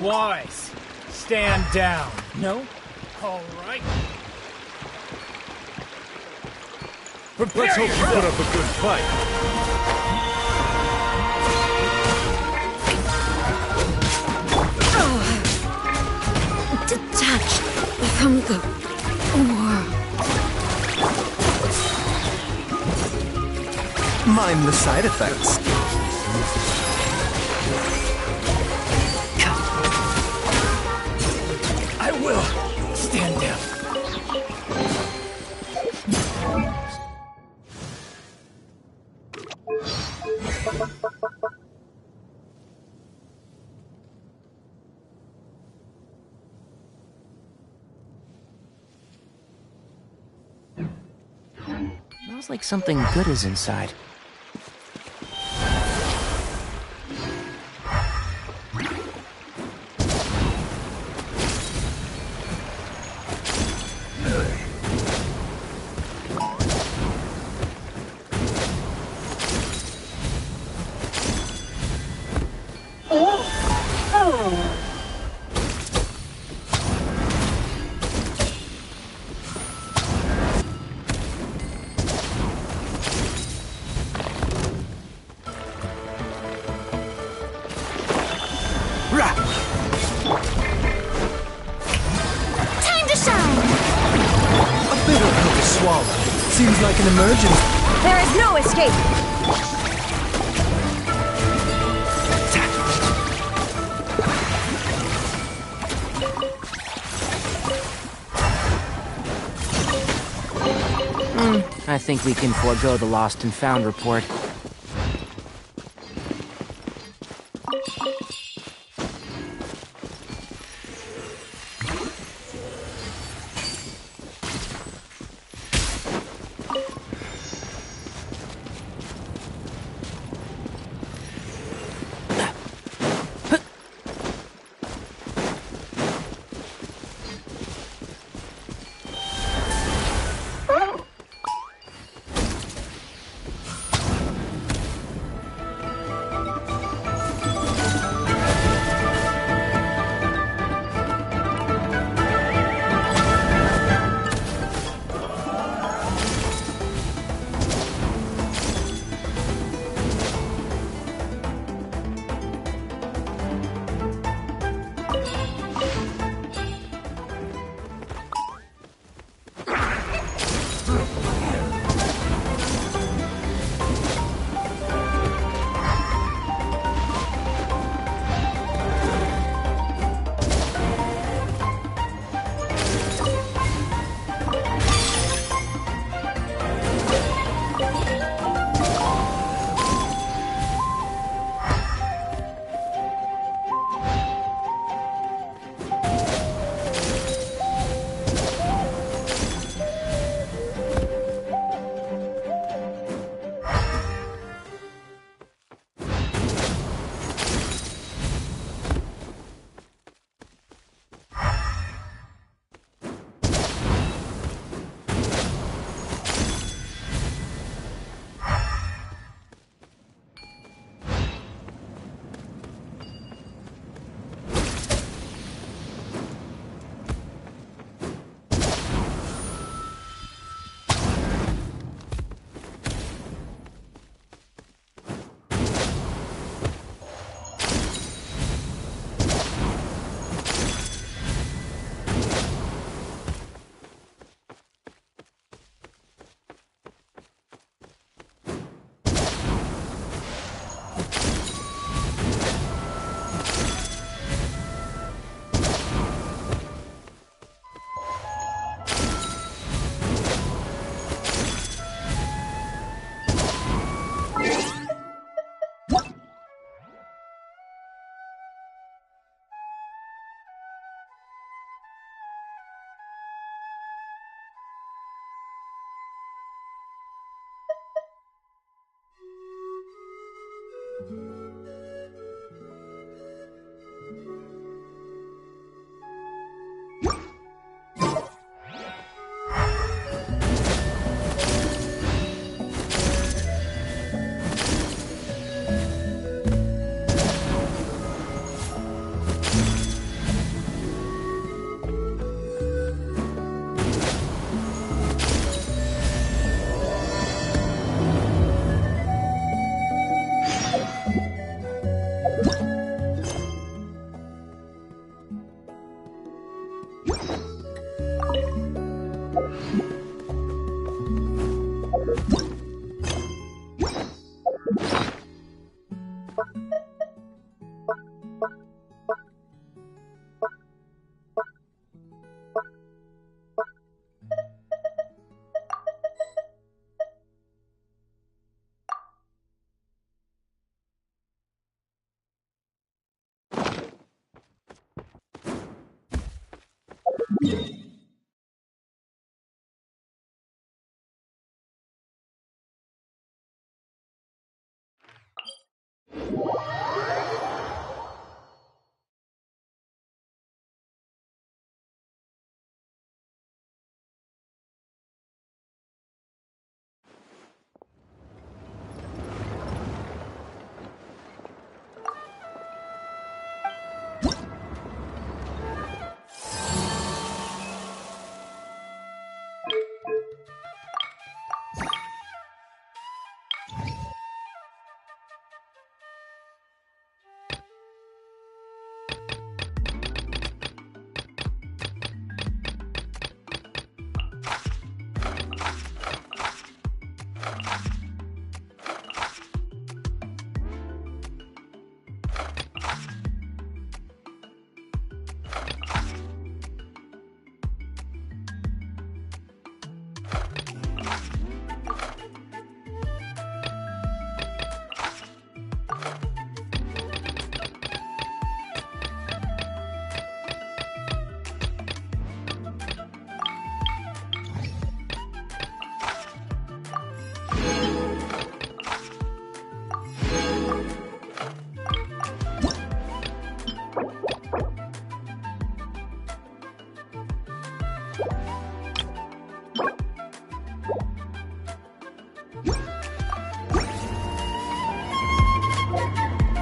wise. Stand down. No? All right. Let's hope you put up a good fight. Detached from the world. Mind the side effects. I will. Stand down. Smells like something good is inside. Time to shine! A bitter pill to swallow. Seems like an emergency. There is no escape! I think we can forego the lost and found report.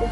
When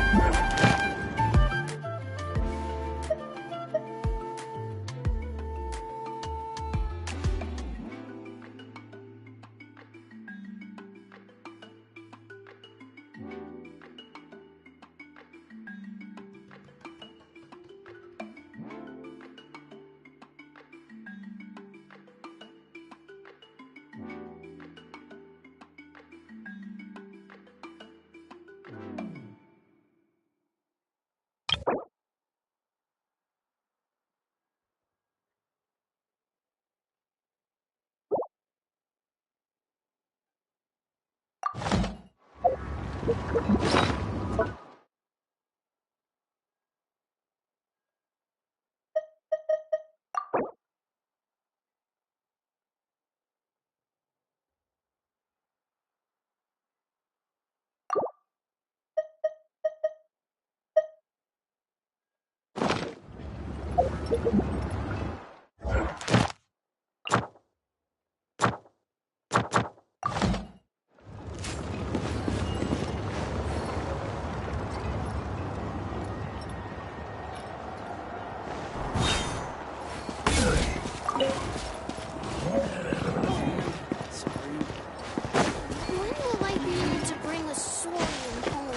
will I be able to bring a saurian home?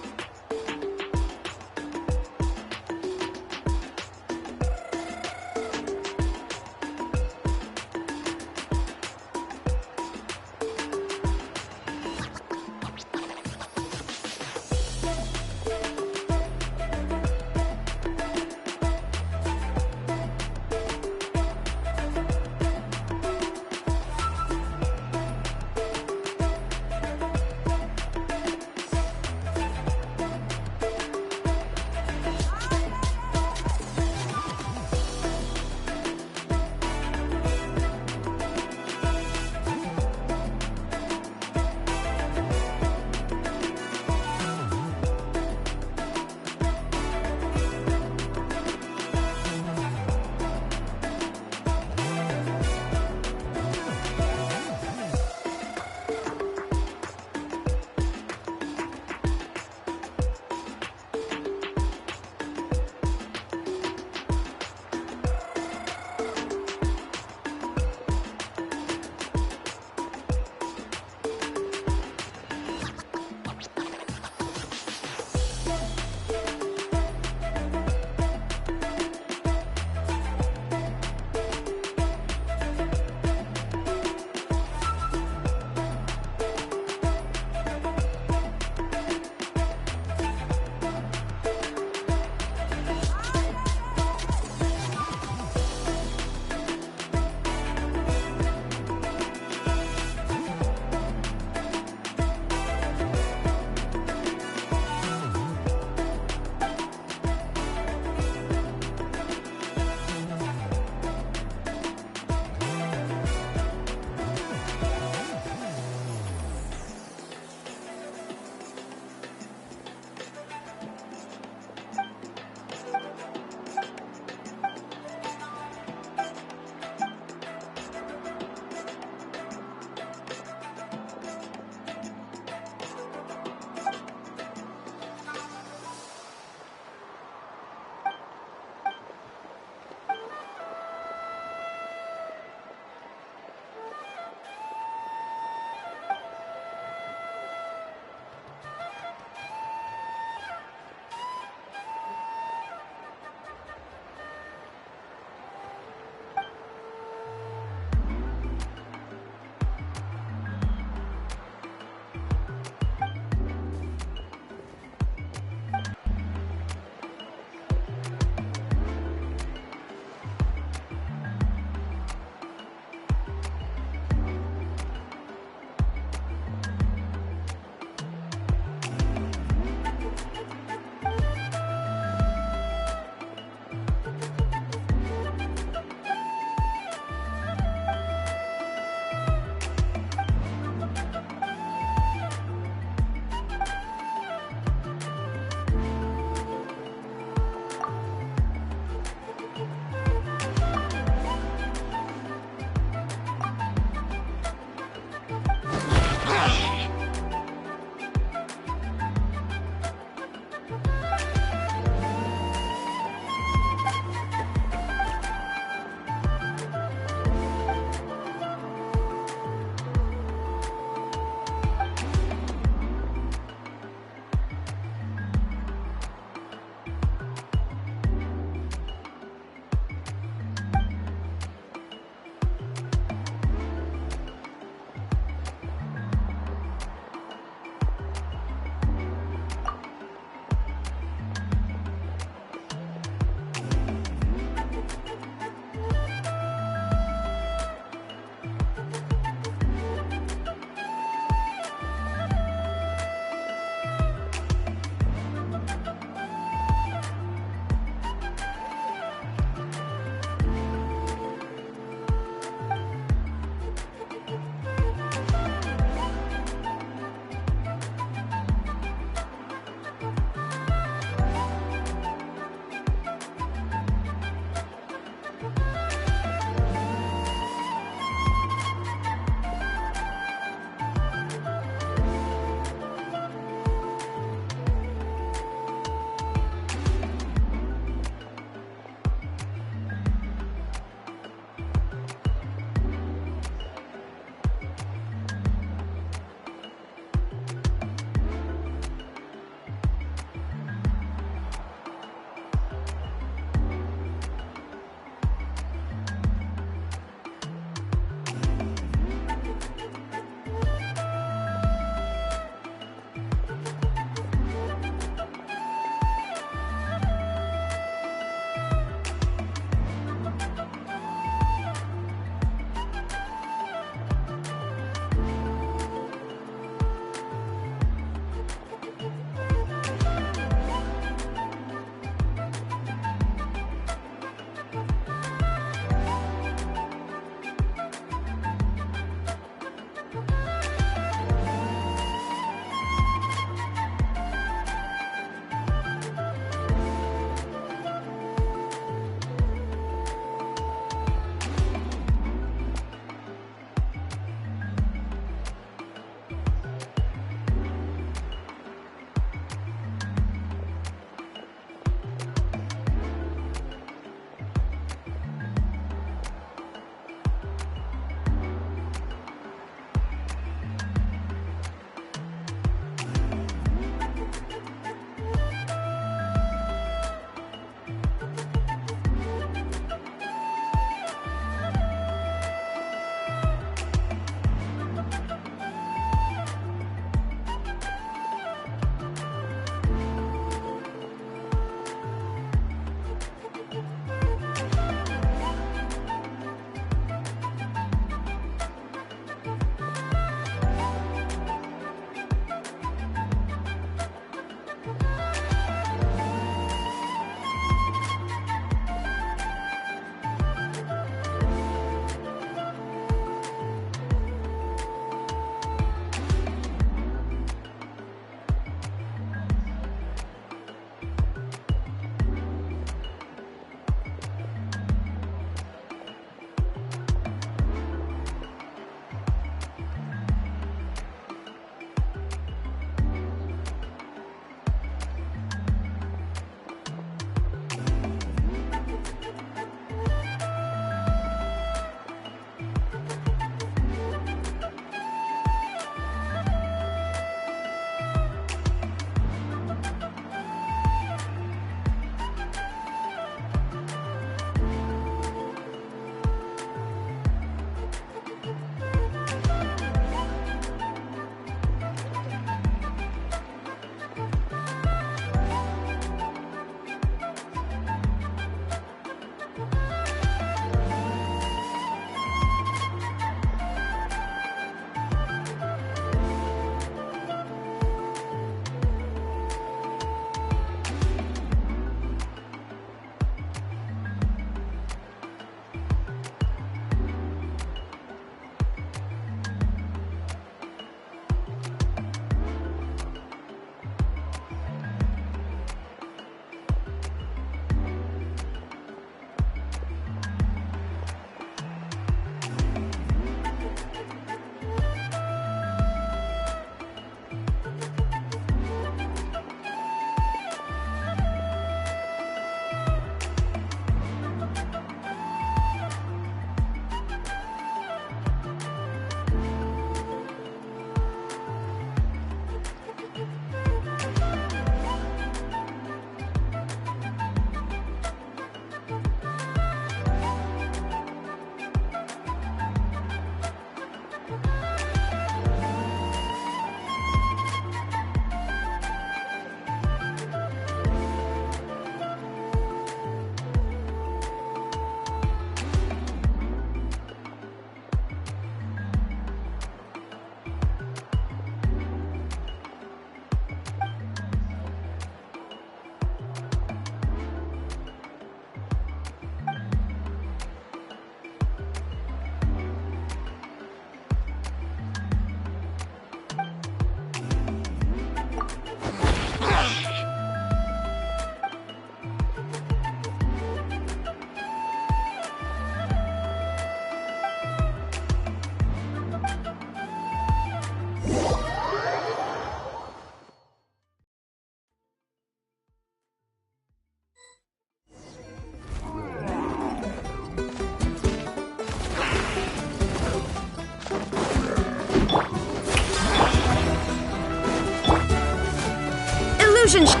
illusion.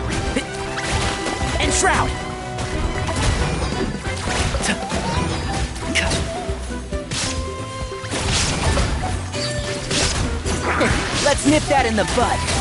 And Shroud! Let's nip that in the bud.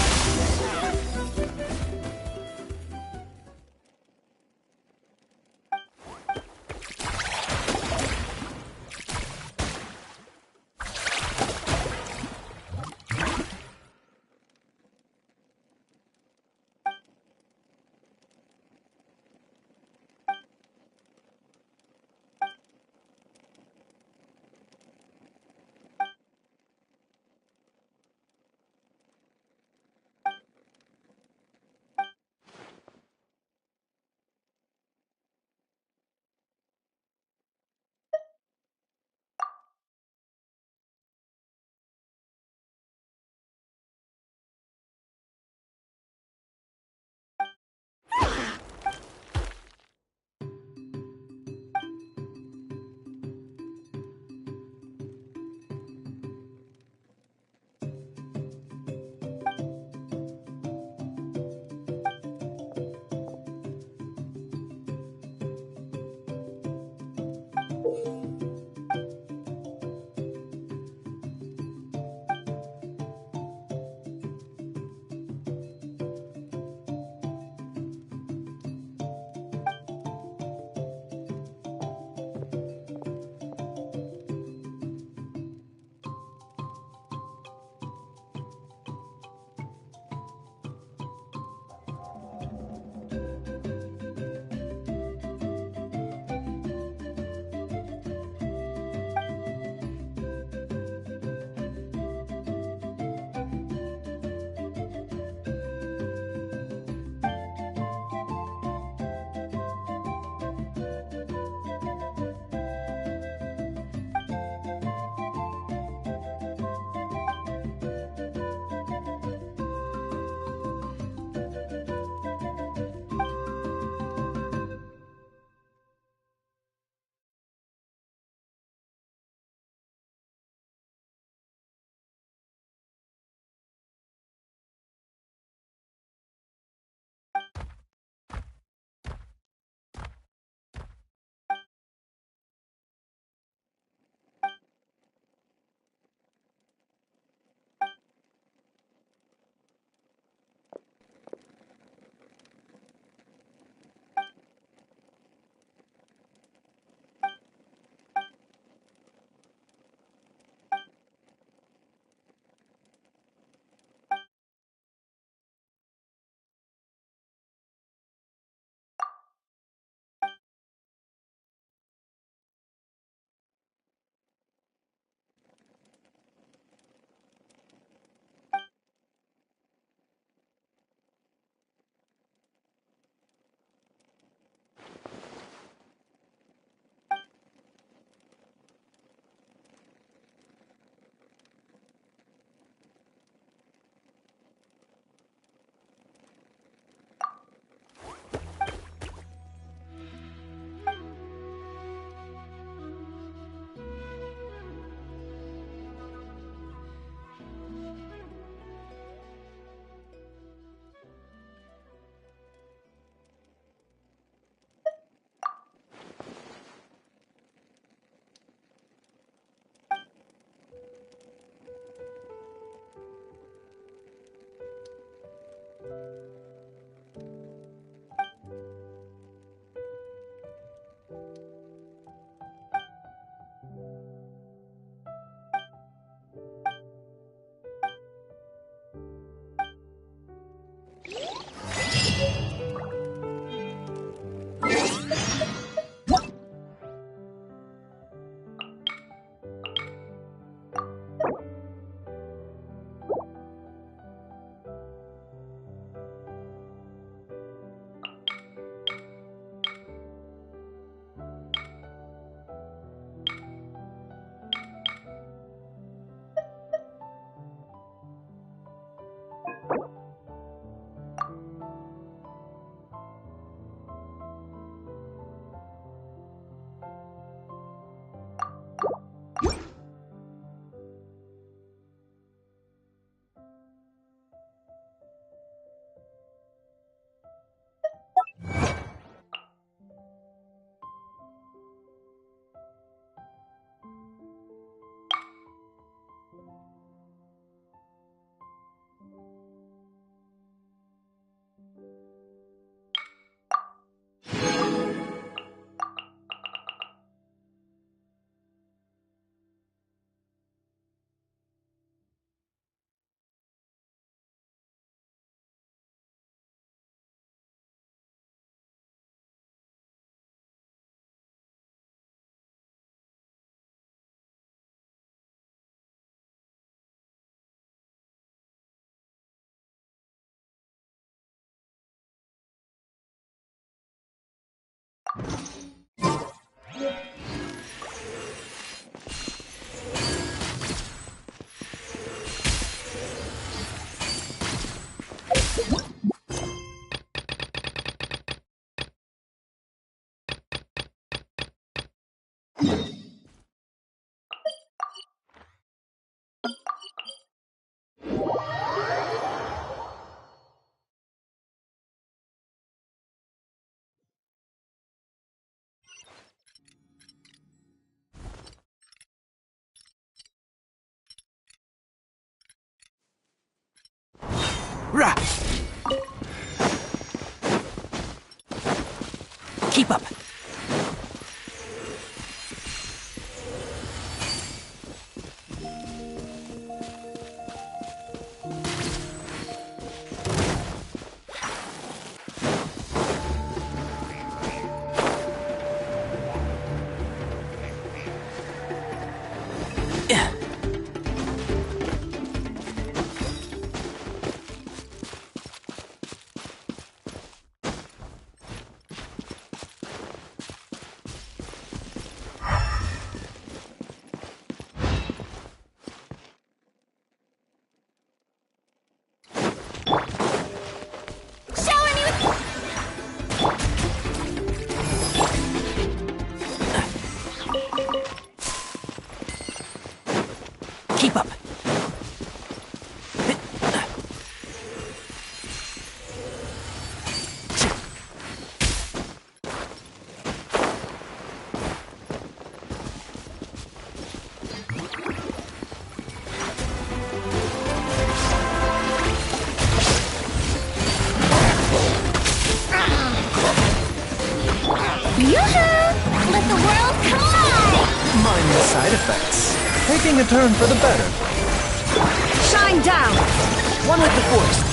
Rah! Keep up. Shower me with... Keep up. Yoo-hoo! Let the world collide! Mind the side effects. Taking a turn for the better. Shine down! One with the force.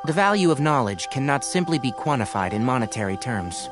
The value of knowledge cannot simply be quantified in monetary terms.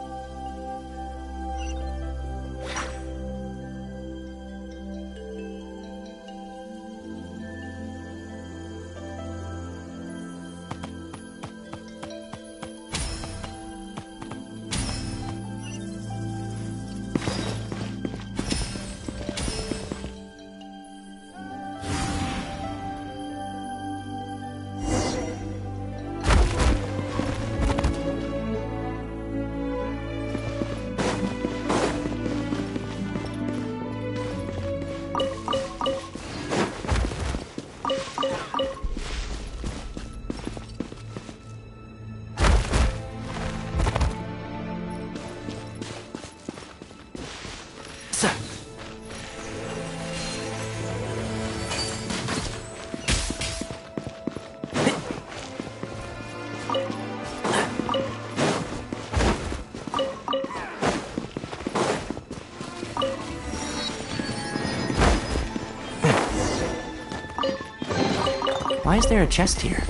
Why is there a chest here?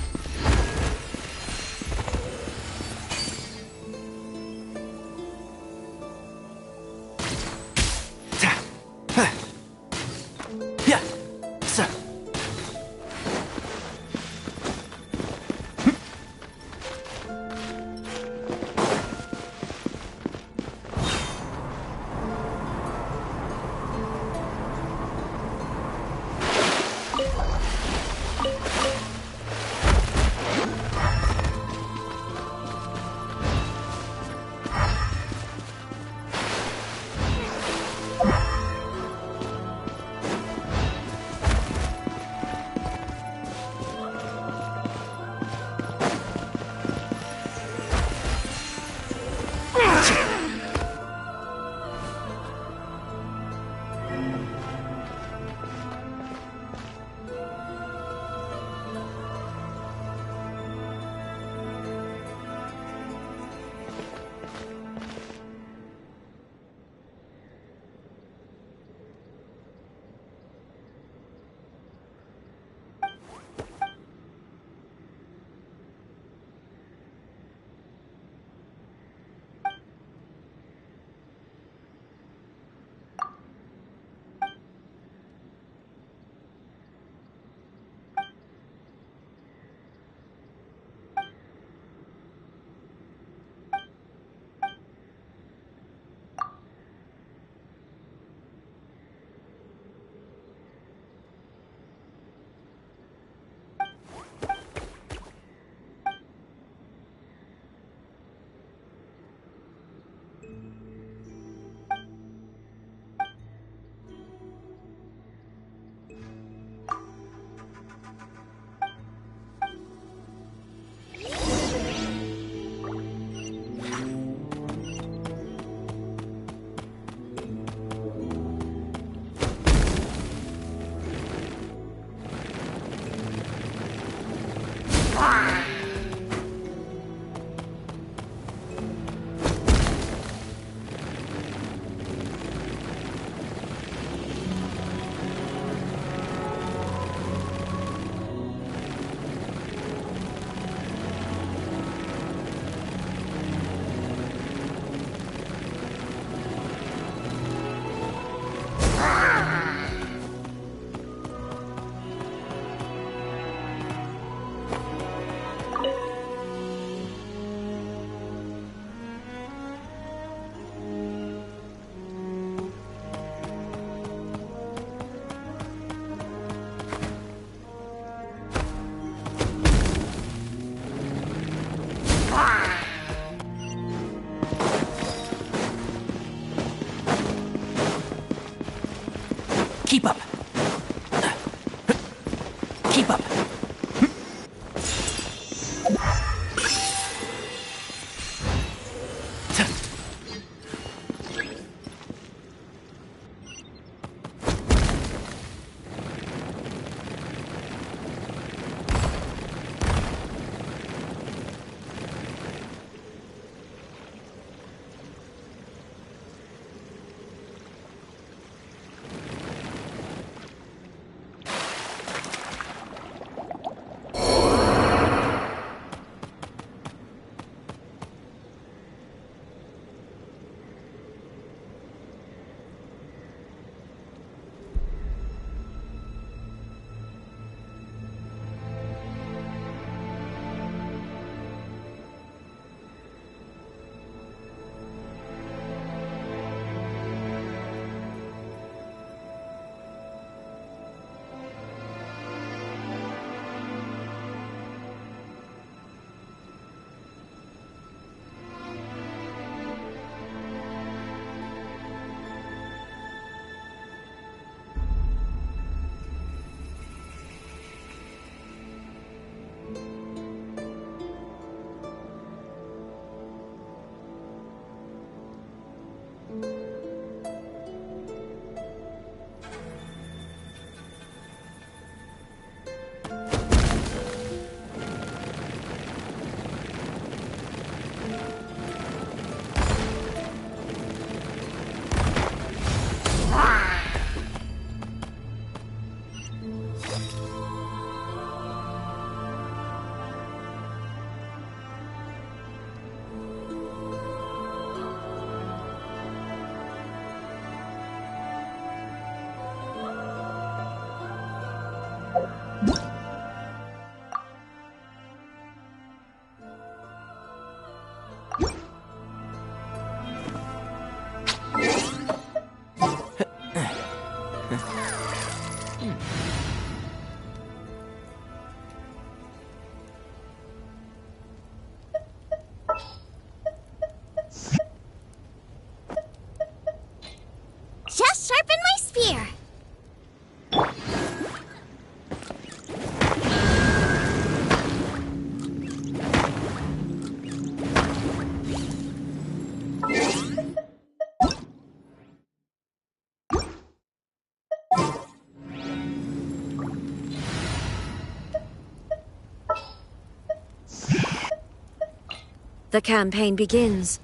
Keep up. Keep up. The campaign begins.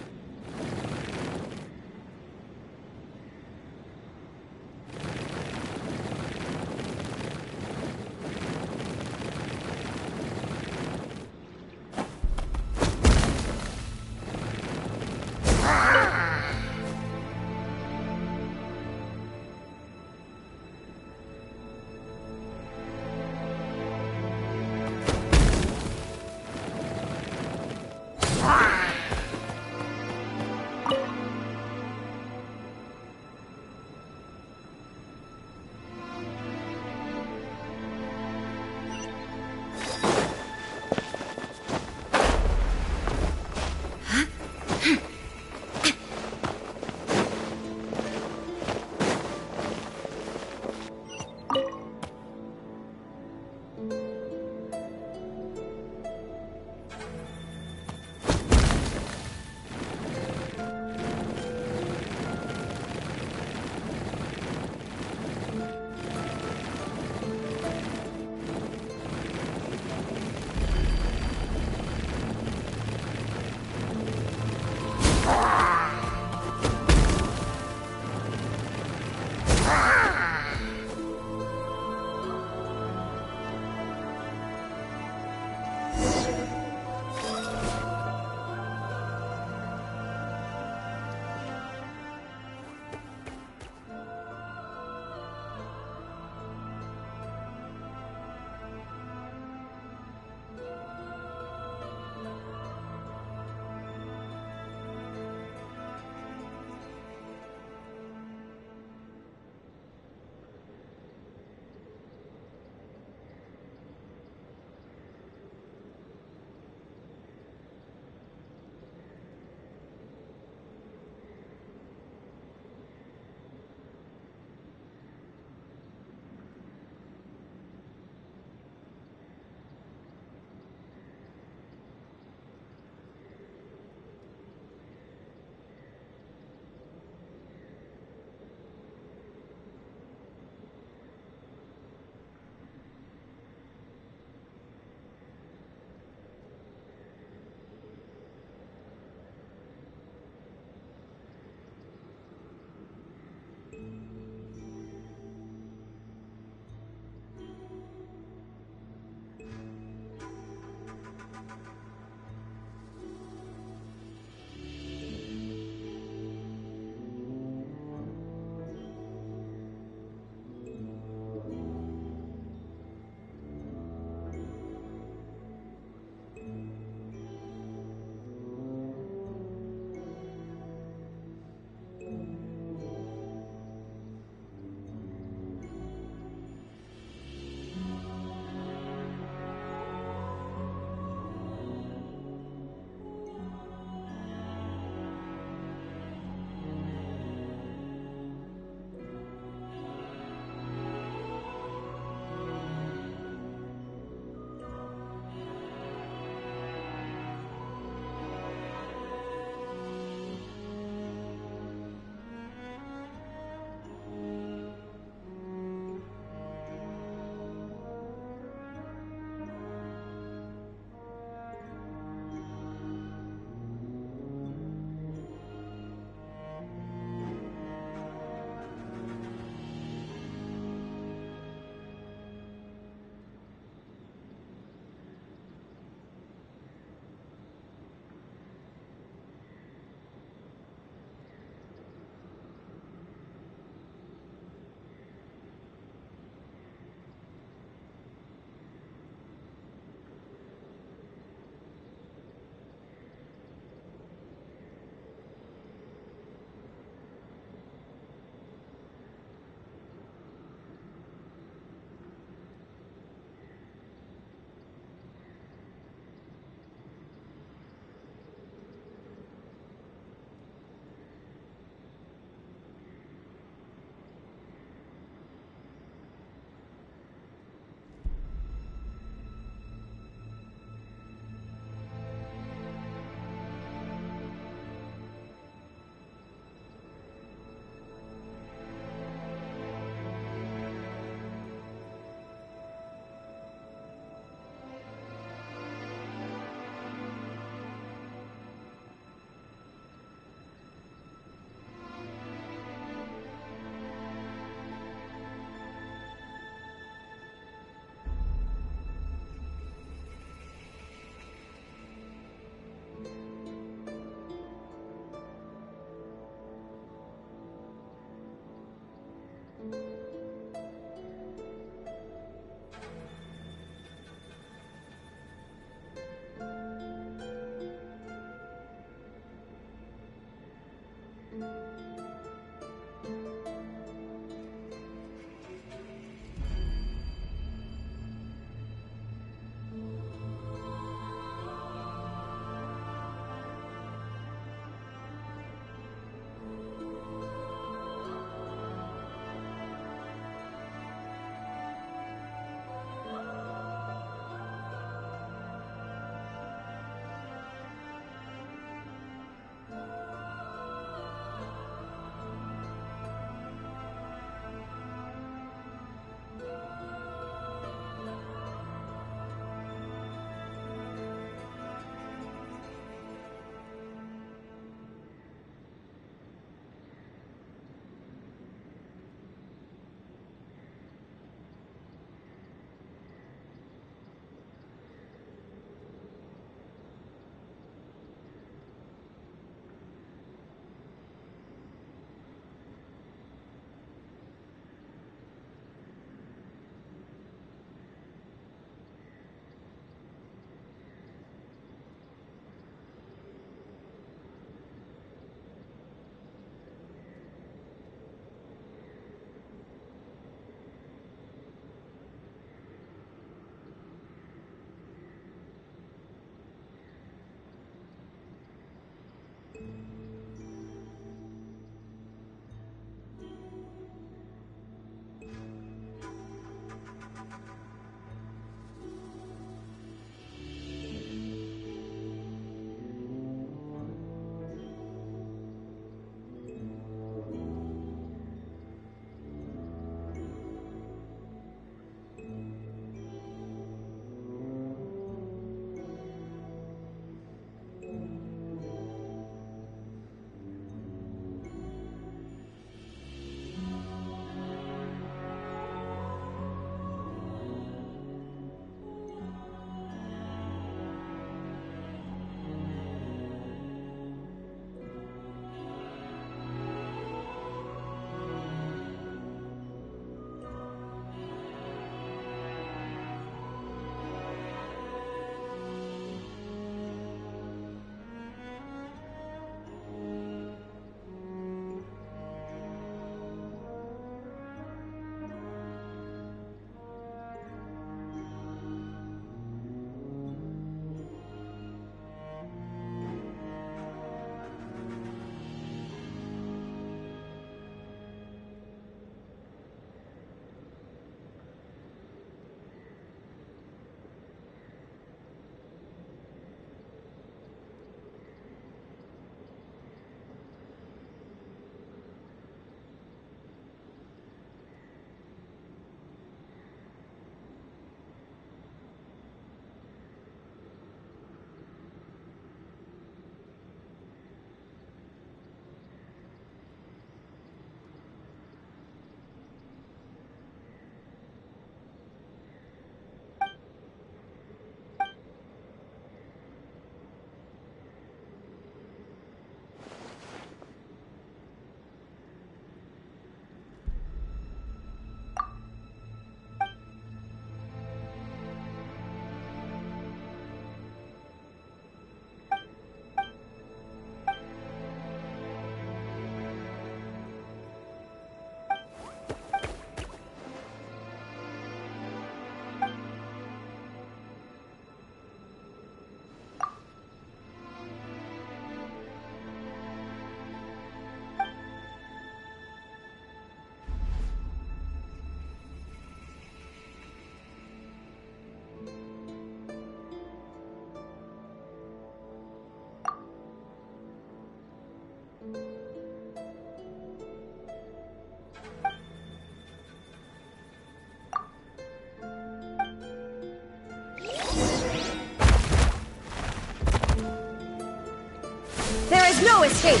There is no escape!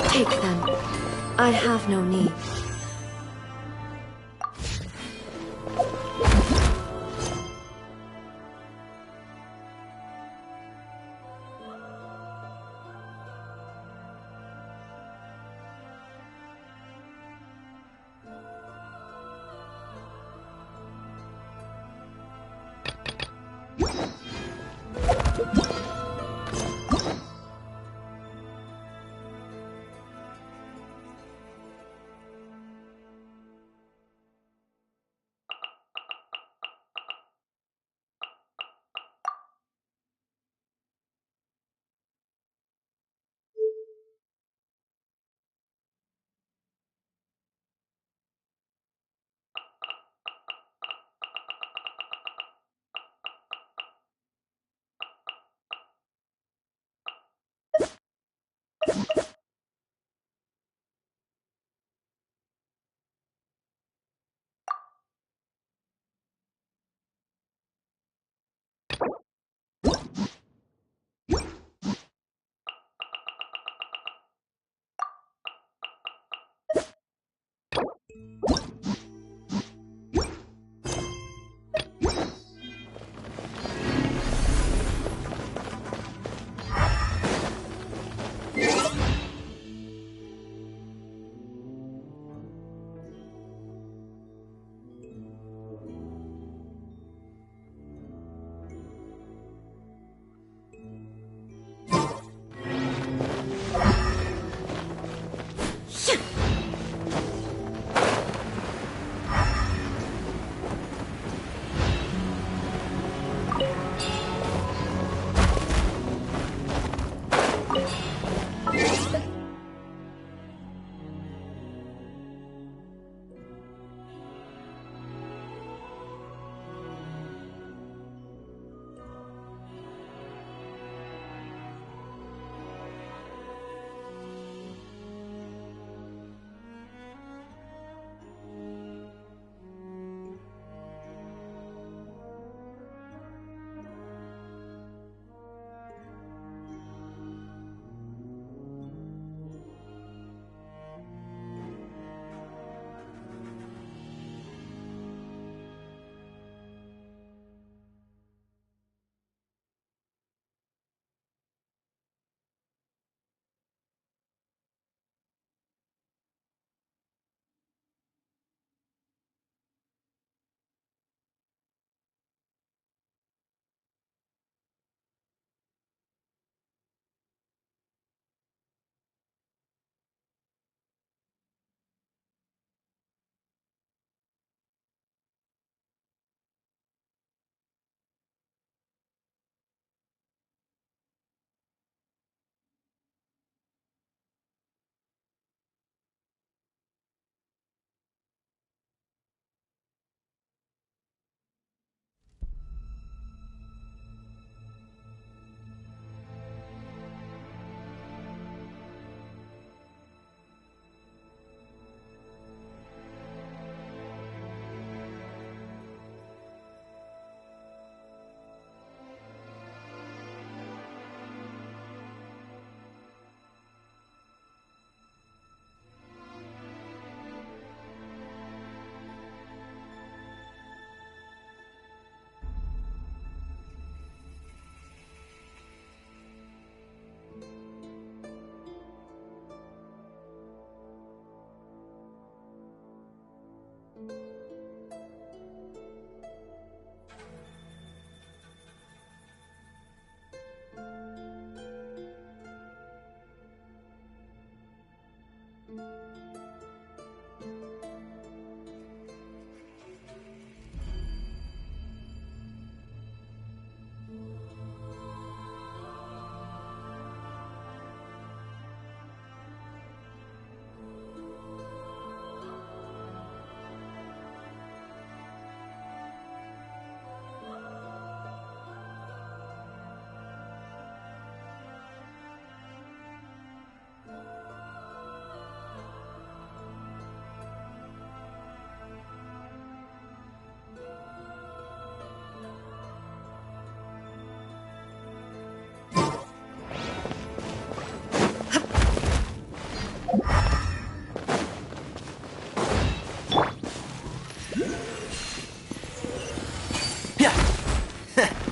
Take them. I have no need.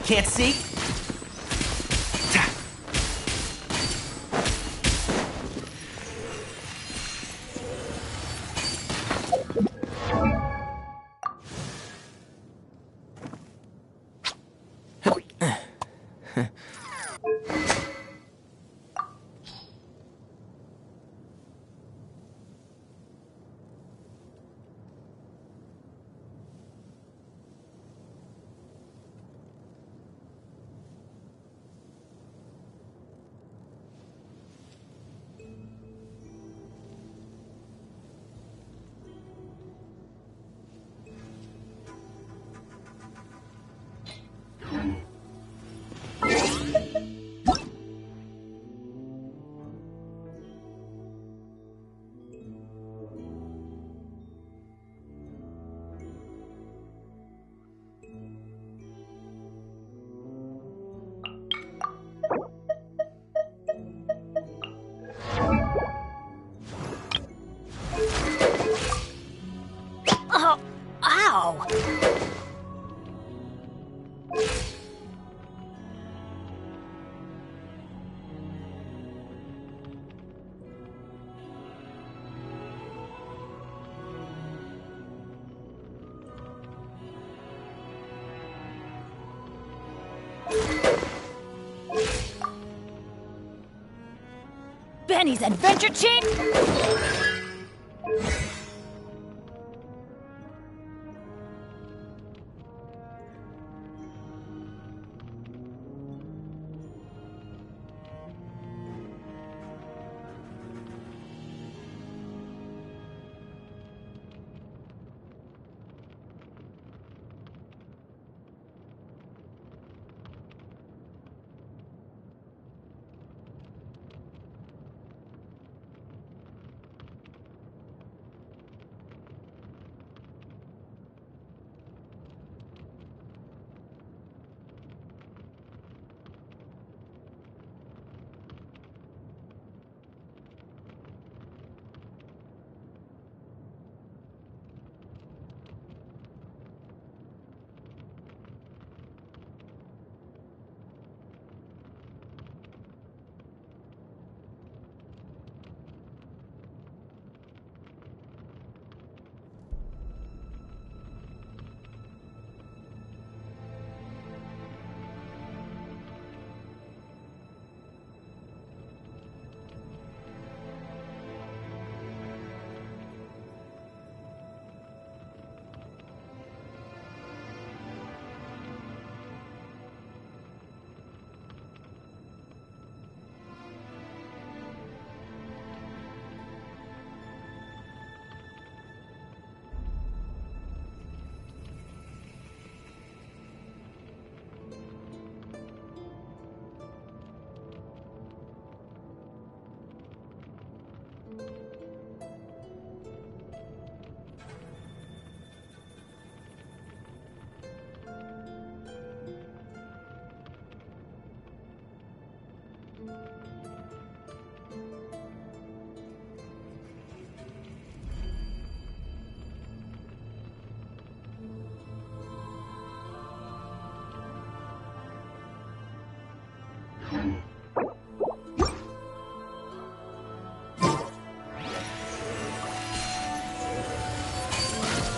Can't see? Oh, ow! Benny's Adventure Chain?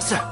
Sir.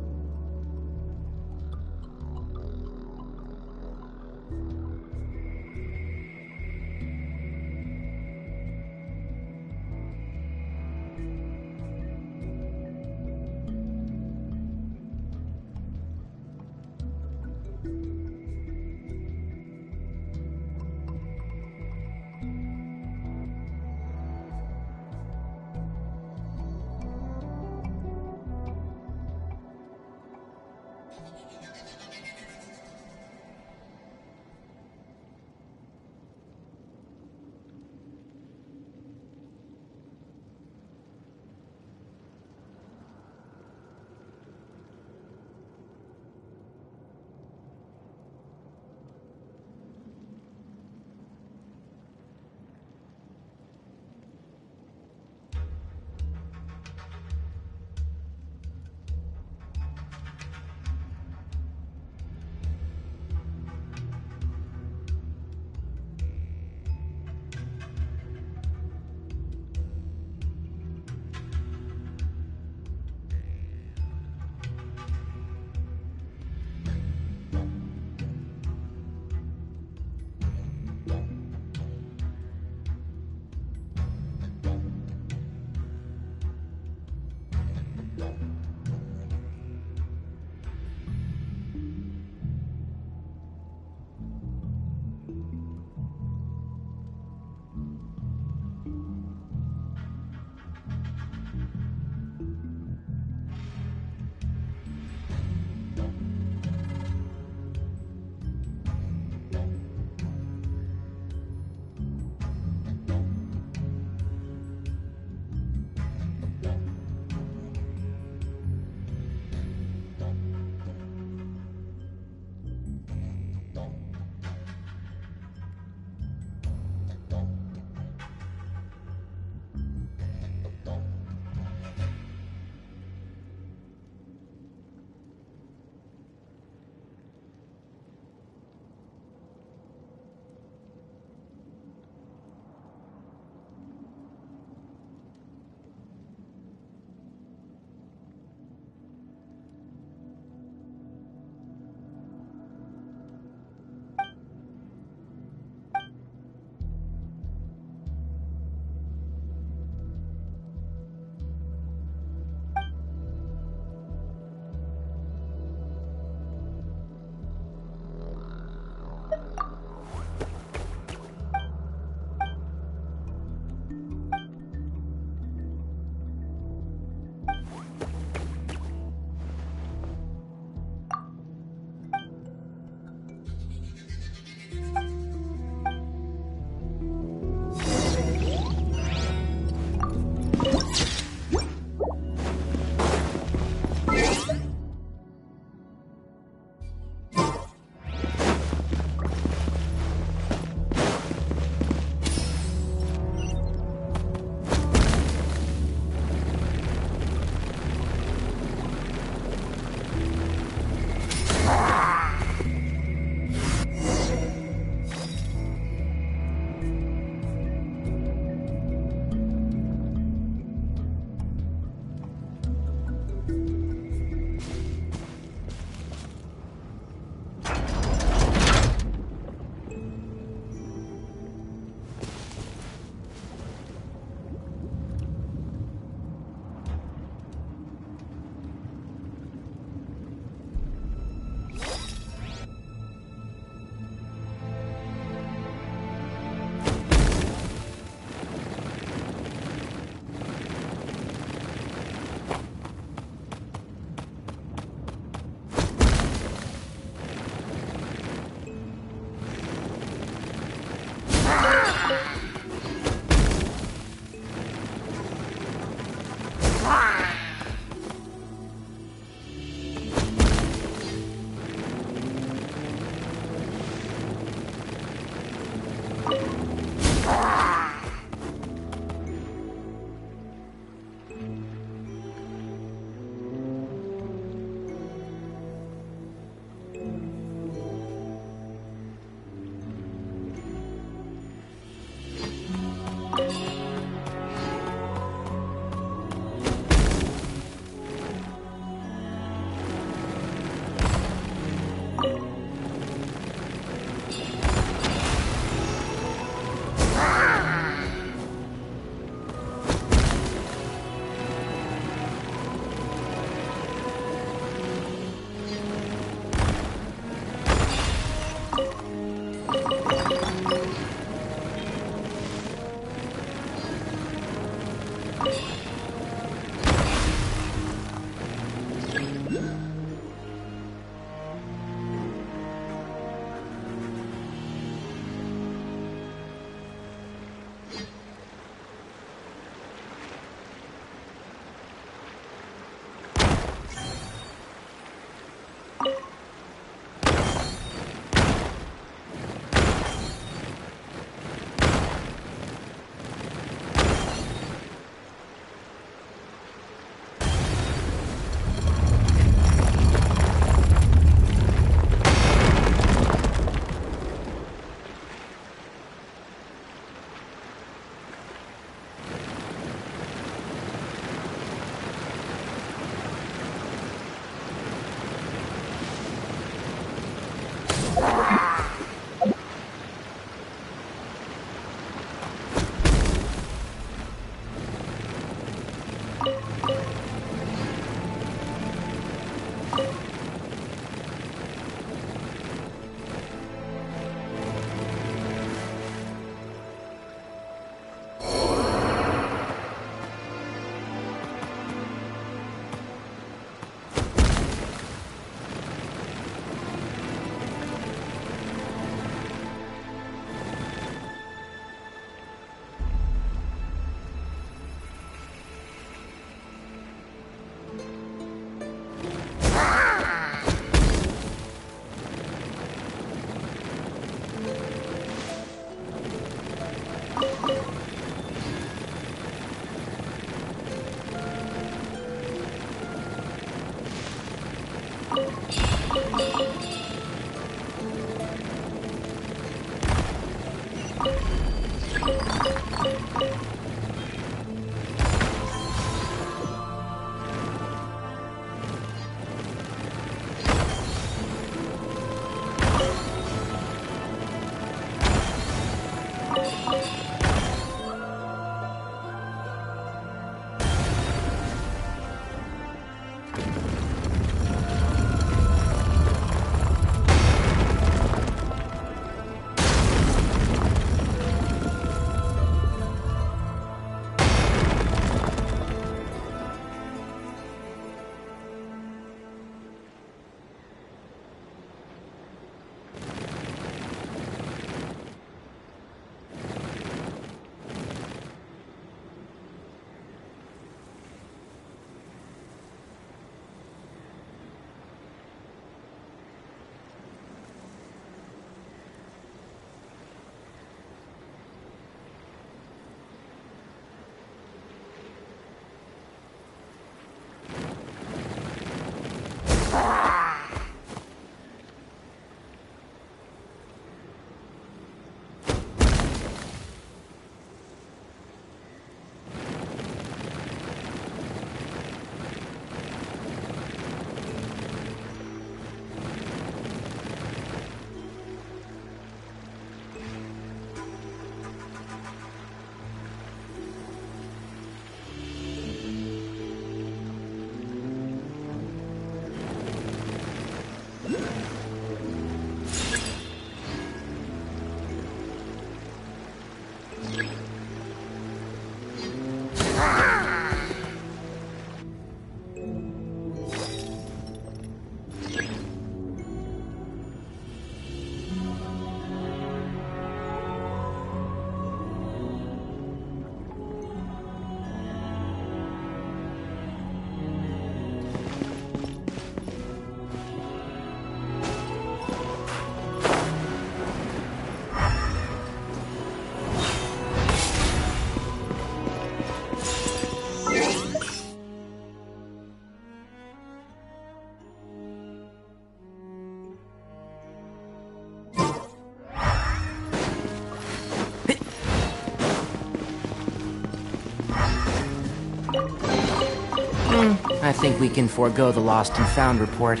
I think we can forego the lost and found report.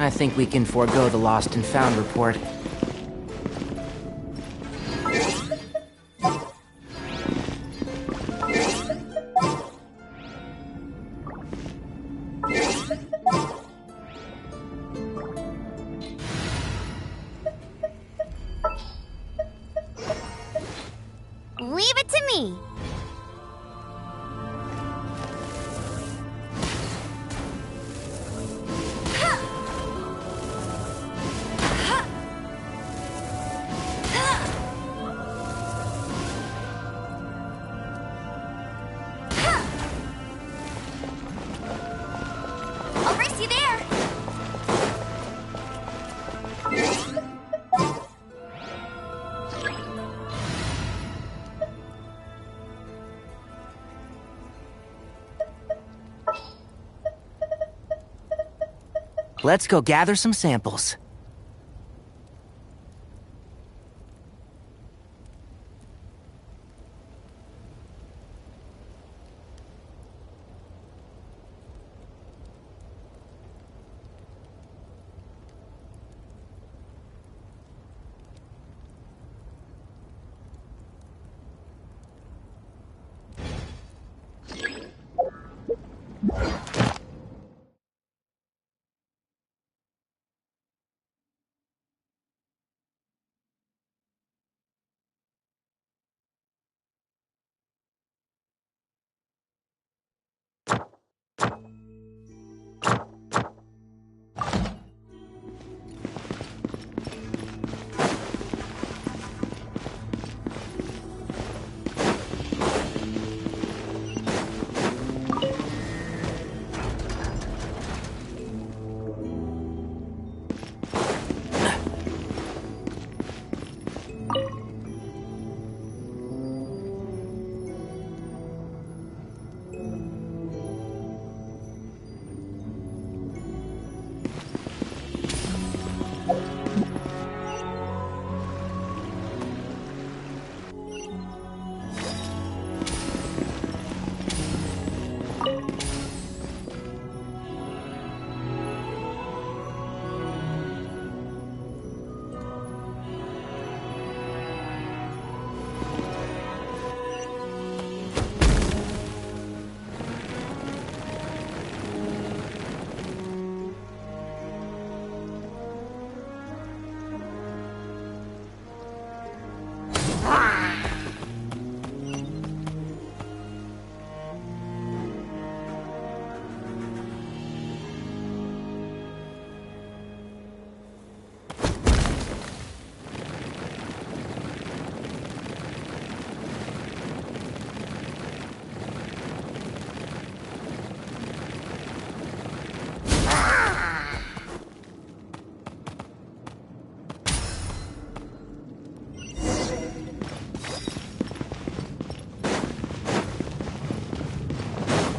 I think we can forego the lost and found report. Leave it to me. I'll race you there. Let's go gather some samples.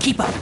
Keep up.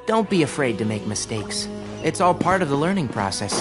Don't be afraid to make mistakes. It's all part of the learning process.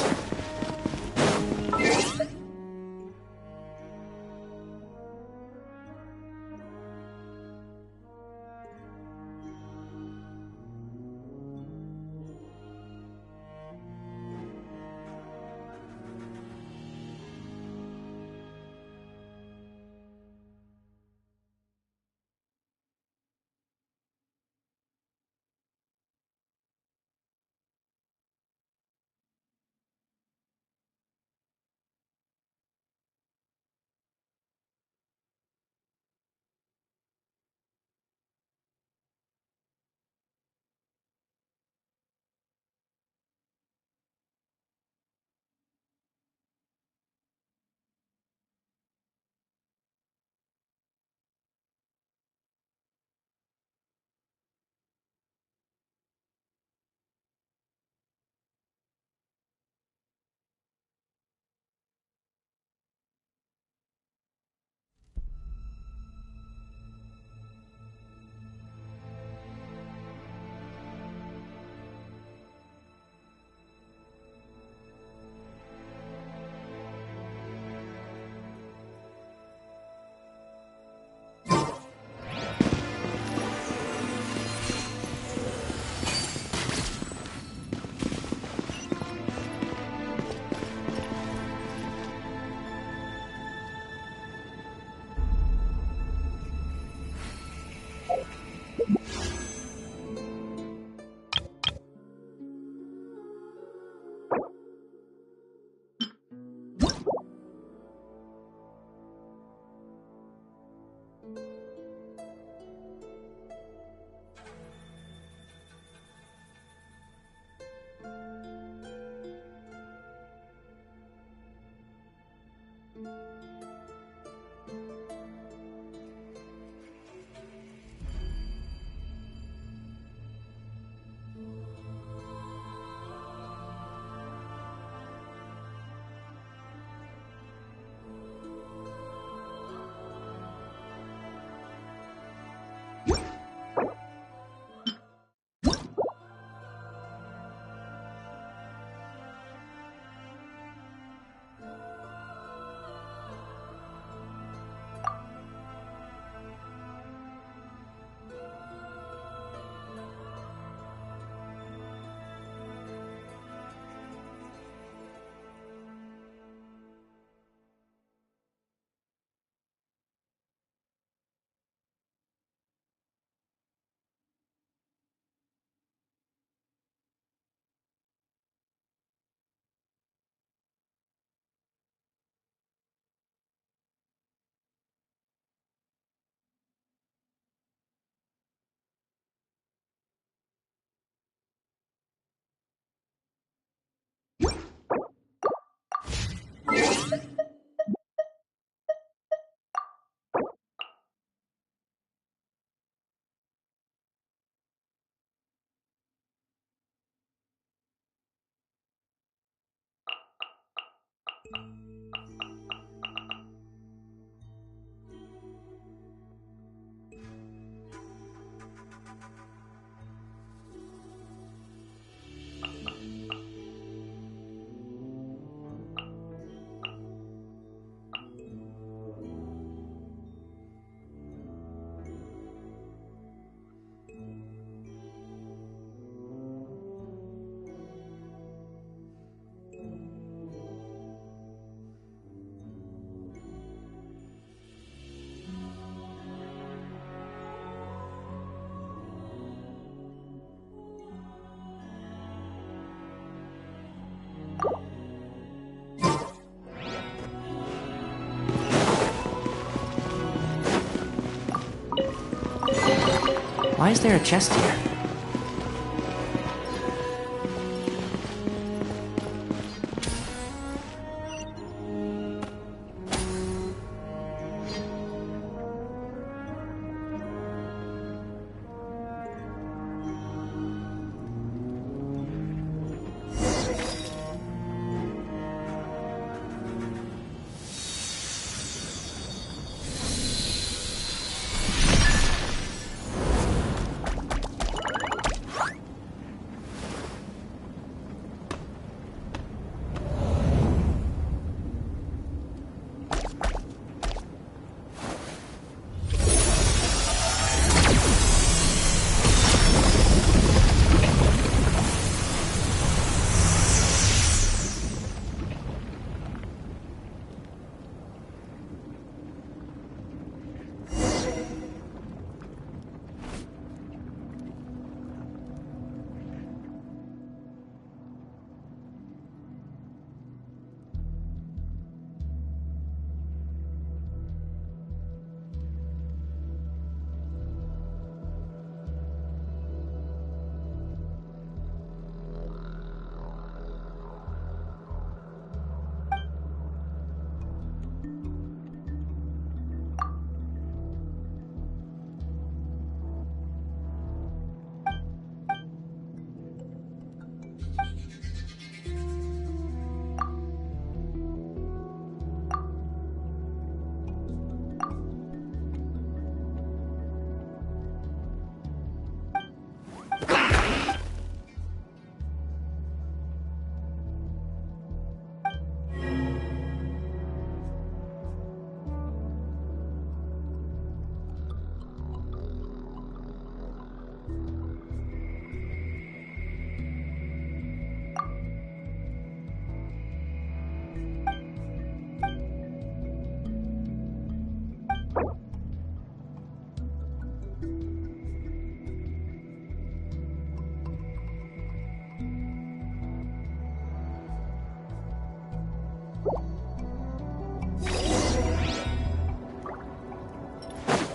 Why is there a chest here?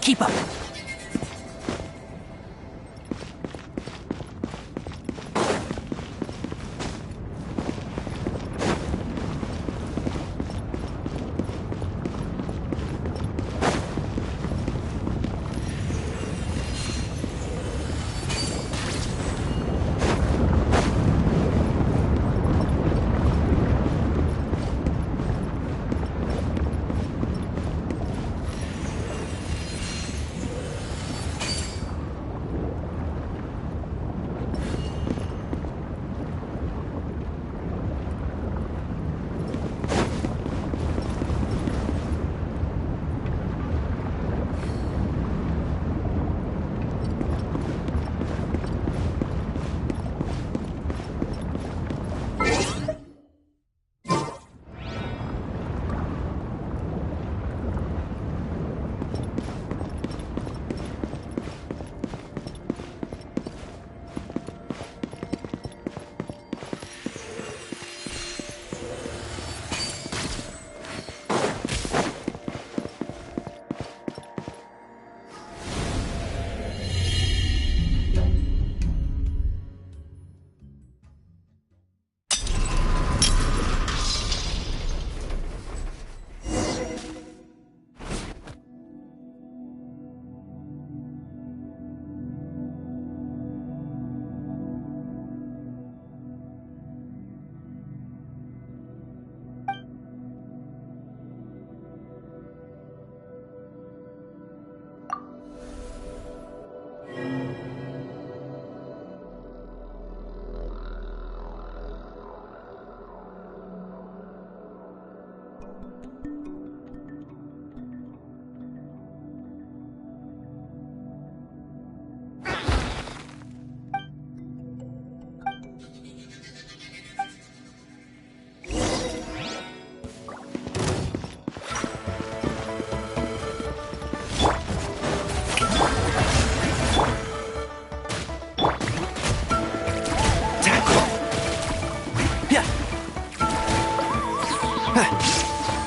Keep up.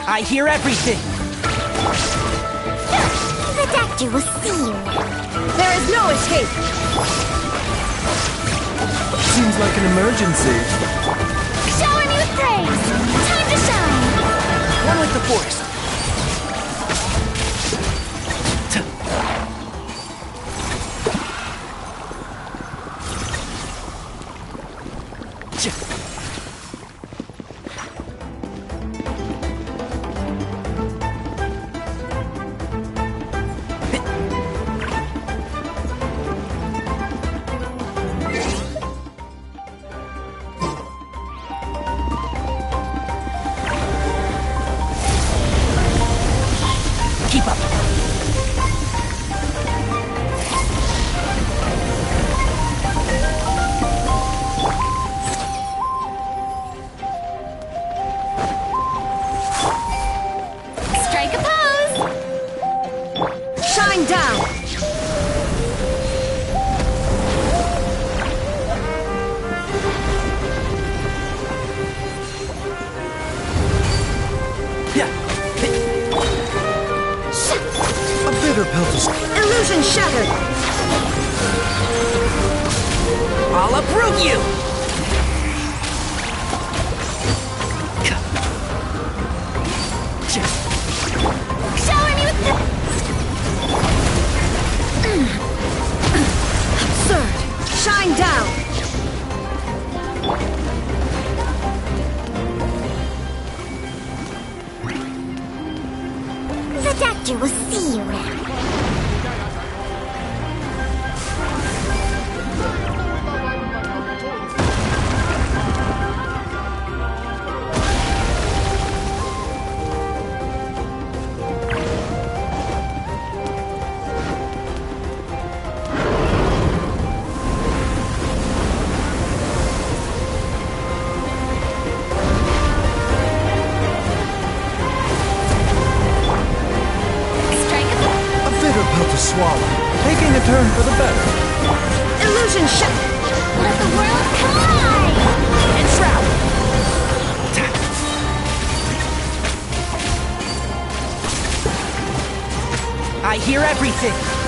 I hear everything! The doctor will see you now. There is no escape! Seems like an emergency. Shower me with praise! Time to shine! One with the force. Keep up. Strike a pose! Shine down! A bitter pill to Illusion shattered! I'll uproot you! Shower me with Absurd! Shine down! The doctor will see you now. Strike a hear everything!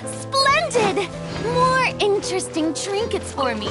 Splendid! More interesting trinkets for me.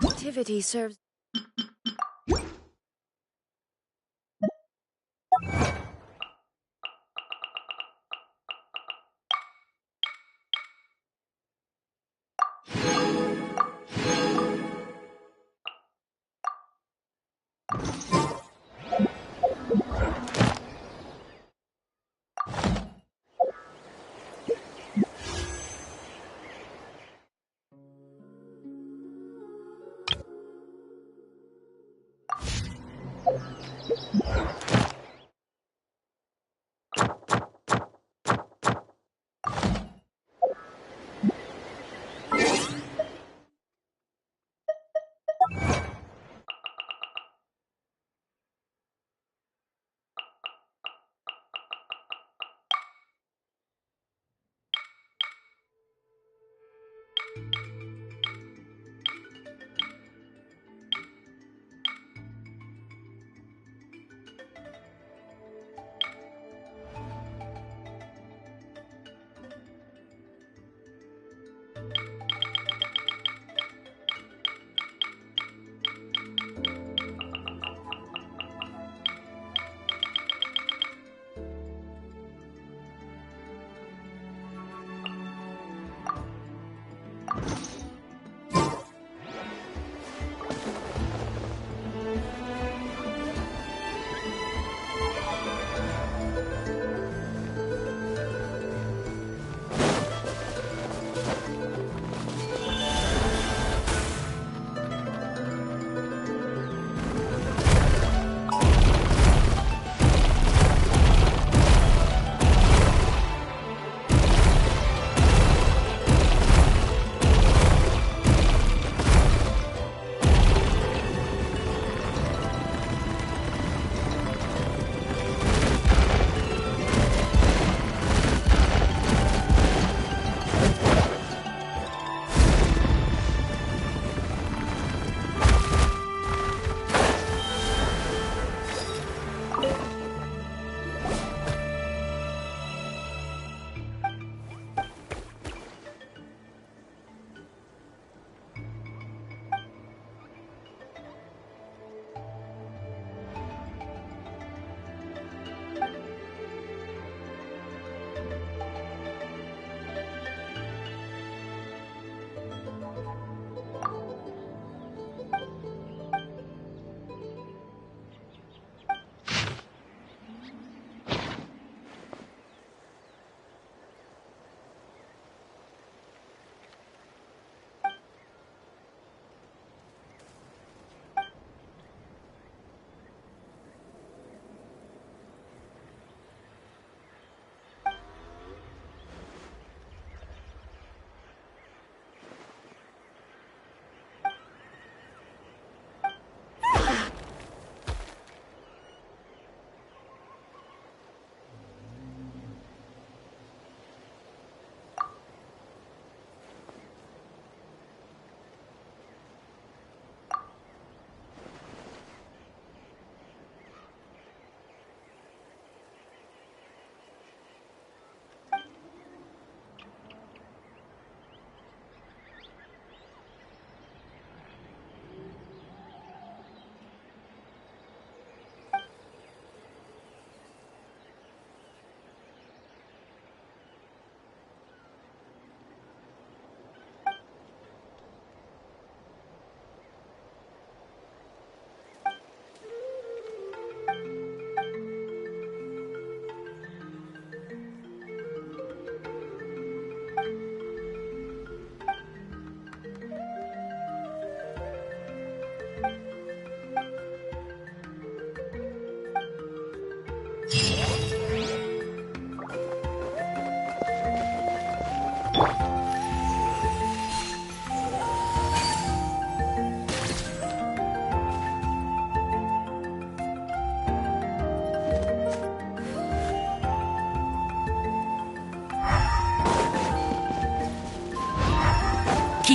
Inactivity serves.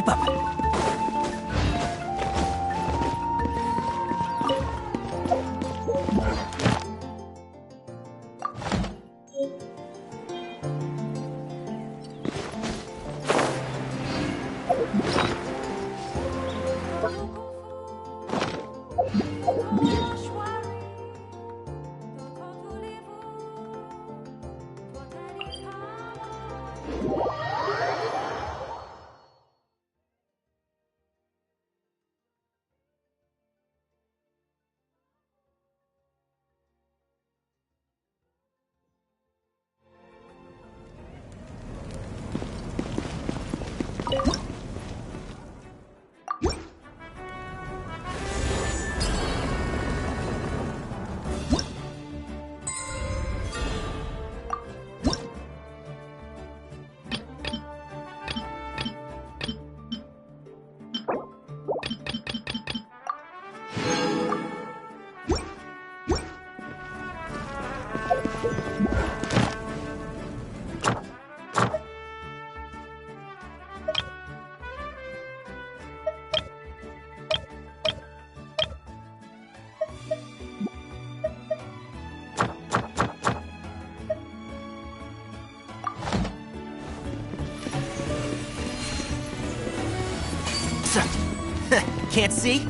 Keep up. Can't see?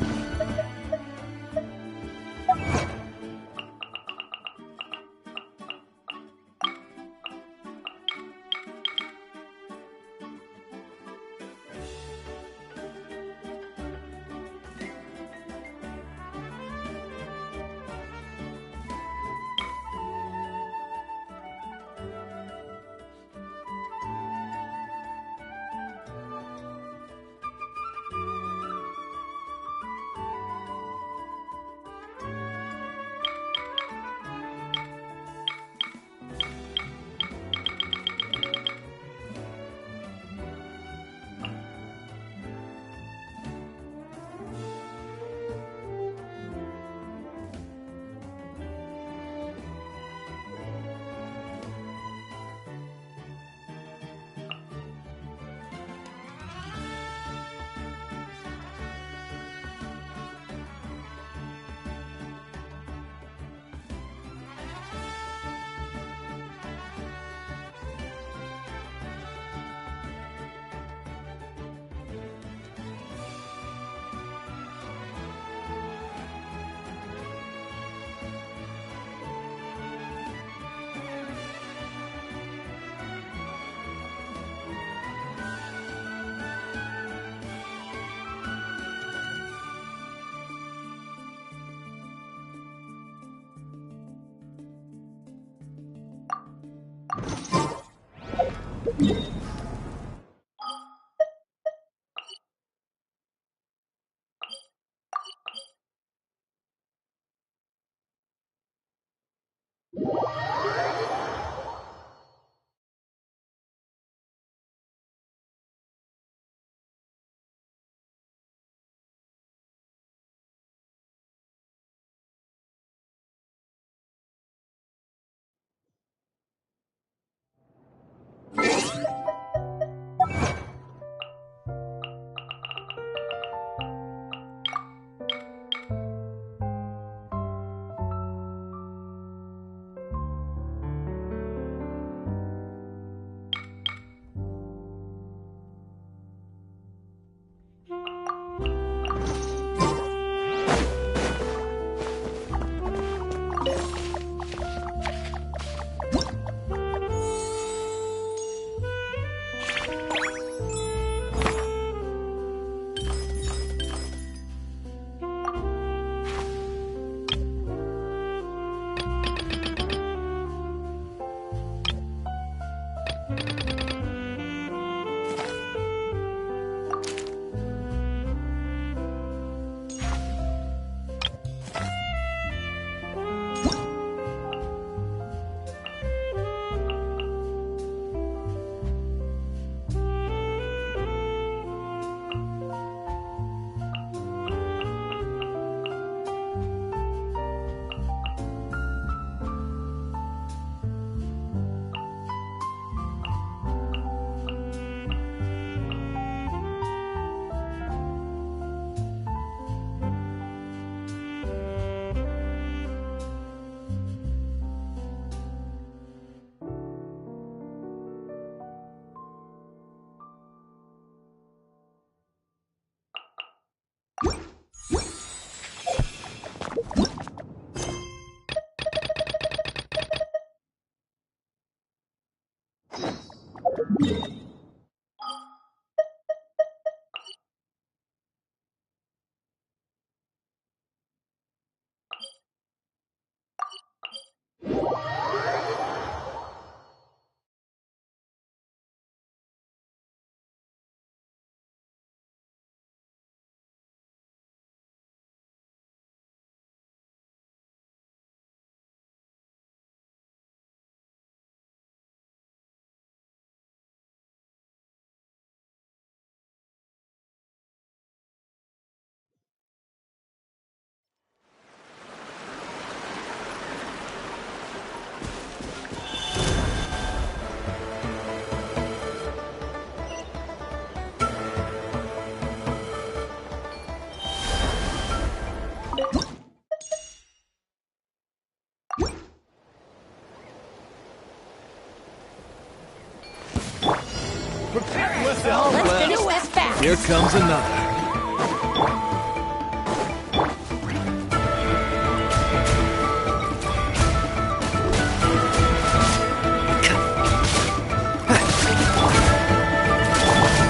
Let's finish this fast. Here comes another.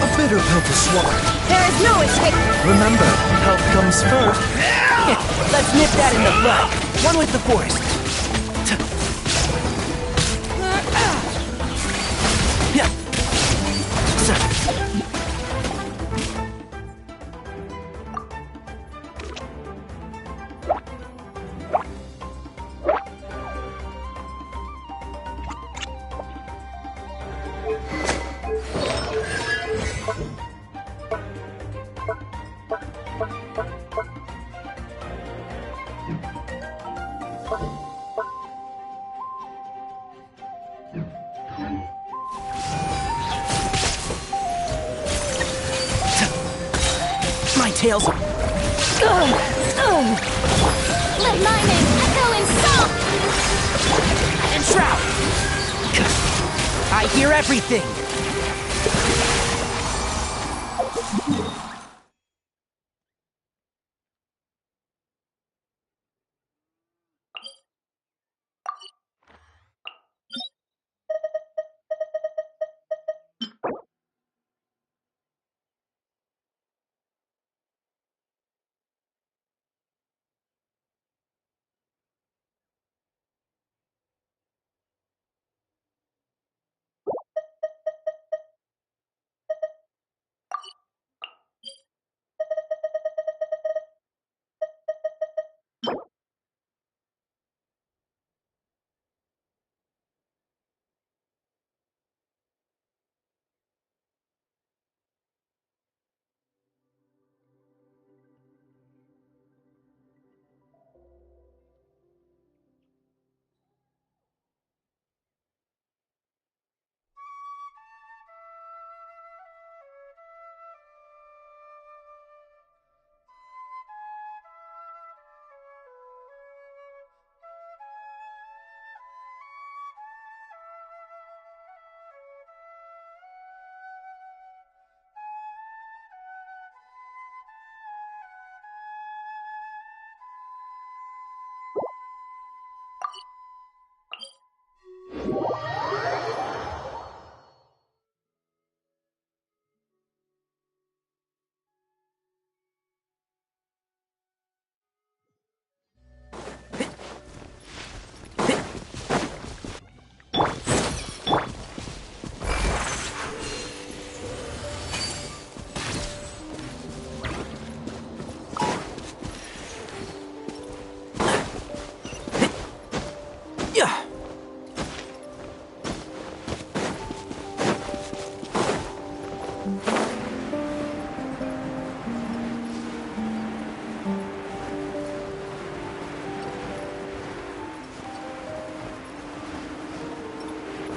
A bitter pill to swallow. There is no escape. Remember, health comes first. Let's nip that in the bud. One with the forest. Yeah. My tail's Let lightning echo in song. and shroud. I hear everything. Yeah.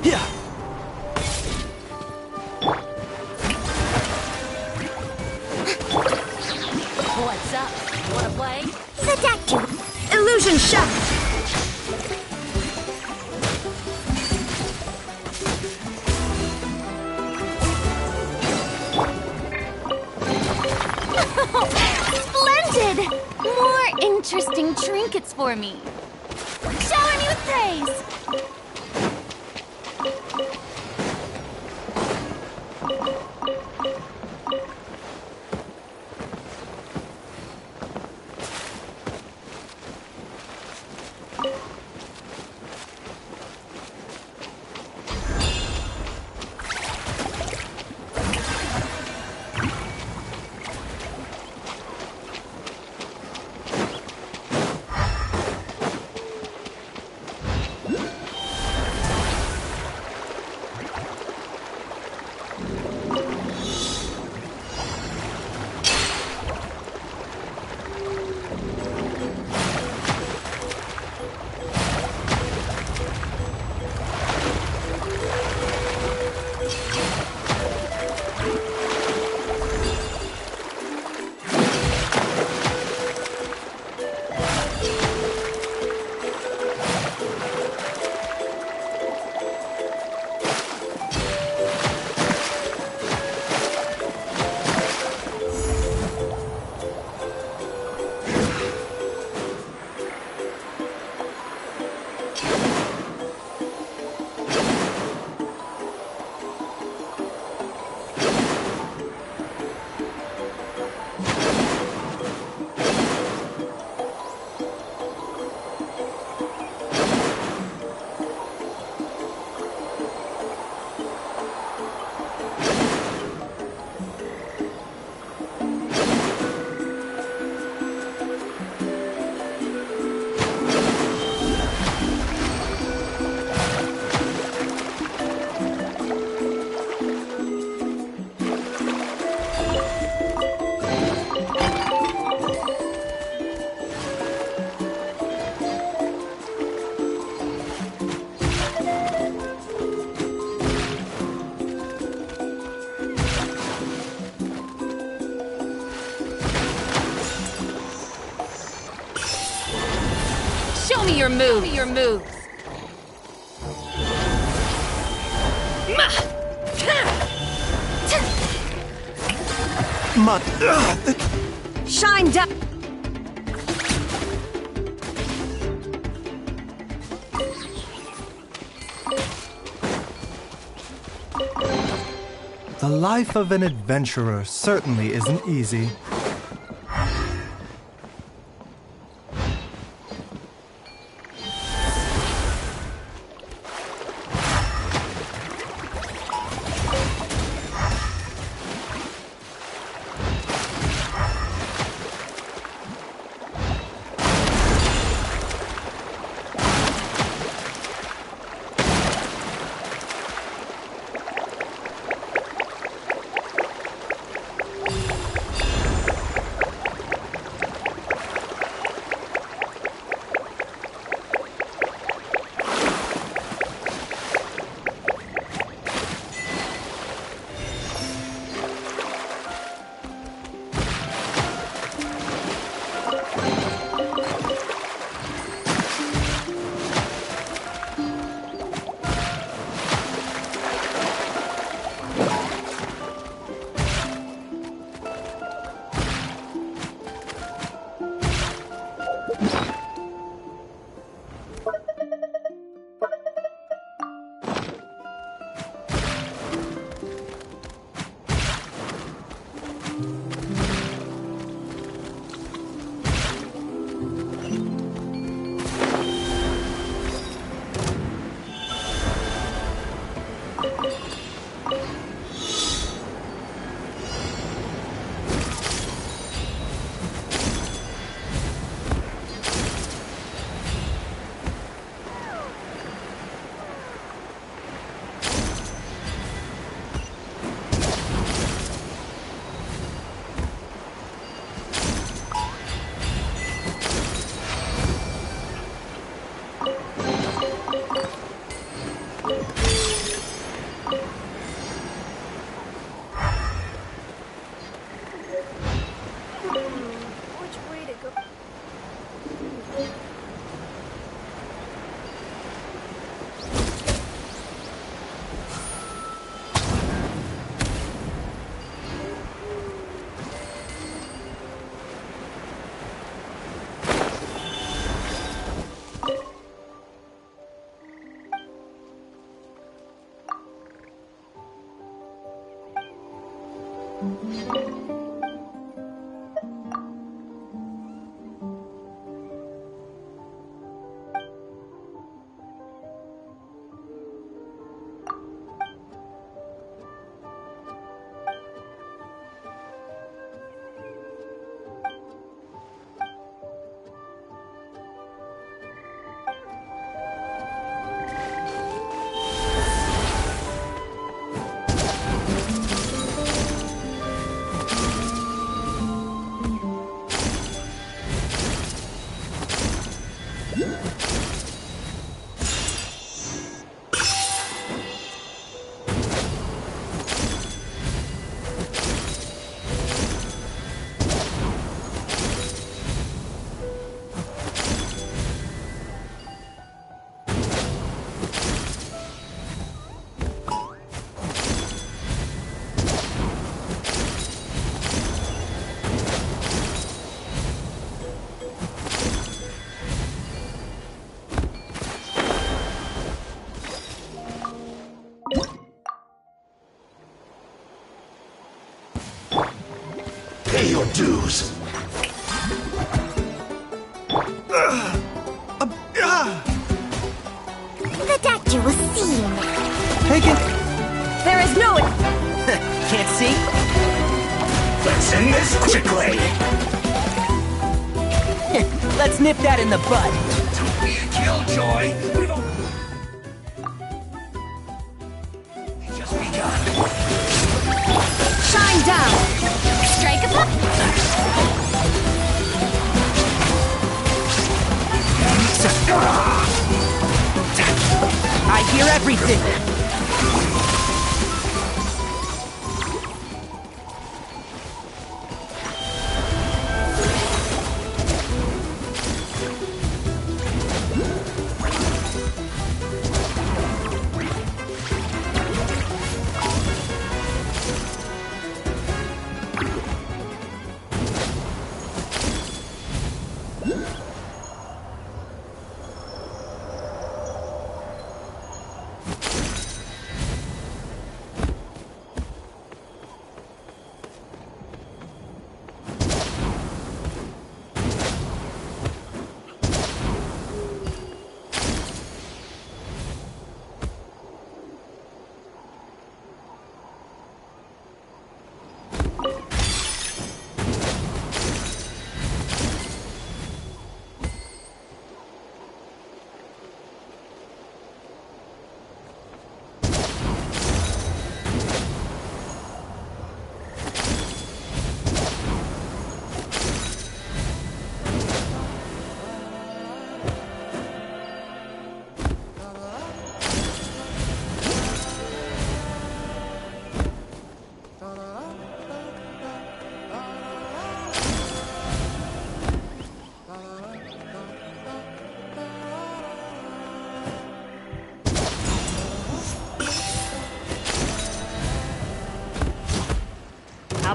Yeah. What's up? Wanna play? Seductive. Illusion shot. Splendid! More interesting trinkets for me. Shower me with praise. Show me your moves. Shine down. The life of an adventurer certainly isn't easy. Pay your dues. The doctor will see you now. Take it. There is no... Can't see? Let's end this quickly. Let's nip that in the bud. Killjoy. Just begun. Shine down. Strike a pop. I hear everything.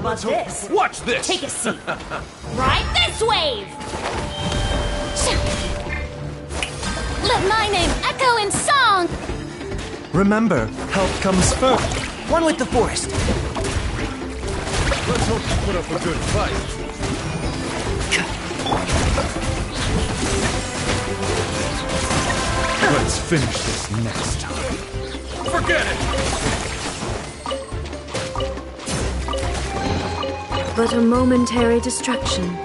about this? Watch this! Take a seat. Ride this wave! Let my name echo in song! Remember, help comes first. One with the forest. Let's hope you put up a good fight. Let's finish this next time. Forget it! But a momentary distraction.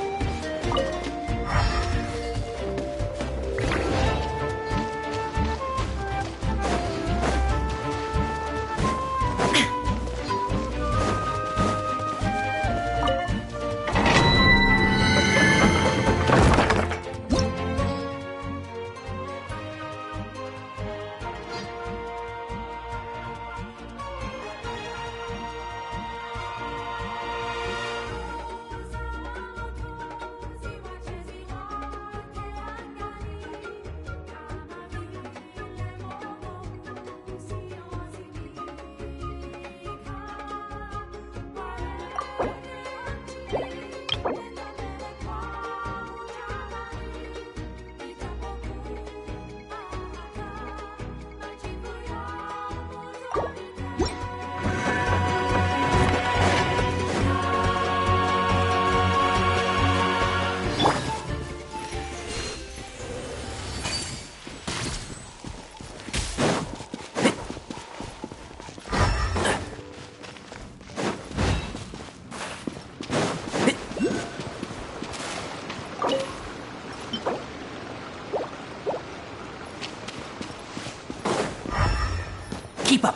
Keep up.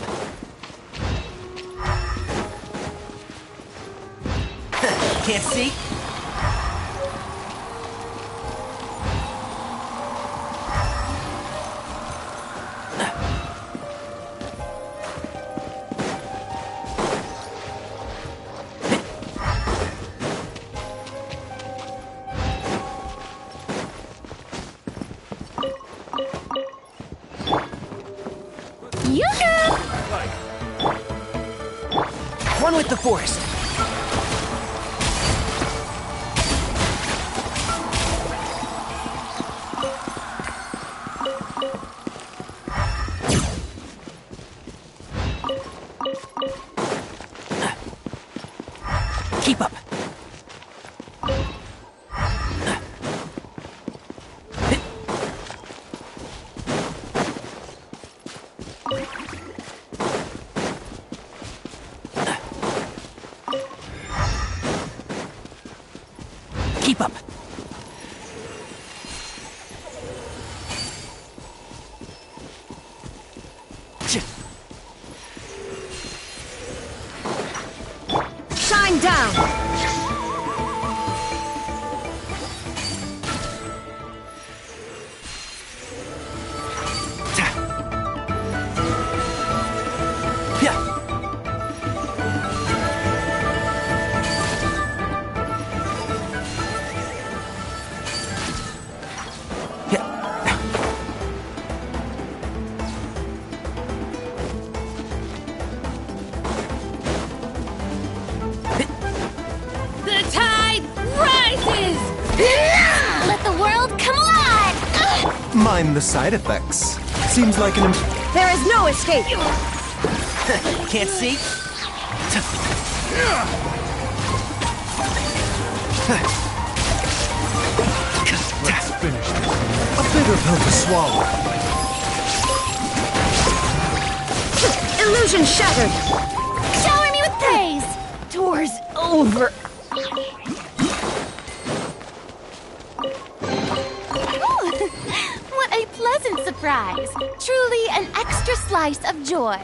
Can't see? Yoo-hoo! One with the forest. Keep up. Keep up. Shine down! The tide rises! Let the world come alive! Mind the side effects. Seems like an There is no escape! Can't see? Let's finish this. a bitter pill to swallow. Illusion shattered! Shower me with praise! Tour's over. Ooh, what a pleasant surprise! Truly an extra slice of joy.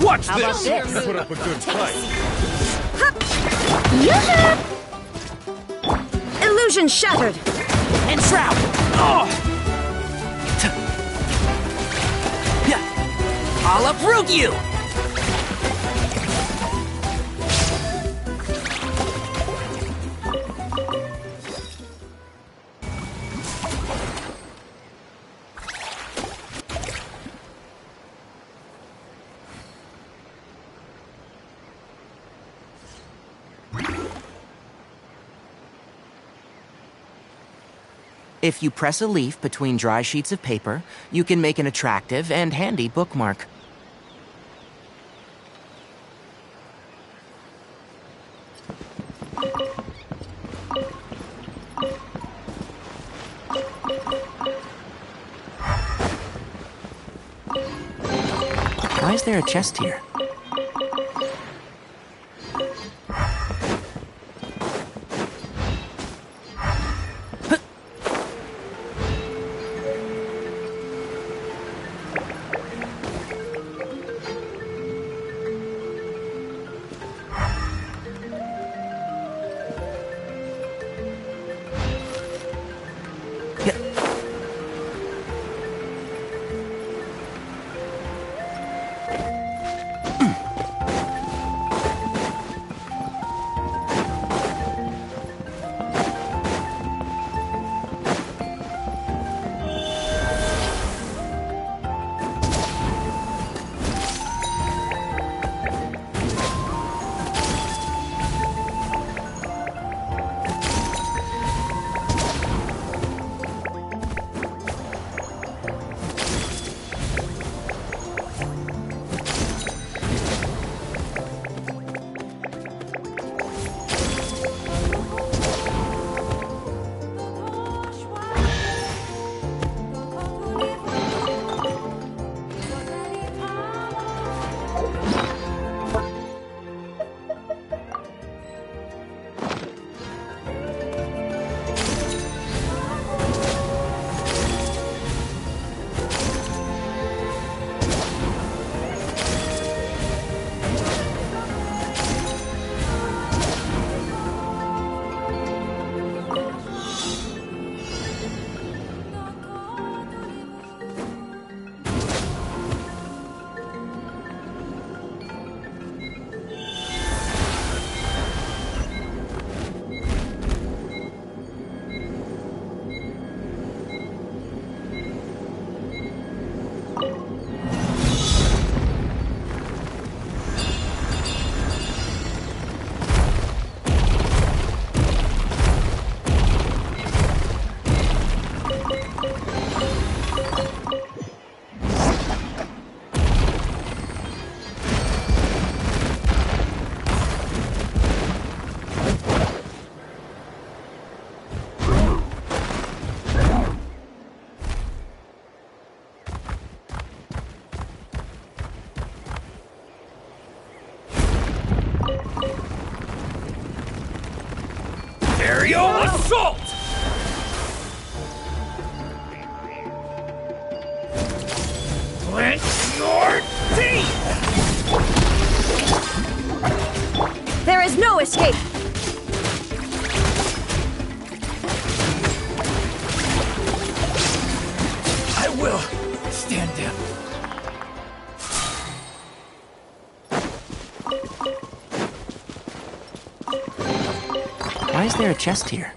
Watch How about this! this? Put up a good fight. Illusion shattered! And Shroud! Oh! I'll uproot you! If you press a leaf between dry sheets of paper, you can make an attractive and handy bookmark. Why is there a chest here? Aerial assault! Clench your teeth! There is no escape! I will stand down. Why is there a chest here?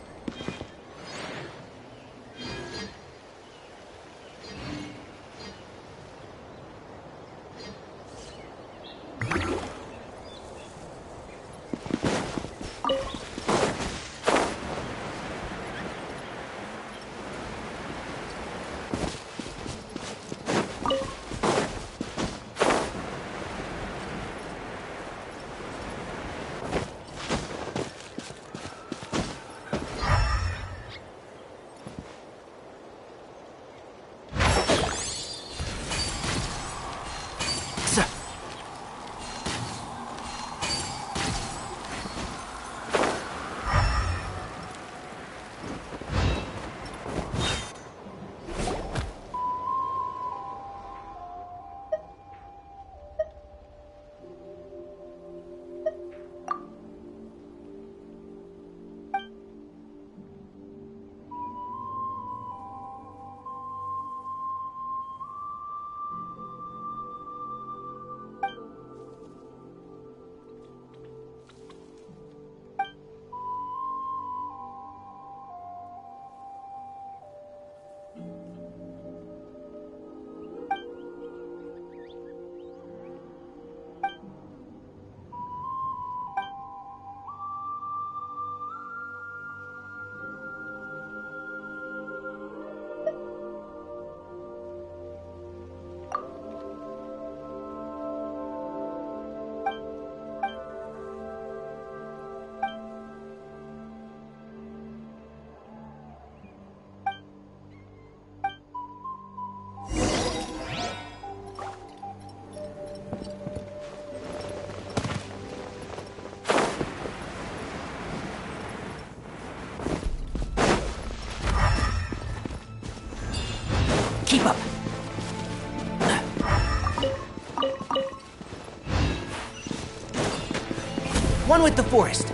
Keep up. One with the forest.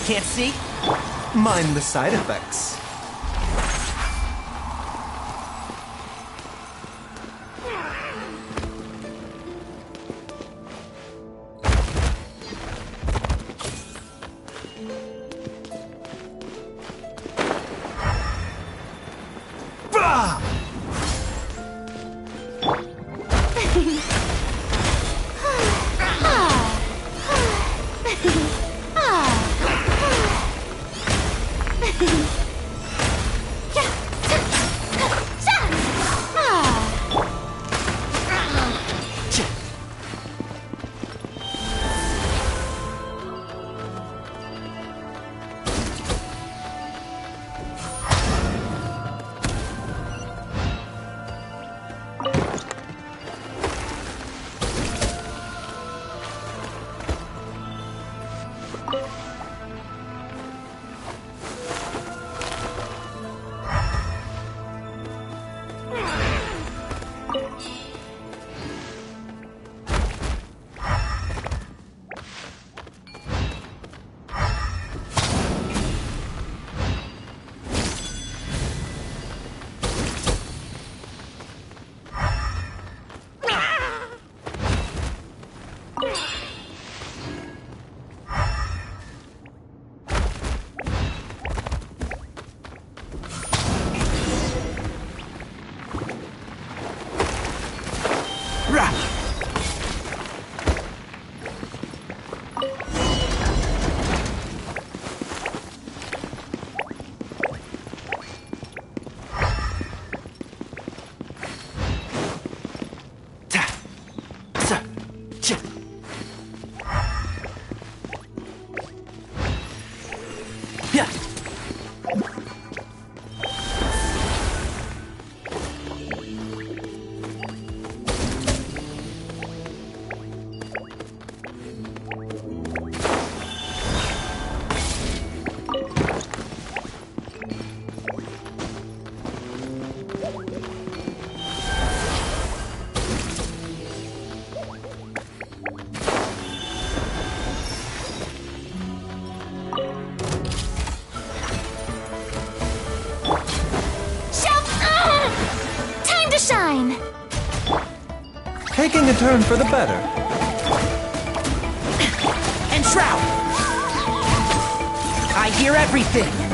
Can't see? Mind the side effects. a turn for the better. And Shroud! I hear everything!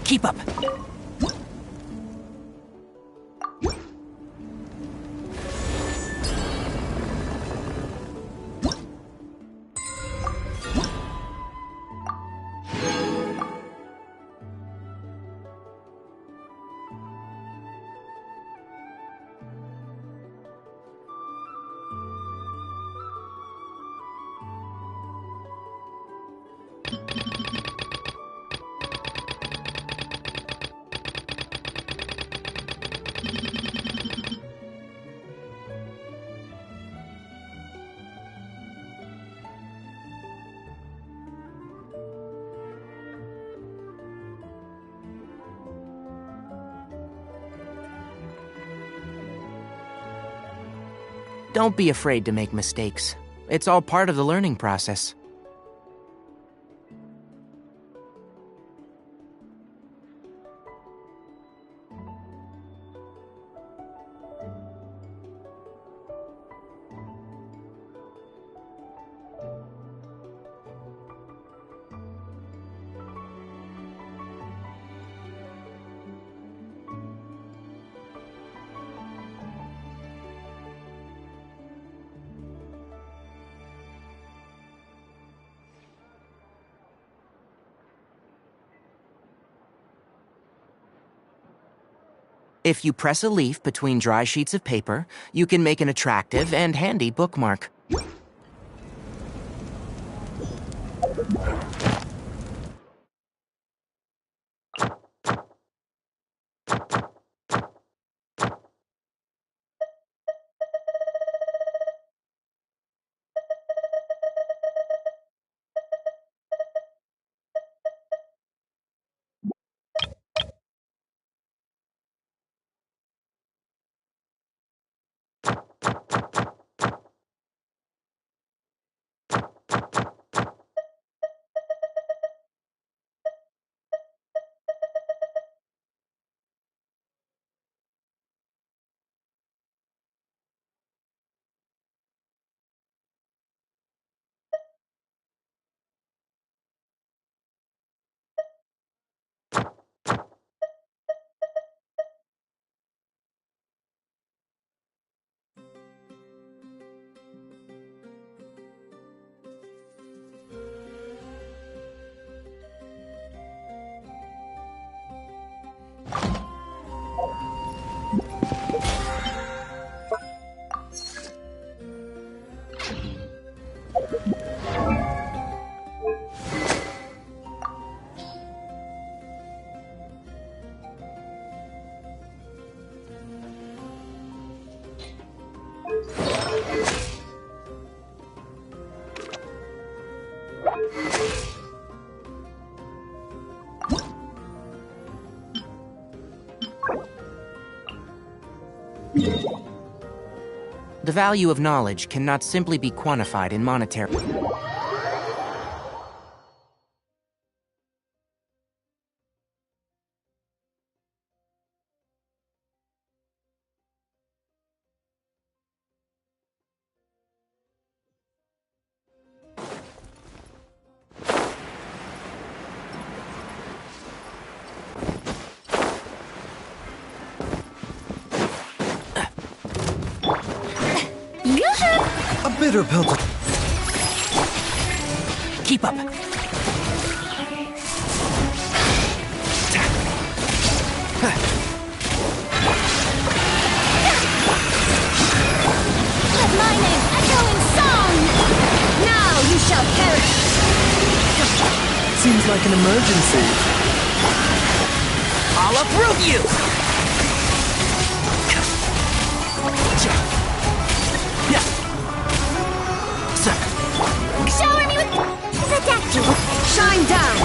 Keep up. Don't be afraid to make mistakes. It's all part of the learning process. If you press a leaf between dry sheets of paper, you can make an attractive and handy bookmark. The value of knowledge cannot simply be quantified in monetary. A bitter pill to... Keep up. Let my name echo in song! Now you shall perish! Seems like an emergency. I'll uproot you! Shower me with Zadaki! Shine down!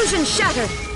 Illusion shattered!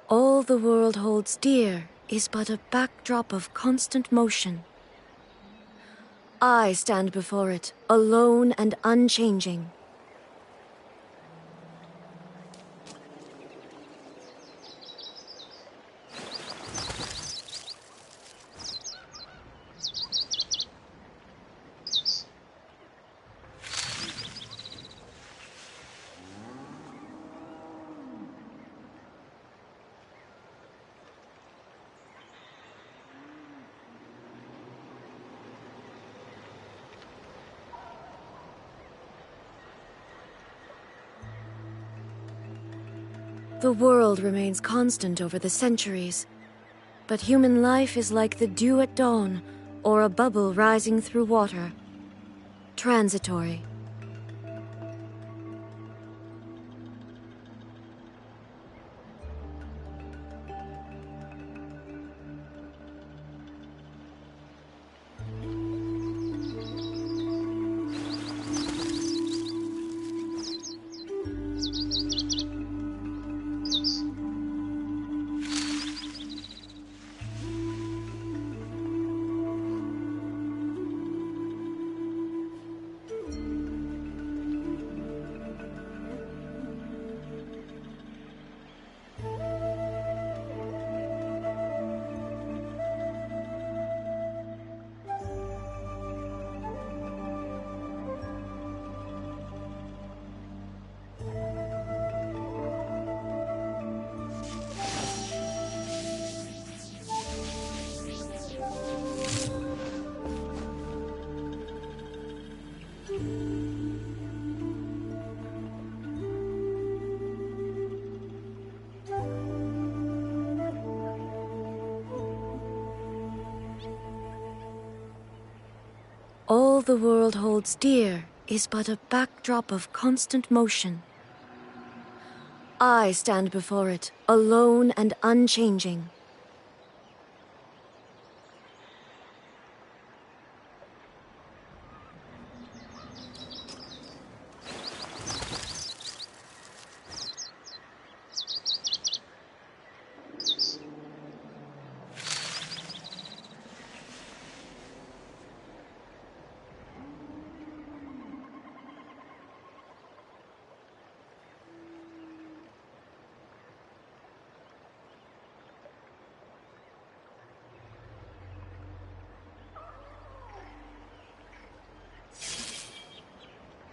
All the world holds dear is but a backdrop of constant motion. I stand before it, alone and unchanging. The world remains constant over the centuries, but human life is like the dew at dawn, or a bubble rising through water. Transitory. All the world holds dear is but a backdrop of constant motion. I stand before it, alone and unchanging.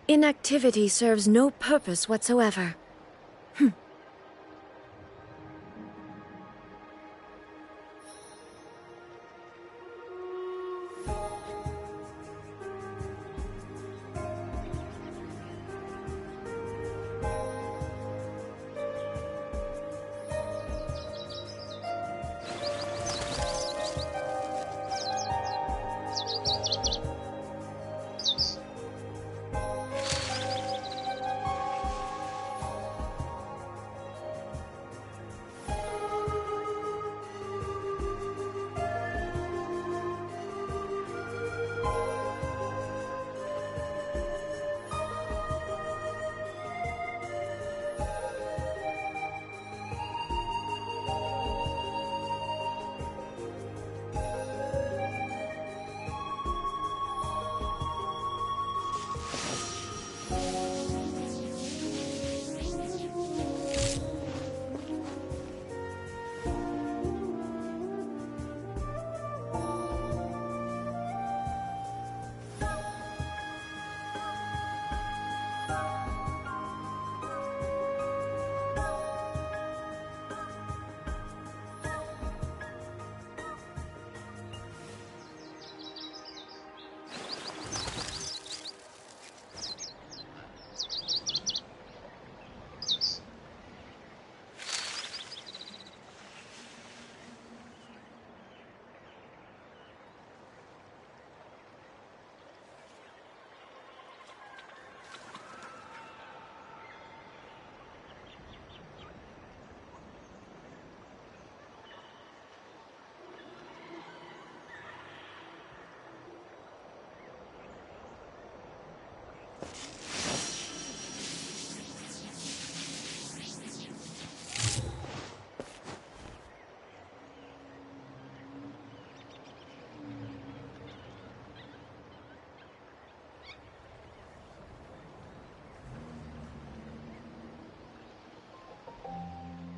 Inactivity serves no purpose whatsoever.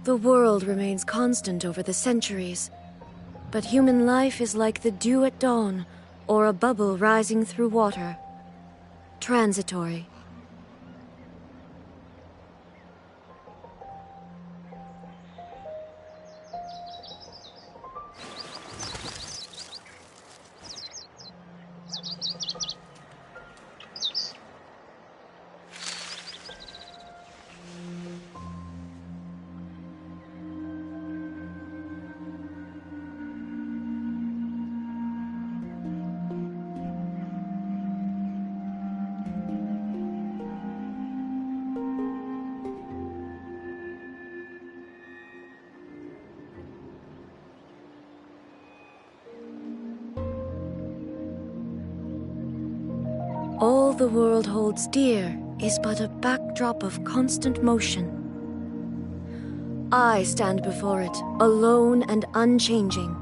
The world remains constant over the centuries, but human life is like the dew at dawn, or a bubble rising through water. Transitory. All the world holds dear is but a backdrop of constant motion. I stand before it, alone and unchanging.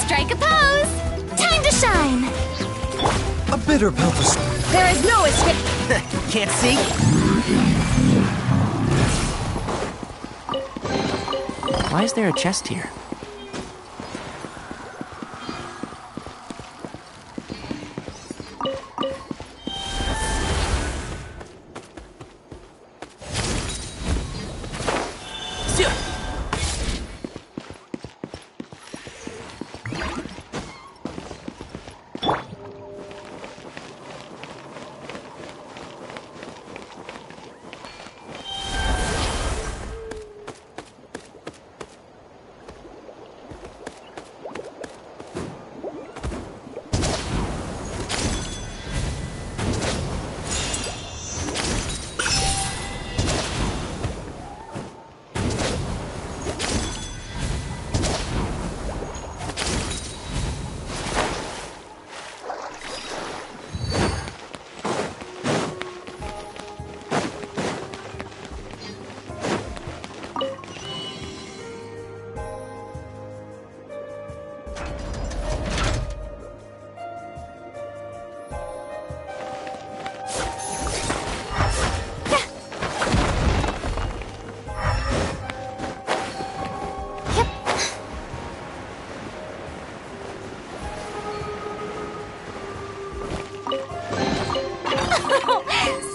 Strike a pose! Time to shine! A bitter pill to There is no escape! Can't see? Why is there a chest here?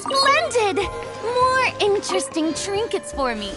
Splendid! More interesting trinkets for me.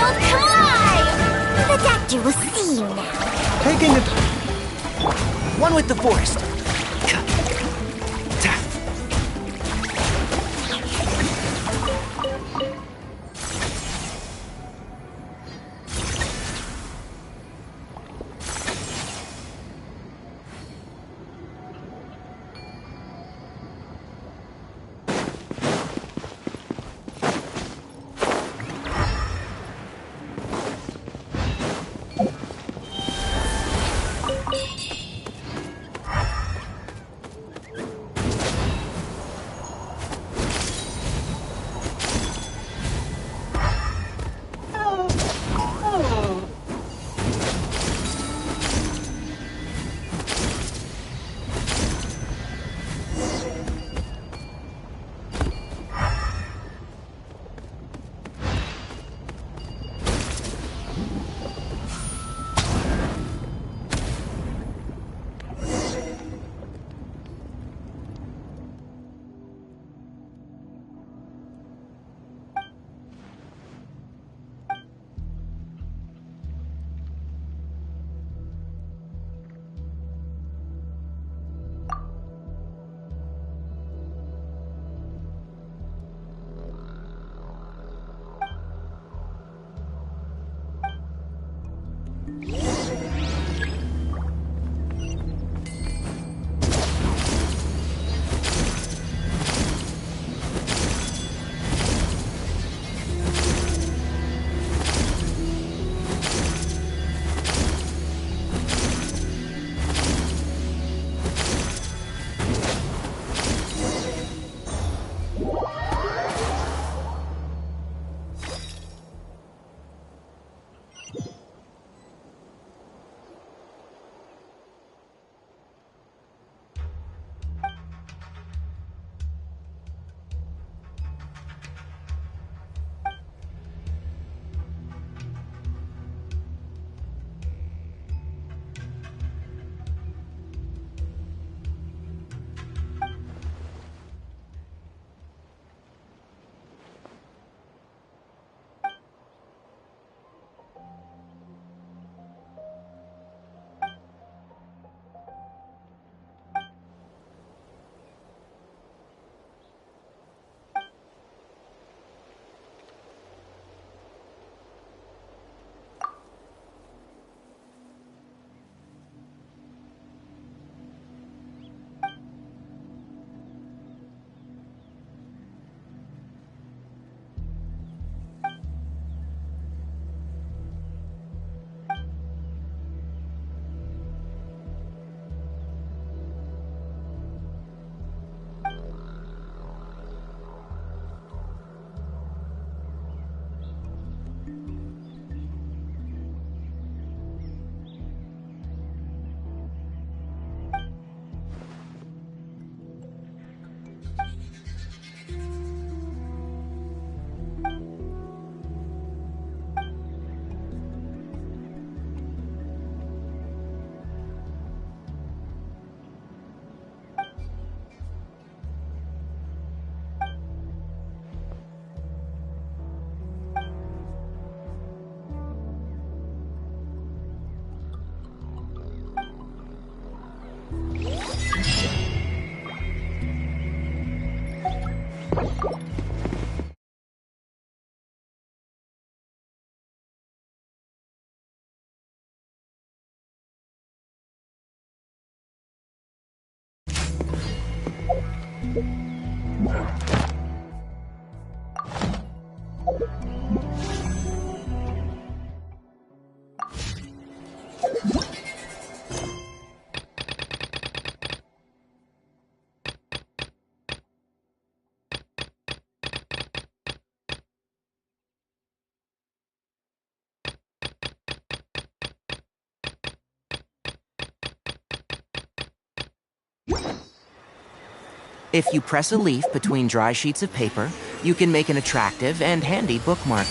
world collide! The doctor will see you now. Taking it. One with the forest. If you press a leaf between dry sheets of paper, you can make an attractive and handy bookmark.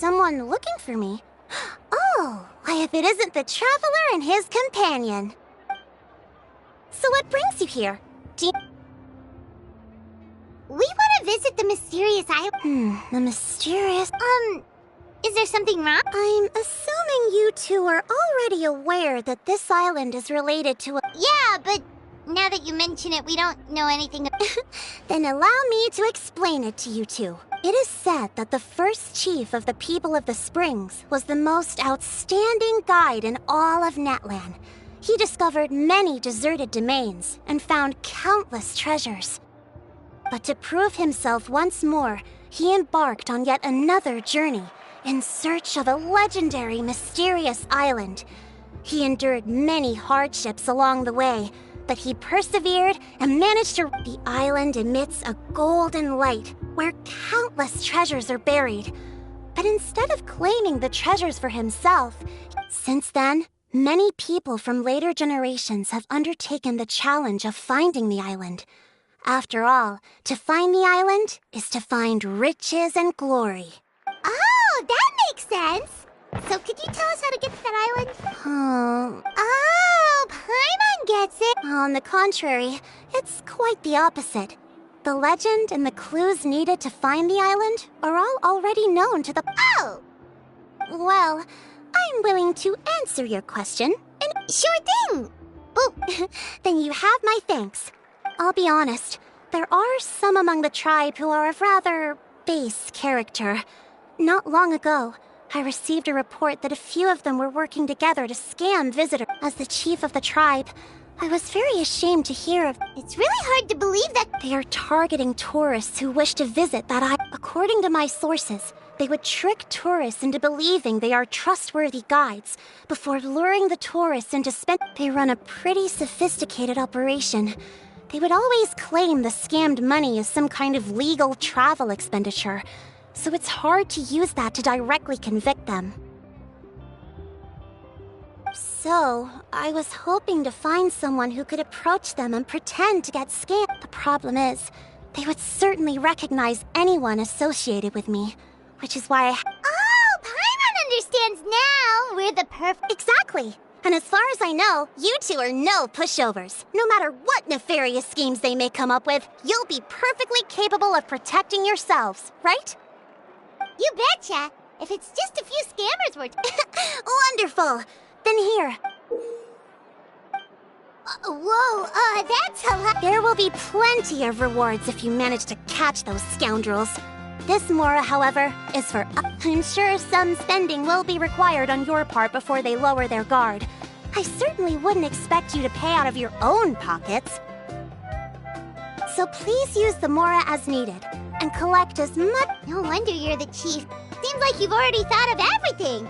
Someone looking for me? Oh, why if it isn't the Traveler and his companion. So what brings you here? We want to visit the mysterious island. The mysterious... is there something wrong? I'm assuming you two are already aware that this island is related to a... Yeah, but now that you mention it, we don't know anything... Then allow me to explain it to you two. It is said that the first chief of the people of the Springs was the most outstanding guide in all of Netland. He discovered many deserted domains and found countless treasures. But to prove himself once more, he embarked on yet another journey in search of a legendary, mysterious island. He endured many hardships along the way, but he persevered and managed to... The island emits a golden light where countless treasures are buried. But instead of claiming the treasures for himself, since then, many people from later generations have undertaken the challenge of finding the island. After all, to find the island is to find riches and glory. Oh, that makes sense. So could you tell us how to get to that island? Oh, Paimon gets it. On the contrary, it's quite the opposite. The legend and the clues needed to find the island are all already known to the... Oh! Well, I'm willing to answer your question. And Sure thing! oh, then you have my thanks. I'll be honest, there are some among the tribe who are of rather base character. Not long ago, I received a report that a few of them were working together to scam visitors. As the chief of the tribe, I was very ashamed to hear of... It's really hard to believe that... They are targeting tourists who wish to visit that island. According to my sources, they would trick tourists into believing they are trustworthy guides before luring the tourists into They run a pretty sophisticated operation. They would always claim the scammed money is some kind of legal travel expenditure, so it's hard to use that to directly convict them. So, I was hoping to find someone who could approach them and pretend to get scammed. The problem is, they would certainly recognize anyone associated with me, which is why Oh, Paimon understands now! We're the perfect... Exactly! And as far as I know, you two are no pushovers. No matter what nefarious schemes they may come up with, you'll be perfectly capable of protecting yourselves, right? You betcha! If it's just a few scammers we're... Wonderful! Then here. Whoa, that's a lot... There will be plenty of rewards if you manage to catch those scoundrels. This Mora, however, is for... I'm sure some spending will be required on your part before they lower their guard. I certainly wouldn't expect you to pay out of your own pockets. So please use the Mora as needed, and collect as much... No wonder you're the chief. Seems like you've already thought of everything.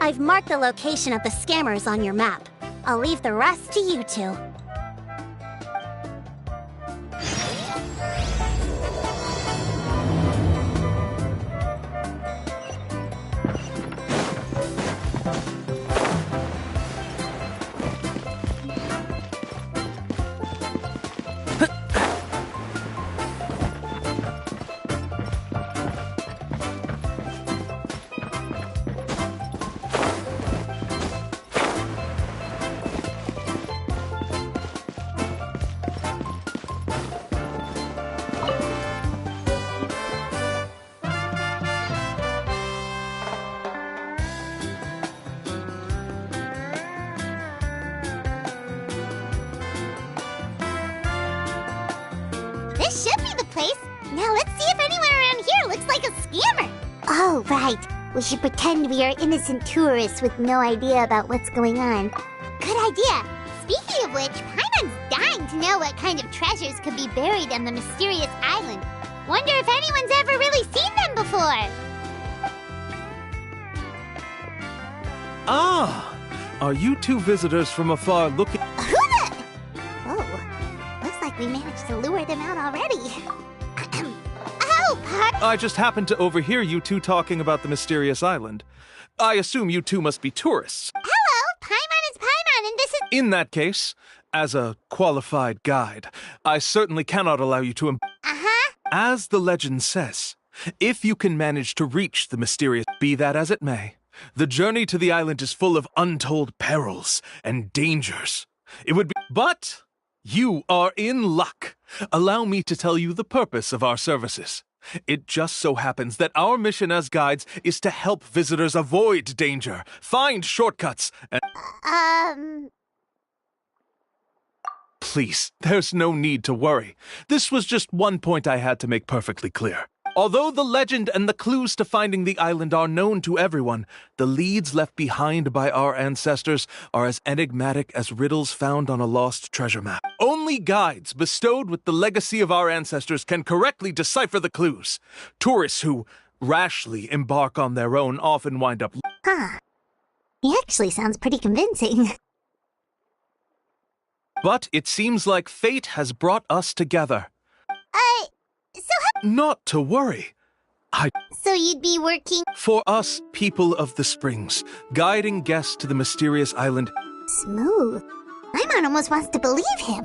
I've marked the location of the scammers on your map. I'll leave the rest to you two. This should be the place. Now let's see if anyone around here looks like a scammer. Oh, right. We should pretend we are innocent tourists with no idea about what's going on. Good idea. Speaking of which, Paimon's dying to know what kind of treasures could be buried on the mysterious island. Wonder if anyone's ever really seen them before. Ah! Are you two visitors from afar looking... Who the... Whoa. Looks like we managed to lure them out already. Oh, I just happened to overhear you two talking about the mysterious island. I assume you two must be tourists. Hello, Paimon is Paimon, and this is... In that case, as a qualified guide, I certainly cannot allow you to... Uh-huh. As the legend says, if you can manage to reach the mysterious... Be that as it may, the journey to the island is full of untold perils and dangers. It would be... But you are in luck. Allow me to tell you the purpose of our services. It just so happens that our mission as guides is to help visitors avoid danger, find shortcuts, and... Please, there's no need to worry. This was just one point I had to make perfectly clear. Although the legend and the clues to finding the island are known to everyone, the leads left behind by our ancestors are as enigmatic as riddles found on a lost treasure map. Only guides bestowed with the legacy of our ancestors can correctly decipher the clues. Tourists who rashly embark on their own often wind up... Huh. He actually sounds pretty convincing. But it seems like fate has brought us together. Not to worry. So you'd be working... For us, people of the Springs, guiding guests to the mysterious island... Smooth. Paimon almost wants to believe him.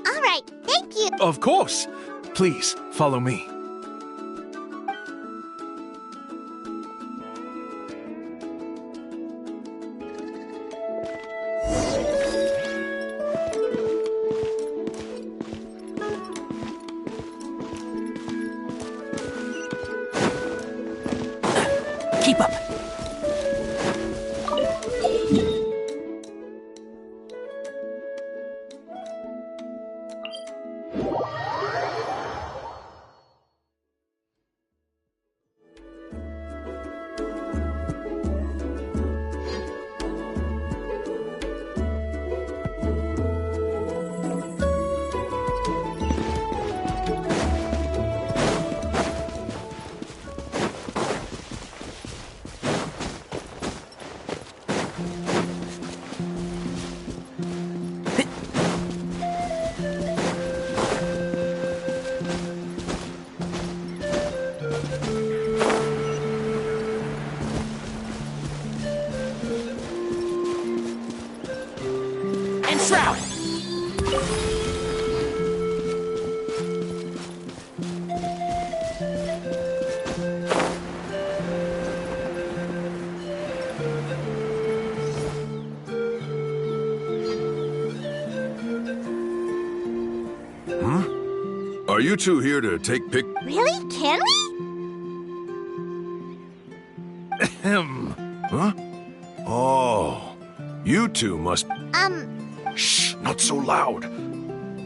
All right, thank you. Of course. Please, follow me. Keep up. Shroud! Are you two here to take pic? Really? Can we? Ahem. Huh? Oh, you two must... Shh, not so loud.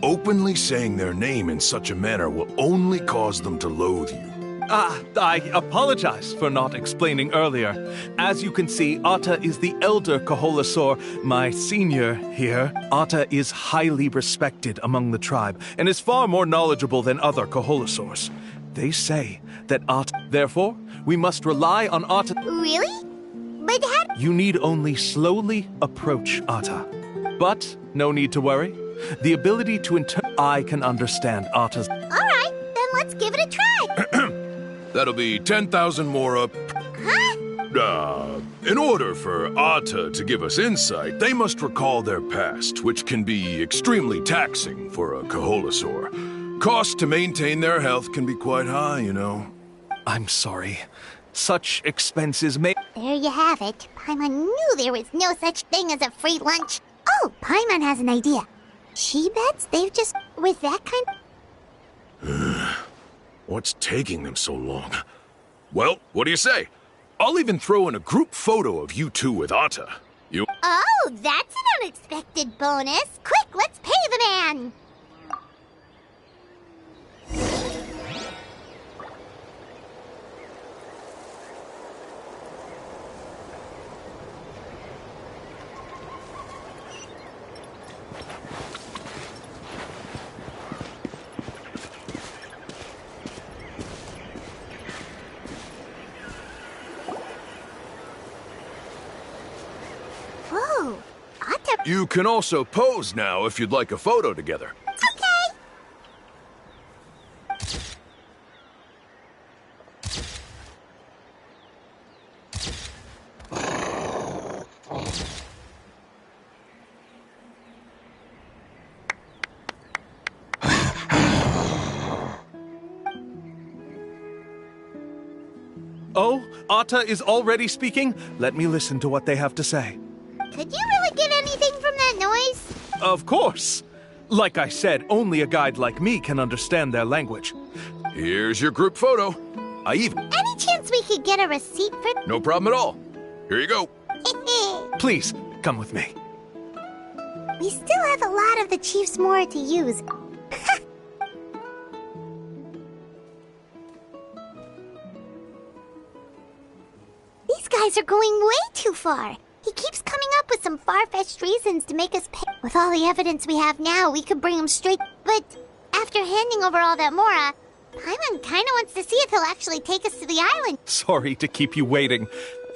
Openly saying their name in such a manner will only cause them to loathe you. I apologize for not explaining earlier. As you can see, Atta is the elder Kaholasaur, my senior here. Atta is highly respected among the tribe and is far more knowledgeable than other Kaholasaurs. They say that Atta... Therefore, we must rely on Atta... Really? But how... You need only slowly approach Atta. But no need to worry. The ability to I can understand Atta's... All right, then let's give it a try. That'll be 10,000 more up. Huh? In order for Atta to give us insight, they must recall their past, which can be extremely taxing for a Kaholasaur. Cost to maintain their health can be quite high, you know. I'm sorry. Such expenses may... There you have it. Paimon knew there was no such thing as a free lunch. Oh, Paimon has an idea. She bets they've just... With that kind... What's taking them so long? Well, what do you say? I'll even throw in a group photo of you two with Atta. You... Oh, that's an unexpected bonus. Quick, let's pay the man. Whoa, Atta... You can also pose now if you'd like a photo together. Okay. Oh, Atta is already speaking? Let me listen to what they have to say. Could you really get anything from that noise? Of course. Like I said, only a guide like me can understand their language. Here's your group photo. I even... Any chance we could get a receipt for... No problem at all. Here you go. Please, come with me. We still have a lot of the chief's more to use. guys are going way too far. He keeps coming up with some far-fetched reasons to make us pay. With all the evidence we have now, we could bring him straight. But after handing over all that Mora, Paimon kinda wants to see if he'll actually take us to the island. Sorry to keep you waiting.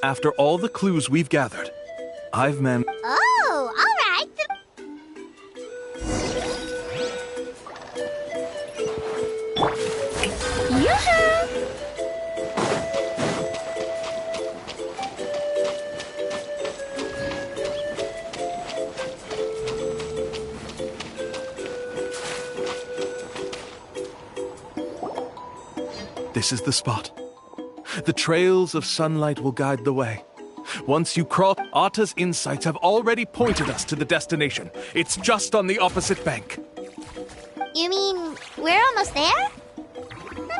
After all the clues we've gathered, I've managed. Oh, alright. This is the spot. The trails of sunlight will guide the way. Once you cross, Atta's insights have already pointed us to the destination. It's just on the opposite bank. You mean we're almost there?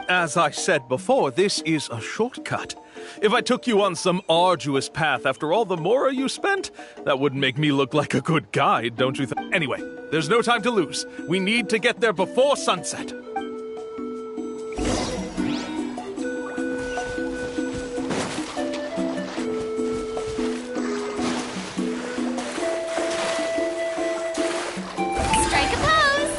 As I said before, this is a shortcut. If I took you on some arduous path after all the Mora you spent, that wouldn't make me look like a good guide, don't you think? Anyway, there's no time to lose. We need to get there before sunset. Strike a pose!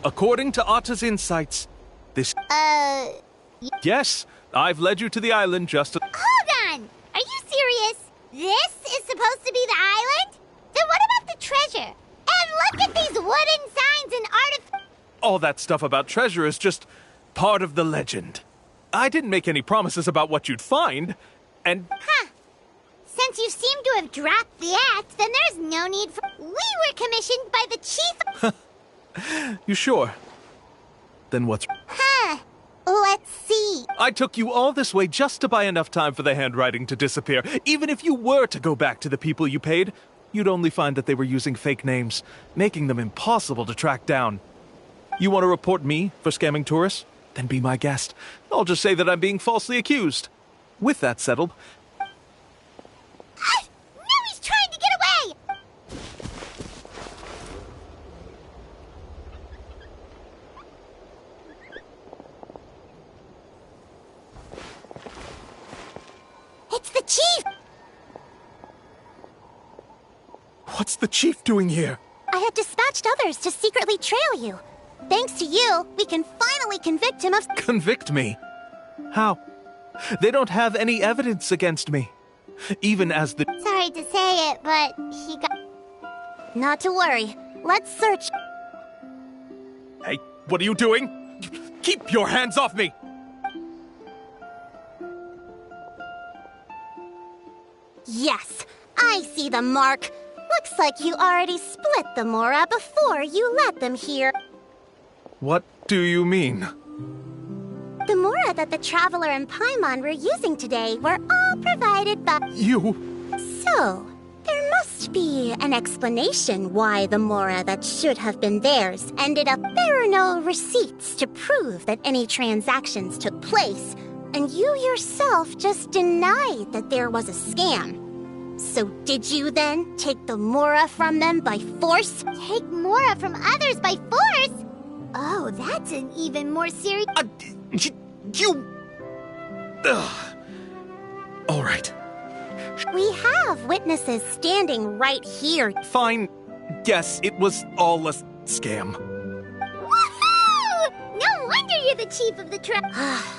According to Atta's insights, this... Yes, I've led you to the island just to... Hold on! Are you serious? This is supposed to be the island? Then what about the treasure? And look at these wooden signs and artifacts. All that stuff about treasure is just part of the legend. I didn't make any promises about what you'd find, and... Huh. Since you seem to have dropped the act, then there's no need for... We were commissioned by the chief... You sure? Then what's... Huh. Let's see. I took you all this way just to buy enough time for the handwriting to disappear. Even if you were to go back to the people you paid, you'd only find that they were using fake names, making them impossible to track down. You want to report me for scamming tourists? Then be my guest. I'll just say that I'm being falsely accused. With that settled... Now he's trying to get away! It's the chief! What's the chief doing here? I had dispatched others to secretly trail you. Thanks to you, we can finally convict him of... Convict me? How? They don't have any evidence against me. Even as the... Sorry to say it, but he got... Not to worry. Let's search... Hey, what are you doing? Keep your hands off me! Yes, I see the mark. Looks like you already split the Mora before you let them here. What do you mean? The Mora that the Traveler and Paimon were using today were all provided by... You... So, there must be an explanation why the Mora that should have been theirs ended up... There are no receipts to prove that any transactions took place, and you yourself just denied that there was a scam. So did you then take the Mora from them by force? Take Mora from others by force? Oh, that's an even more serious... You... Ugh. All right. We have witnesses standing right here. Fine. Yes, it was all a scam. Woohoo! No wonder you're the chief of the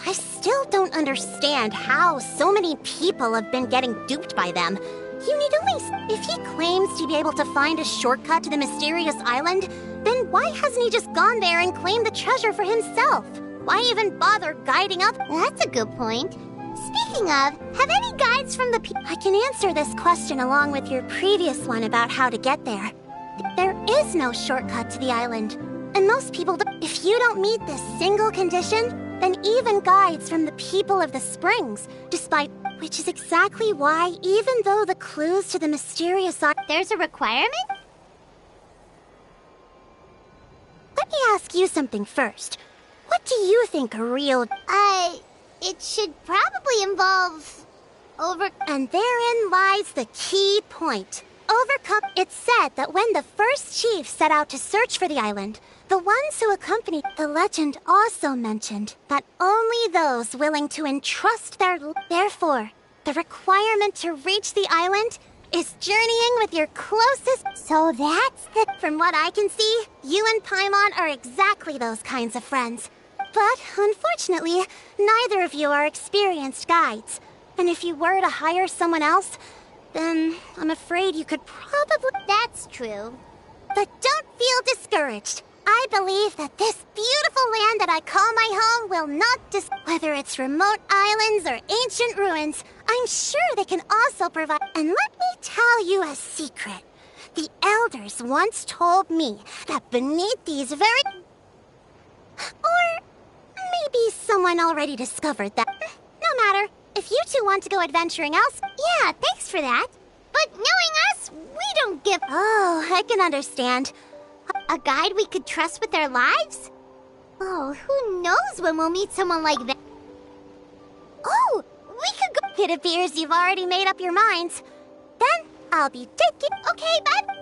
I still don't understand how so many people have been getting duped by them. You need only... If he claims to be able to find a shortcut to the mysterious island, then why hasn't he just gone there and claimed the treasure for himself? Why even bother guiding up? That's a good point. Speaking of, have any guides from the... I can answer this question along with your previous one about how to get there. There is no shortcut to the island, and most people... If you don't meet this single condition, then even guides from the people of the springs, despite... Which is exactly why, even though the clues to the mysterious... There's a requirement? Let me ask you something first. What do you think a real... It should probably involve... And therein lies the key point. Overcome. It's said that when the first chief set out to search for the island, the ones who accompanied the legend also mentioned that only those willing to entrust their... Therefore, the requirement to reach the island is journeying with your closest... So that's the... From what I can see, you and Paimon are exactly those kinds of friends. But, unfortunately, neither of you are experienced guides. And if you were to hire someone else, then I'm afraid you could probably... That's true. But don't feel discouraged. I believe that this beautiful land that I call my home will not whether it's remote islands or ancient ruins, I'm sure they can also provide... And let me tell you a secret. The elders once told me that beneath these very... Or maybe someone already discovered that. No matter. If you two want to go adventuring else... Yeah, thanks for that. But knowing us, we don't give... Oh, I can understand. A guide we could trust with our lives? Oh, who knows when we'll meet someone like that? Oh, we could go... It appears you've already made up your minds. Then I'll be taking... Okay, bud.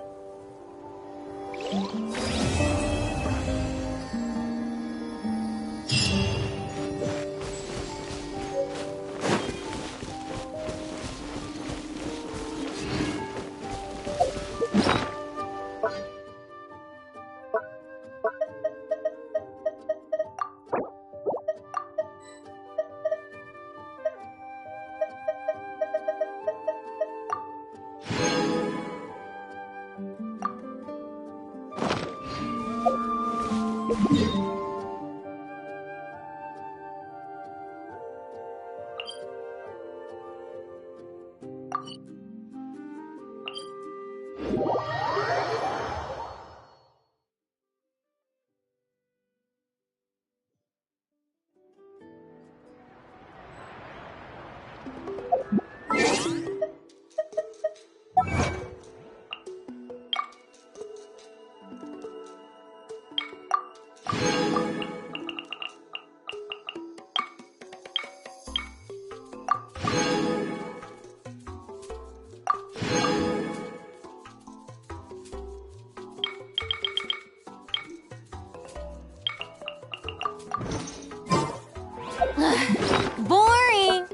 Boring!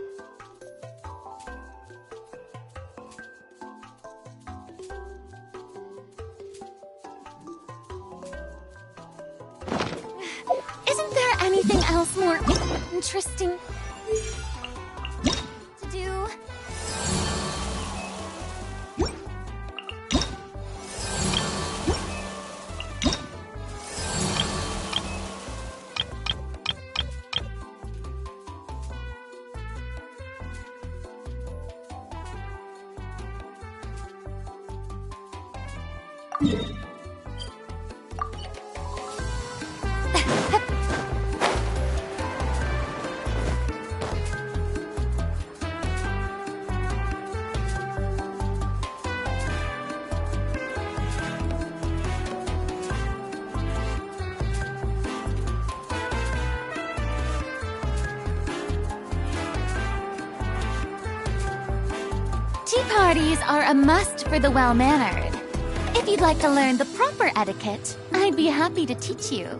Isn't there anything else more interesting to do? Tea parties are a must for the well-mannered. If you'd like to learn the proper etiquette, I'd be happy to teach you.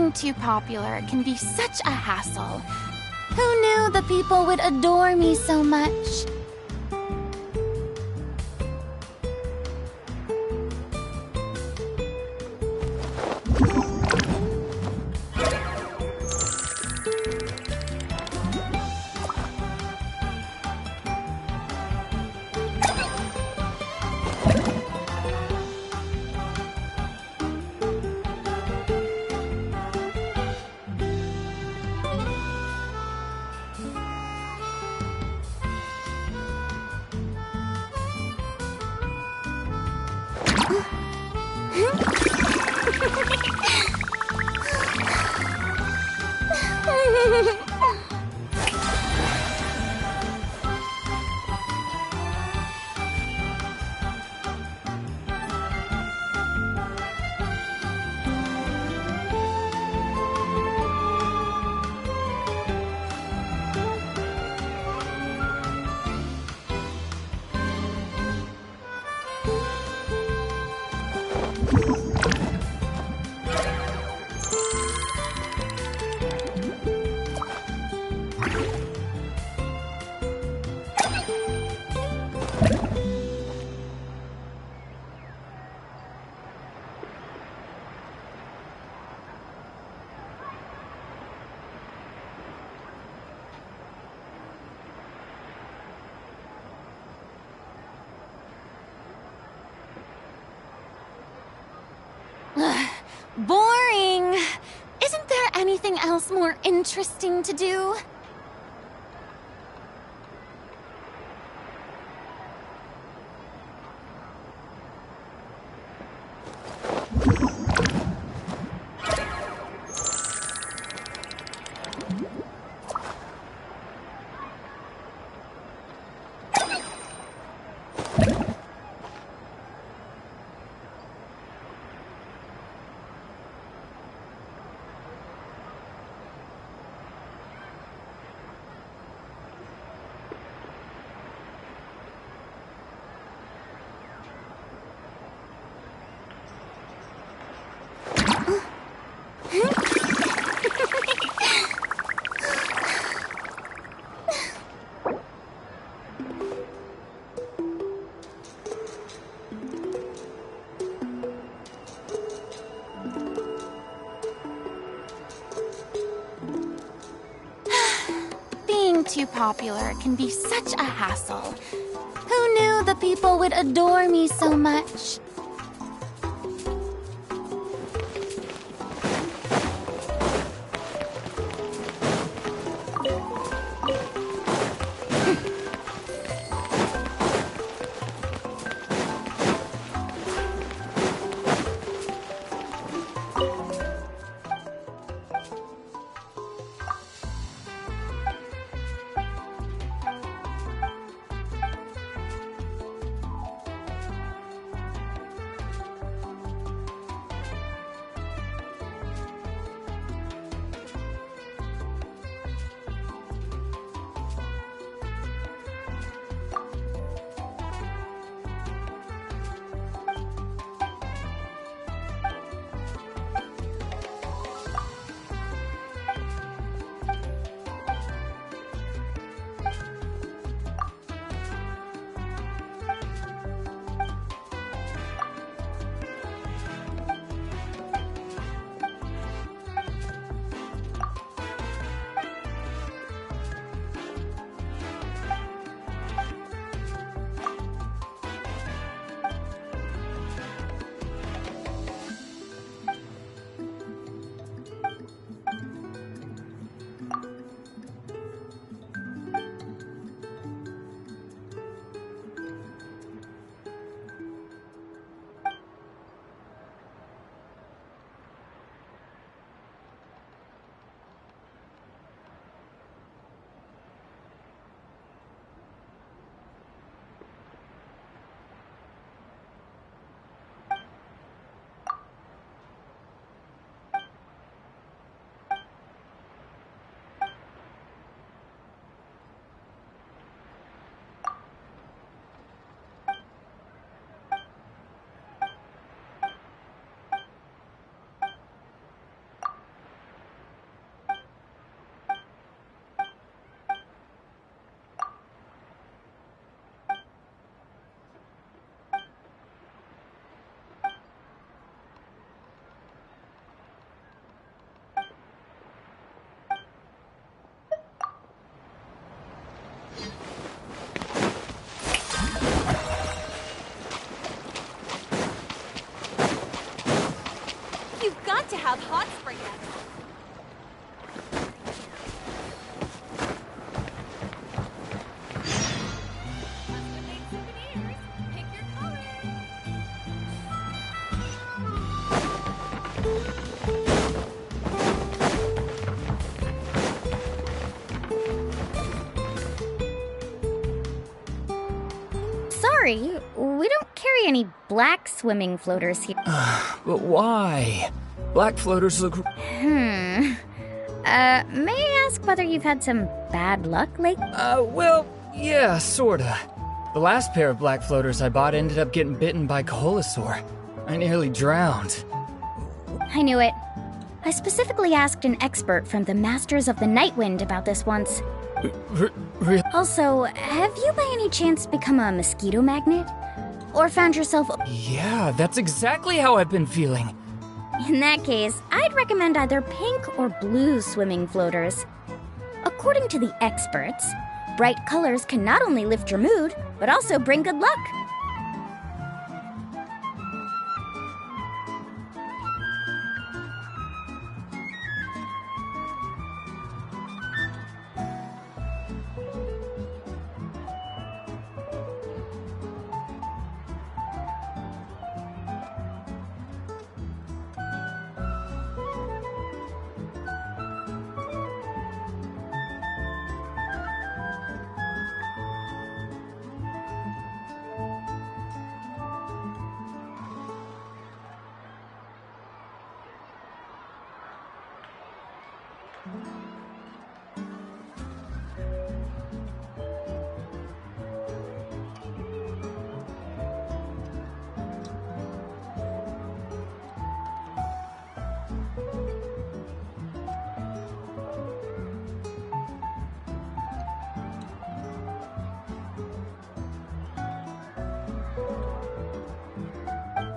Being too popular can be such a hassle. Who knew the people would adore me so much? Boring! Isn't there anything else more interesting to do? Being too popular can be such a hassle. Who knew the people would adore me so much? have hot spring yet. Sorry, we don't carry any black swimming floaters here. But why? Black floaters look... May I ask whether you've had some bad luck lately? Well, yeah, sorta. The last pair of black floaters I bought ended up getting bitten by Coholosaur. I nearly drowned. I knew it. I specifically asked an expert from the Masters of the Nightwind about this once. Also, have you by any chance become a mosquito magnet? Or found yourself... Yeah, that's exactly how I've been feeling. In that case, I'd recommend either pink or blue swimming floaters. According to the experts, bright colors can not only lift your mood, but also bring good luck.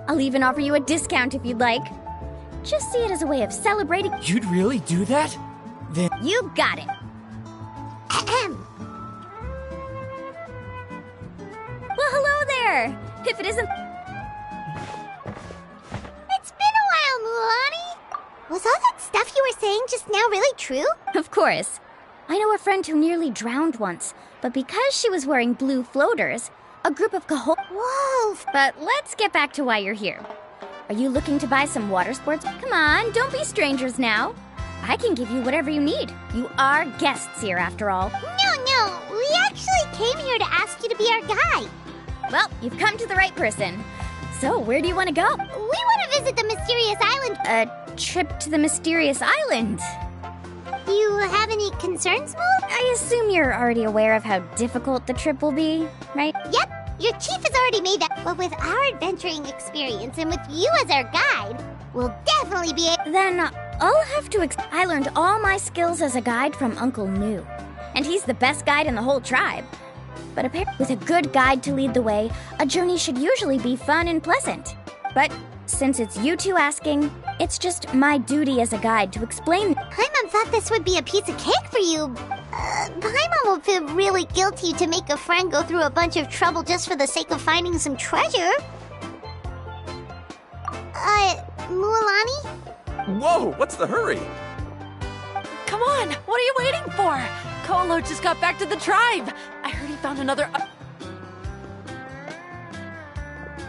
I'll even offer you a discount if you'd like. Just see it as a way of celebrating. You'd really do that? Then... You got it. Well, hello there. If it isn't... It's been a while, Mulani. Was all that stuff you were saying just now really true? Of course. I know a friend who nearly drowned once, but because she was wearing blue floaters, a group of Whoa! But let's get back to why you're here. Are you looking to buy some water sports? Come on, don't be strangers now. I can give you whatever you need. You are guests here, after all. No, we actually came here to ask you to be our guide. Well, you've come to the right person. So, where do you want to go? We want to visit the mysterious island. A trip to the mysterious island. You have any concerns, Moo? I assume you're already aware of how difficult the trip will be, right? Yep, your chief has already made that. But with our adventuring experience and with you as our guide, we'll definitely be able... Then I'll have to I learned all my skills as a guide from Uncle New. And he's the best guide in the whole tribe. But apparently, with a good guide to lead the way, a journey should usually be fun and pleasant. But since it's you two asking, it's just my duty as a guide to explain. Paimon thought this would be a piece of cake for you. Paimon will feel really guilty to make a friend go through a bunch of trouble just for the sake of finding some treasure. Mualani? Whoa, what's the hurry? Come on, what are you waiting for? Kolo just got back to the tribe. I heard he found another...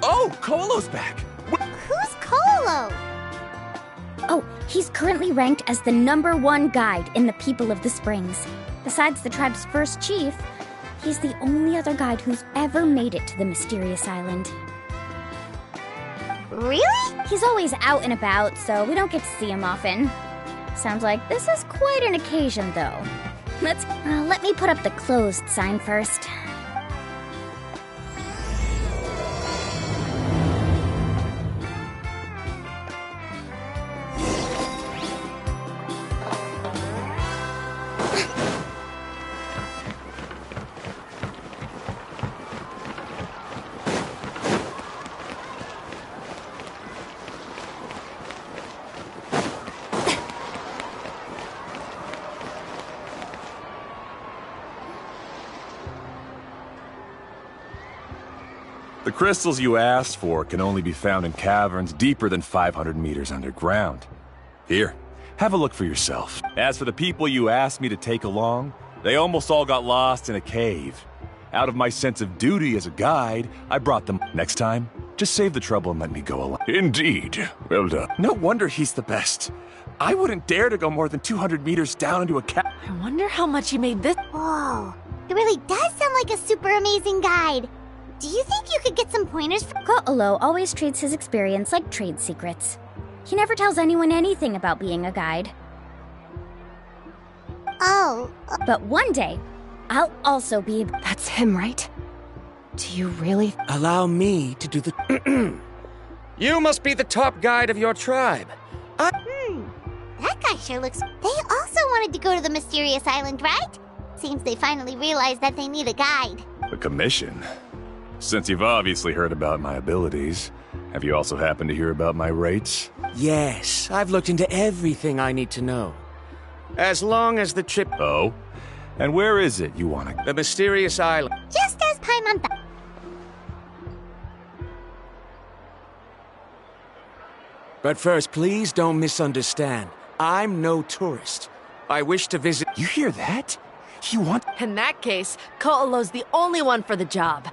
Oh, Kolo's back. Who's Kolo? Oh, he's currently ranked as the #1 guide in the People of the Springs. Besides the tribe's first chief, he's the only other guide who's ever made it to the mysterious island. Really? He's always out and about, so we don't get to see him often. Sounds like this is quite an occasion, though. Let me put up the closed sign first. The crystals you asked for can only be found in caverns deeper than 500 meters underground. Here, have a look for yourself. As for the people you asked me to take along, they almost all got lost in a cave. Out of my sense of duty as a guide, I brought them. Next time, just save the trouble and let me go alone. Indeed. Well done. No wonder he's the best. I wouldn't dare to go more than 200 meters down into a cave. I wonder how much he made this. Whoa, it really does sound like a super amazing guide. Do you think you could get some pointers for— Ko'olo always treats his experience like trade secrets. He never tells anyone anything about being a guide. Oh. But one day, I'll also be— That's him, right? Do you really? Allow me to do the... You must be the top guide of your tribe. That guy sure looks— They also wanted to go to the mysterious island, right? Seems they finally realized that they need a guide. A commission? Since you've obviously heard about my abilities, have you also happened to hear about my rates? Yes, I've looked into everything I need to know. As long as the trip... Oh? And where is it you want to— The mysterious island. Just as Paimon thought. But first, please don't misunderstand. I'm no tourist. I wish to visit... You hear that? He wants... In that case, Ko'olo's the only one for the job.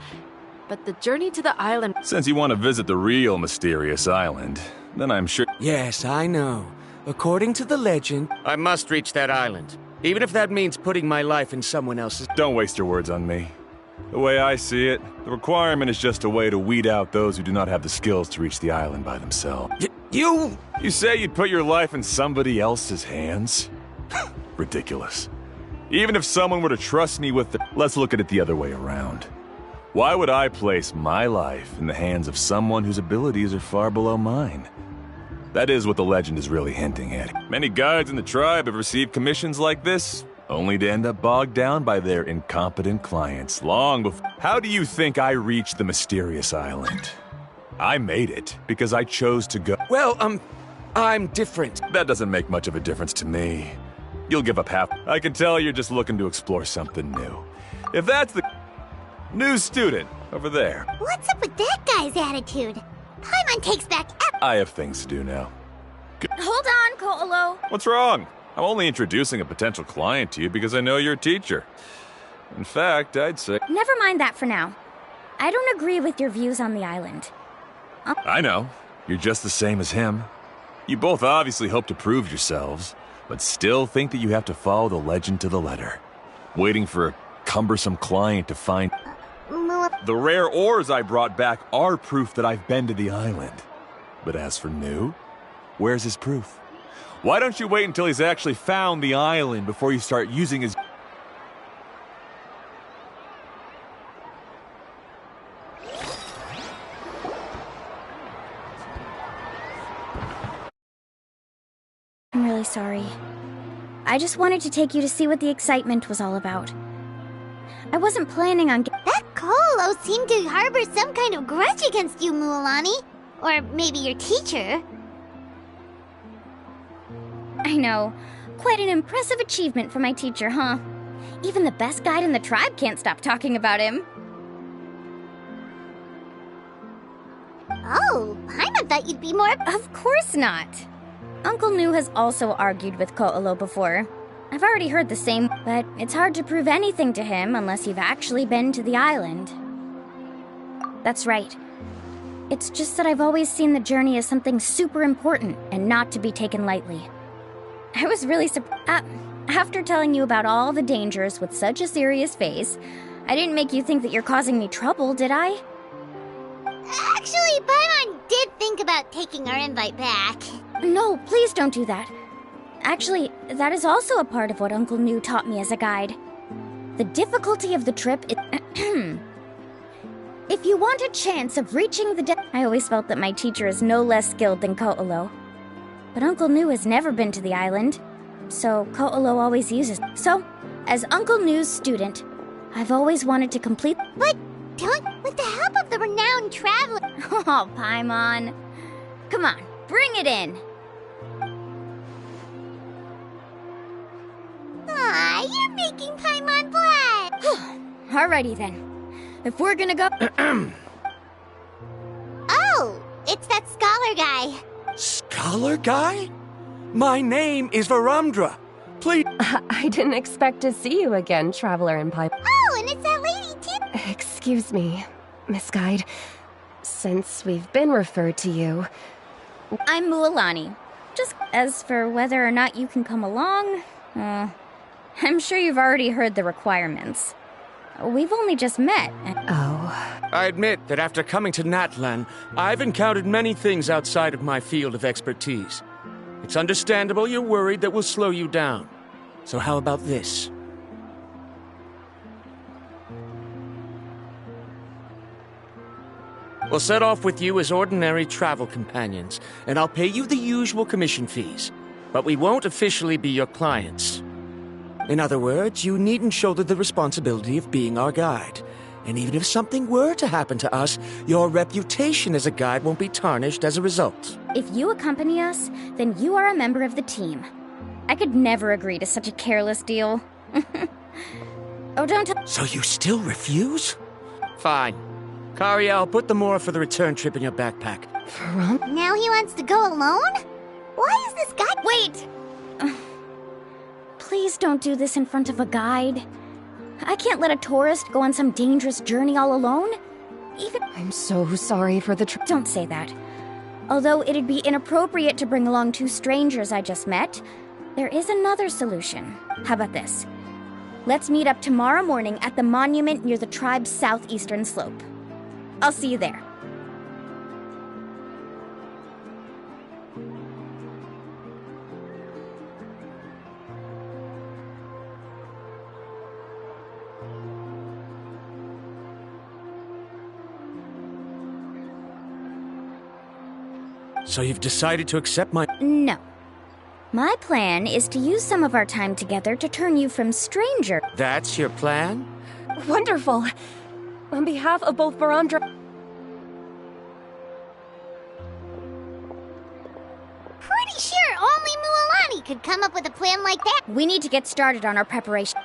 But the journey to the island... Since you want to visit the real mysterious island, then I'm sure— Yes, I know. According to the legend, I must reach that island. Even if that means putting my life in someone else's... Don't waste your words on me. The way I see it, the requirement is just a way to weed out those who do not have the skills to reach the island by themselves. You say you'd put your life in somebody else's hands? Ridiculous. Even if someone were to trust me with the— Let's look at it the other way around. Why would I place my life in the hands of someone whose abilities are far below mine? That is what the legend is really hinting at. Many guides in the tribe have received commissions like this, only to end up bogged down by their incompetent clients long before— How do you think I reached the mysterious island? I made it because I chose to go— Well, I'm different. That doesn't make much of a difference to me. You'll give up half— I can tell you're just looking to explore something new. If that's the— New student, over there. What's up with that guy's attitude? Paimon takes back— I have things to do now. Hold on, Ko'olo. What's wrong? I'm only introducing a potential client to you because I know you're a teacher. In fact, I'd say— Never mind that for now. I don't agree with your views on the island. I know. You're just the same as him. You both obviously hope to prove yourselves, but still think that you have to follow the legend to the letter. Waiting for a cumbersome client to find— The rare ores I brought back are proof that I've been to the island. But as for New, where's his proof? Why don't you wait until he's actually found the island before you start using his— I'm really sorry. I just wanted to take you to see what the excitement was all about. I wasn't planning on— That Ko'olo seemed to harbor some kind of grudge against you, Mualani. Or maybe your teacher. I know. Quite an impressive achievement for my teacher, huh? Even the best guide in the tribe can't stop talking about him. Oh, Paimon thought you'd be more— Of course not. Uncle Nu has also argued with Ko'olo before. I've already heard the same, but it's hard to prove anything to him unless you've actually been to the island. That's right. It's just that I've always seen the journey as something super important and not to be taken lightly. I was really surprised. After telling you about all the dangers with such a serious face, I didn't make you think that you're causing me trouble, did I? Actually, Paimon did think about taking our invite back. No, please don't do that. Actually, that is also a part of what Uncle Nu taught me as a guide. The difficulty of the trip is... If you want a chance of reaching the I always felt that my teacher is no less skilled than Ko'olo. But Uncle Nu has never been to the island, so Ko'olo always uses... So, as Uncle Nu's student, I've always wanted to complete... But don't... With the help of the renowned traveler... Oh, Paimon. Come on, bring it in. Aw, you're making Paimon blush. Alrighty then. If we're gonna go... Oh, it's that scholar guy. Scholar guy? My name is Varundra. Please. I didn't expect to see you again, Traveler and Pipe. Oh, and it's that lady, too. Excuse me, Miss Guide. Since we've been referred to you... I'm Mualani. Just as for whether or not you can come along, I'm sure you've already heard the requirements. We've only just met. Oh. I admit that after coming to Natlan, I've encountered many things outside of my field of expertise. It's understandable you're worried that we'll slow you down. So how about this? We'll set off with you as ordinary travel companions, and I'll pay you the usual commission fees. But we won't officially be your clients. In other words, you needn't shoulder the responsibility of being our guide. And even if something were to happen to us, your reputation as a guide won't be tarnished as a result. If you accompany us, then you are a member of the team. I could never agree to such a careless deal. Oh, don't tell— So you still refuse? Fine. Kariel, put the more for the return trip in your backpack. Now he wants to go alone? Why is this guy— Wait! Please don't do this in front of a guide. I can't let a tourist go on some dangerous journey all alone. Even— I'm so sorry for the Don't say that. Although it'd be inappropriate to bring along two strangers I just met, there is another solution. How about this? Let's meet up tomorrow morning at the monument near the tribe's southeastern slope. I'll see you there. So you've decided to accept my— No. My plan is to use some of our time together to turn you from stranger— That's your plan? Wonderful. On behalf of both Varundra— Pretty sure only Mualani could come up with a plan like that. We need to get started on our preparation.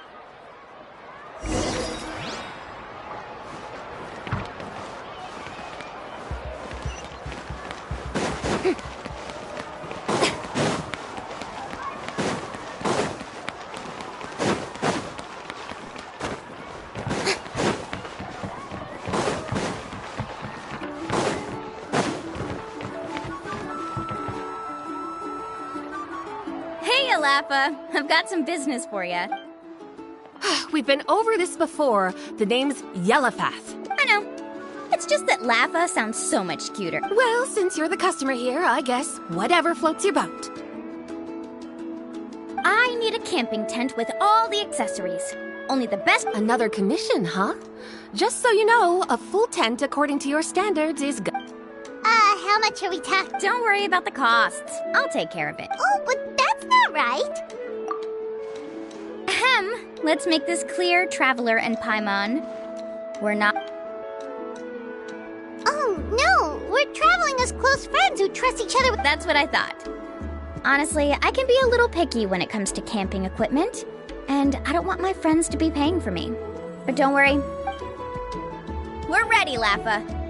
I've got some business for you. We've been over this before. The name's Yellowfath. I know. It's just that Laffa sounds so much cuter. Well, since you're the customer here, I guess whatever floats your boat. I need a camping tent with all the accessories. Only the best— Another commission, huh? Just so you know, a full tent according to your standards is good. How much are we talking? Don't worry about the costs. I'll take care of it. Oh, but that's not right. Ahem. Let's make this clear, Traveler and Paimon. We're not— Oh, no! We're traveling as close friends who trust each other with— That's what I thought. Honestly, I can be a little picky when it comes to camping equipment, and I don't want my friends to be paying for me. But don't worry. We're ready, Laffa.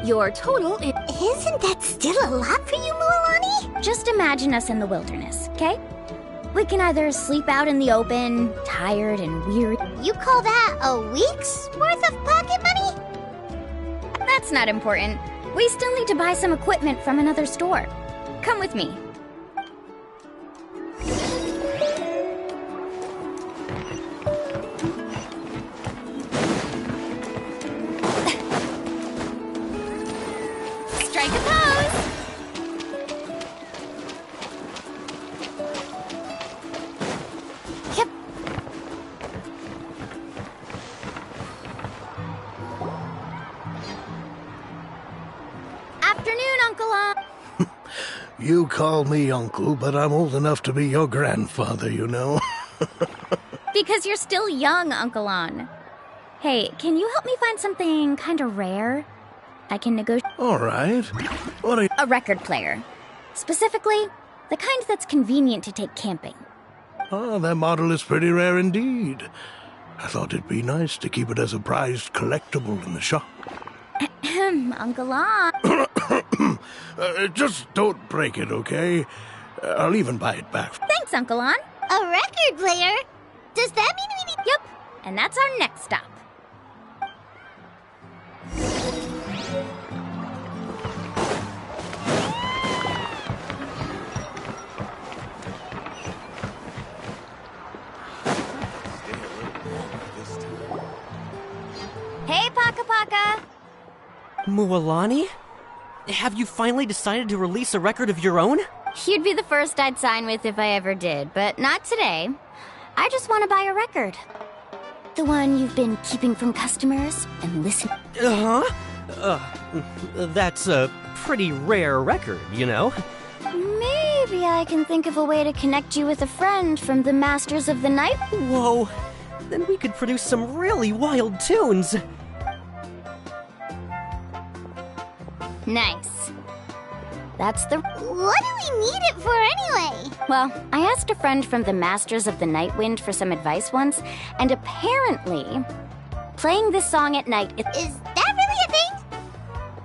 Your total is— Isn't that still a lot for you, Mualani? Just imagine us in the wilderness, okay? We can either sleep out in the open, tired and weary— You call that a week's worth of pocket money? That's not important. We still need to buy some equipment from another store. Come with me. Strike a pose! Yep. Afternoon, Uncle On. You call me uncle, but I'm old enough to be your grandfather, you know. Because you're still young, Uncle On. Hey, can you help me find something kind of rare? I can negotiate— All right. What are you— A record player. Specifically, the kind that's convenient to take camping. Oh, that model is pretty rare indeed. I thought it'd be nice to keep it as a prized collectible in the shop. Uncle On. Just don't break it, okay? I'll even buy it back. Thanks, Uncle On. A record player? Does that mean we need... Yep, and that's our next stop. Hey, Paka Paka! Mualani? Have you finally decided to release a record of your own? You'd be the first I'd sign with if I ever did, but not today. I just want to buy a record. The one you've been keeping from customers and listening. That's a pretty rare record, you know? Maybe I can think of a way to connect you with a friend from the Masters of the Night. Whoa, then we could produce some really wild tunes. Nice. That's the... What do we need it for anyway? Well, I asked a friend from the Masters of the Night Wind for some advice once, and apparently, playing this song at night... Is that really a thing?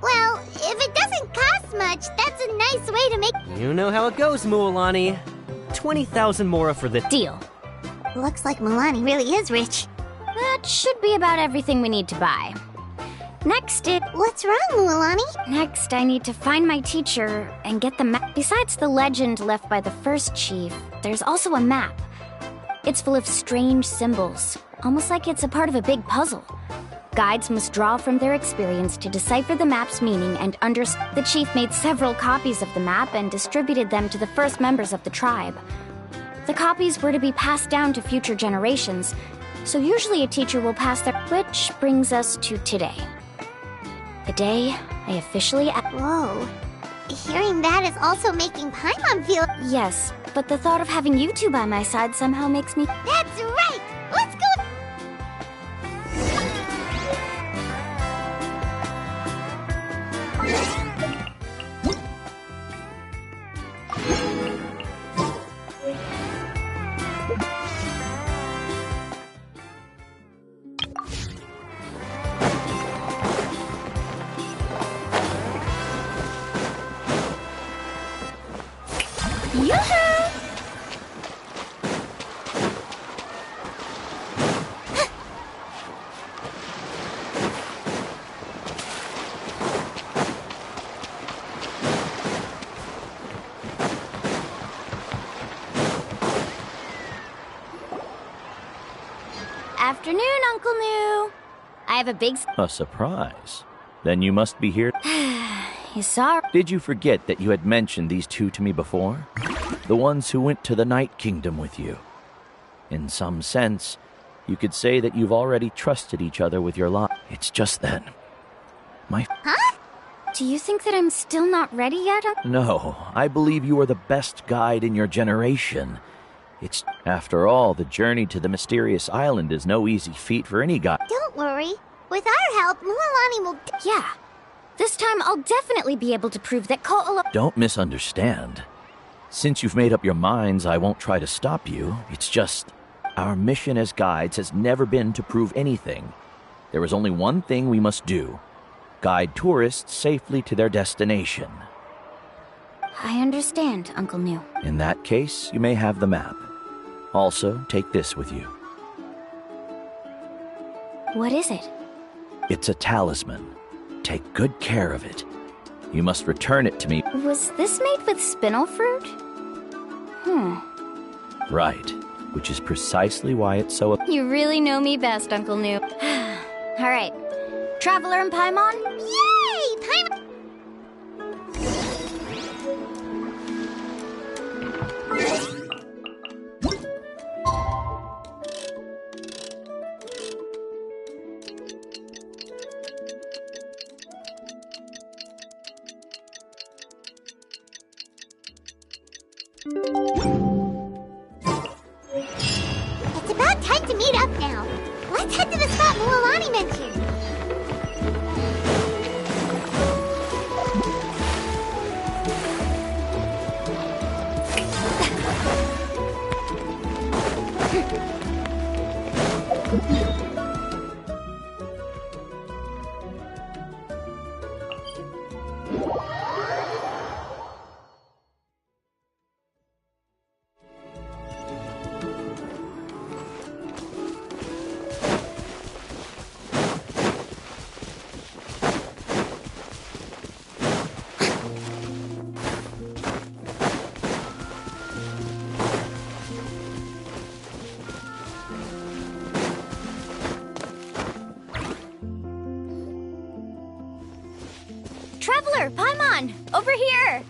Well, if it doesn't cost much, that's a nice way to make... You know how it goes, Mualani. 20,000 mora for the... Deal. Looks like Milani really is rich. That should be about everything we need to buy. Next, What's wrong, Mualani? Next, I need to find my teacher and get the map. Besides the legend left by the first chief, there's also a map. It's full of strange symbols, almost like it's a part of a big puzzle. Guides must draw from their experience to decipher the map's meaning and understand. The chief made several copies of the map and distributed them to the first members of the tribe. The copies were to be passed down to future generations, so usually a teacher will pass their... Which brings us to today. The day I officially... Whoa. Hearing that is also making Paimon feel... Yes, but the thought of having you two by my side somehow makes me... That's right! Let's go... Afternoon, Uncle New. I have a big... A surprise. Then you must be here. You saw... Did you forget that you had mentioned these two to me before? The ones who went to the Night Kingdom with you. In some sense, you could say that you've already trusted each other with your life. It's just then. Huh? Do you think that I'm still not ready yet? No, I believe you are the best guide in your generation. It's... After all, the journey to the mysterious island is no easy feat for any guy. Don't worry. With our help, Mualani will... Yeah. This time I'll definitely be able to prove that Ko'ala... Don't misunderstand. Since you've made up your minds, I won't try to stop you. It's just... Our mission as guides has never been to prove anything. There is only one thing we must do. Guide tourists safely to their destination. I understand, Uncle New. In that case, you may have the map. Also, take this with you. What is it? It's a talisman. Take good care of it. You must return it to me. Was this made with spinel fruit? Right, which is precisely why it's so... You really know me best, Uncle New. All right. Traveler and Paimon? Yay! Paimon! It's about time to meet up now. Let's head to the spot Mualani mentioned. Traveler, Paimon! Over here!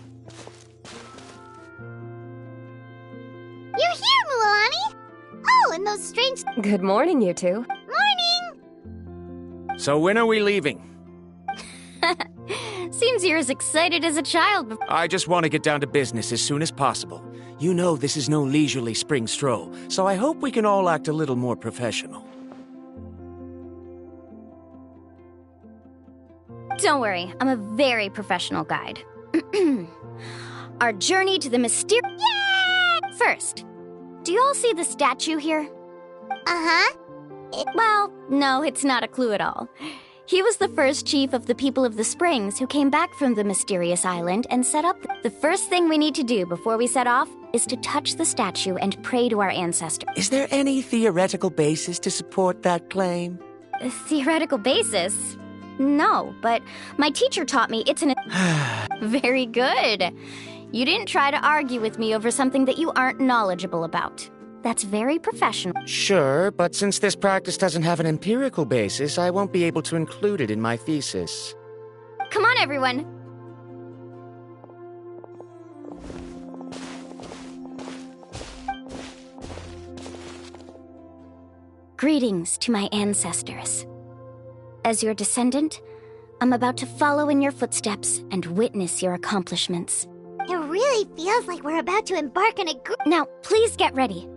You're here, Mualani! Oh, and those strange... Good morning, you two. Morning! So when are we leaving? Seems you're as excited as a child. I just want to get down to business as soon as possible. You know this is no leisurely spring stroll, so I hope we can all act a little more professional. Don't worry, I'm a very professional guide. Our journey to the mysterious... Yay! First, do you all see the statue here? Uh-huh. Well, no, it's not a clue at all. He was the first chief of the people of the Springs who came back from the mysterious island and set up... The first thing we need to do before we set off is to touch the statue and pray to our ancestors. Is there any theoretical basis to support that claim? A theoretical basis? No, but my teacher taught me it's an... Very good. You didn't try to argue with me over something that you aren't knowledgeable about. That's very professional. Sure, but since this practice doesn't have an empirical basis, I won't be able to include it in my thesis. Come on, everyone. Greetings to my ancestors. As your descendant, I'm about to follow in your footsteps and witness your accomplishments. It really feels like we're about to embark on a Now, please get ready.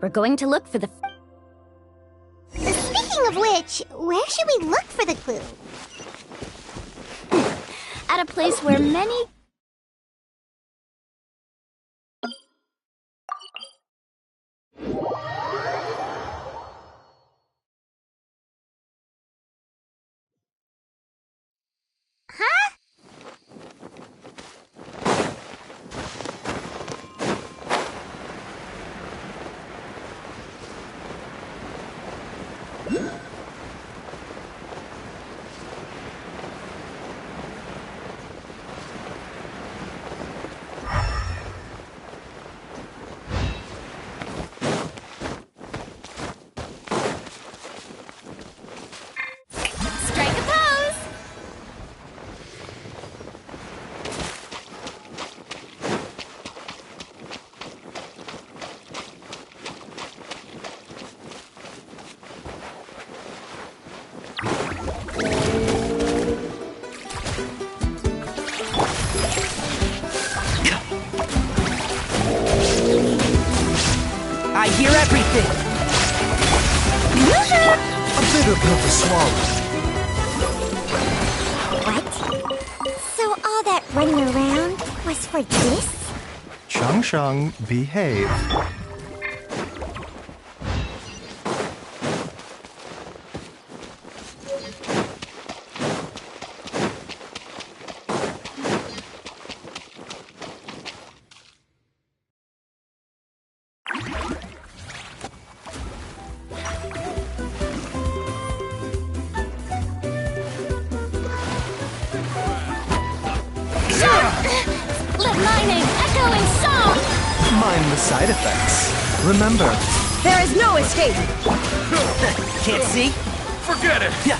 We're going to look for the... Speaking of which, where should we look for the clue? At a place where many... Huh? Strike a pose! I hear everything! A bitter pill to swallow. What? So all that running around was for this? Shang Shang, behave. Let my name echo in song! Mind the side effects. Remember, There is no escape! Can't see? Forget it! Yeah.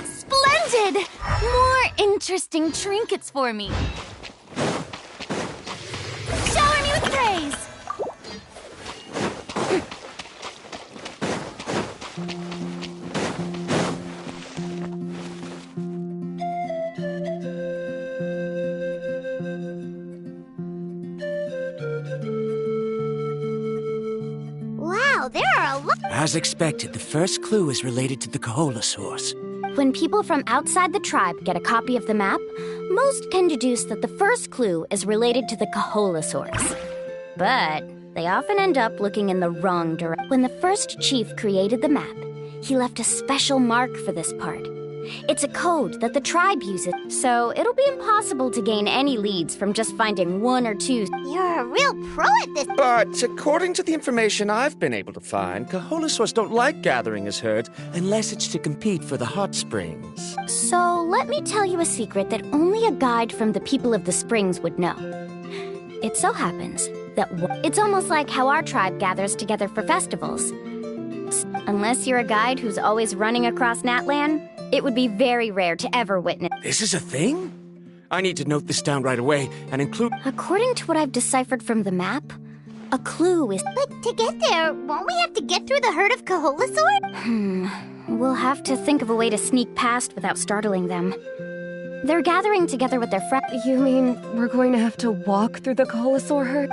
Splendid! More interesting trinkets for me. Shower me with praise! Wow, there are a lot. As expected, the first clue is related to the Koholosaurs. When people from outside the tribe get a copy of the map, most can deduce that the first clue is related to the Koholosaurs. But they often end up looking in the wrong direction. When the first chief created the map, He left a special mark for this part. It's a code that the tribe uses, so it'll be impossible to gain any leads from just finding one or two. You're a real pro at this. But according to the information I've been able to find, Kaholasaurs don't like gathering as herds unless it's to compete for the hot springs. So let me tell you a secret that only a guide from the people of the springs would know. It so happens that it's almost like how our tribe gathers together for festivals. Unless you're a guide who's always running across Natlan, it would be very rare to ever witness. This is a thing? I need to note this down right away and include... According to what I've deciphered from the map, a clue is... But to get there, won't we have to get through the herd of Kaholasaur? We'll have to think of a way to sneak past without startling them. They're gathering together with their friends. You mean we're going to have to walk through the Kaholasaur herd?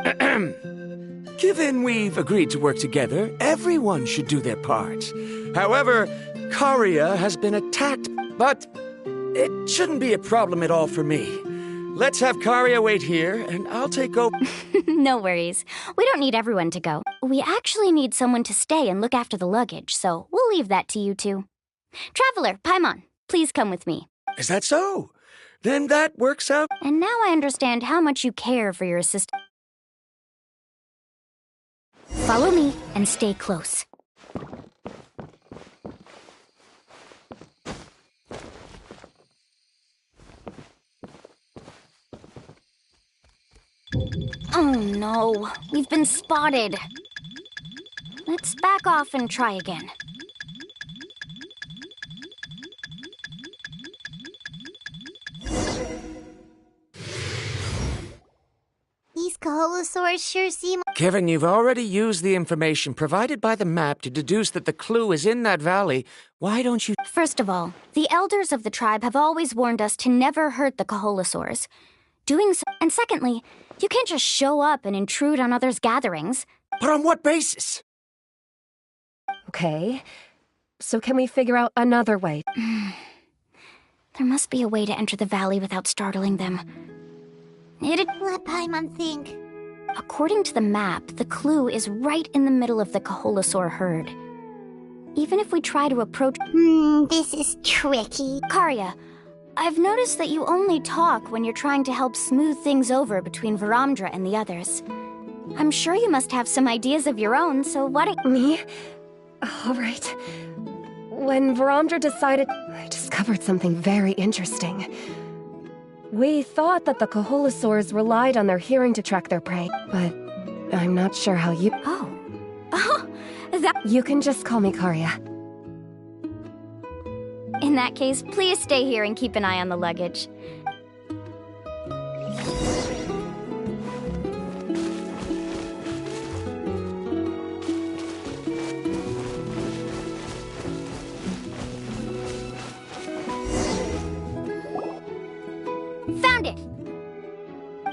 Given we've agreed to work together, everyone should do their part. However, Karia has been attacked, but it shouldn't be a problem at all for me. Let's have Karia wait here, and I'll take over. No worries. We don't need everyone to go. We actually need someone to stay and look after the luggage, so we'll leave that to you two. Traveler, Paimon, please come with me. Is that so? Then that works out. And now I understand how much you care for your assistant. Follow me and stay close. Oh no, we've been spotted. Let's back off and try again. These Kaholasaurs sure seem... Kevin, you've already used the information provided by the map to deduce that the clue is in that valley. Why don't you... First of all, the elders of the tribe have always warned us to never hurt the Kaholasaurs. Doing so... And secondly, you can't just show up and intrude on others' gatherings. But on what basis? Okay, so can we figure out another way? There must be a way to enter the valley without startling them. Let Paimon think. According to the map, the clue is right in the middle of the Kaholasaur herd. Even if we try to approach... This is tricky. Karia, I've noticed that you only talk when you're trying to help smooth things over between Varamdra and the others. I'm sure you must have some ideas of your own, so why don't... Me? All right. When Varamdra decided, I discovered something very interesting. We thought that the Kaholasaurs relied on their hearing to track their prey, but I'm not sure how you... Oh, that... You can just call me Karia. In that case, please stay here and keep an eye on the luggage. Found it!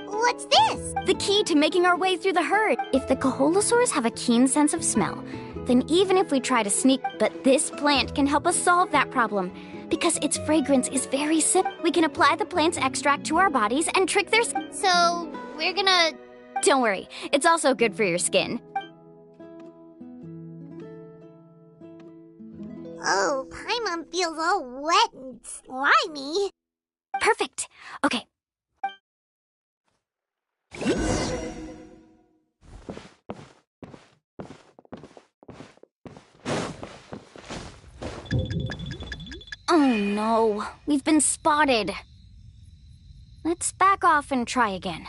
What's this? The key to making our way through the herd. If the Kaholasaurs have a keen sense of smell, then even if we try to sneak, but this plant can help us solve that problem. Because its fragrance is very simple. We can apply the plant's extract to our bodies and trick their... So, we're gonna... Don't worry, it's also good for your skin. Oh, Paimon feels all wet and slimy. Perfect. Okay. Oh no, we've been spotted. Let's back off and try again.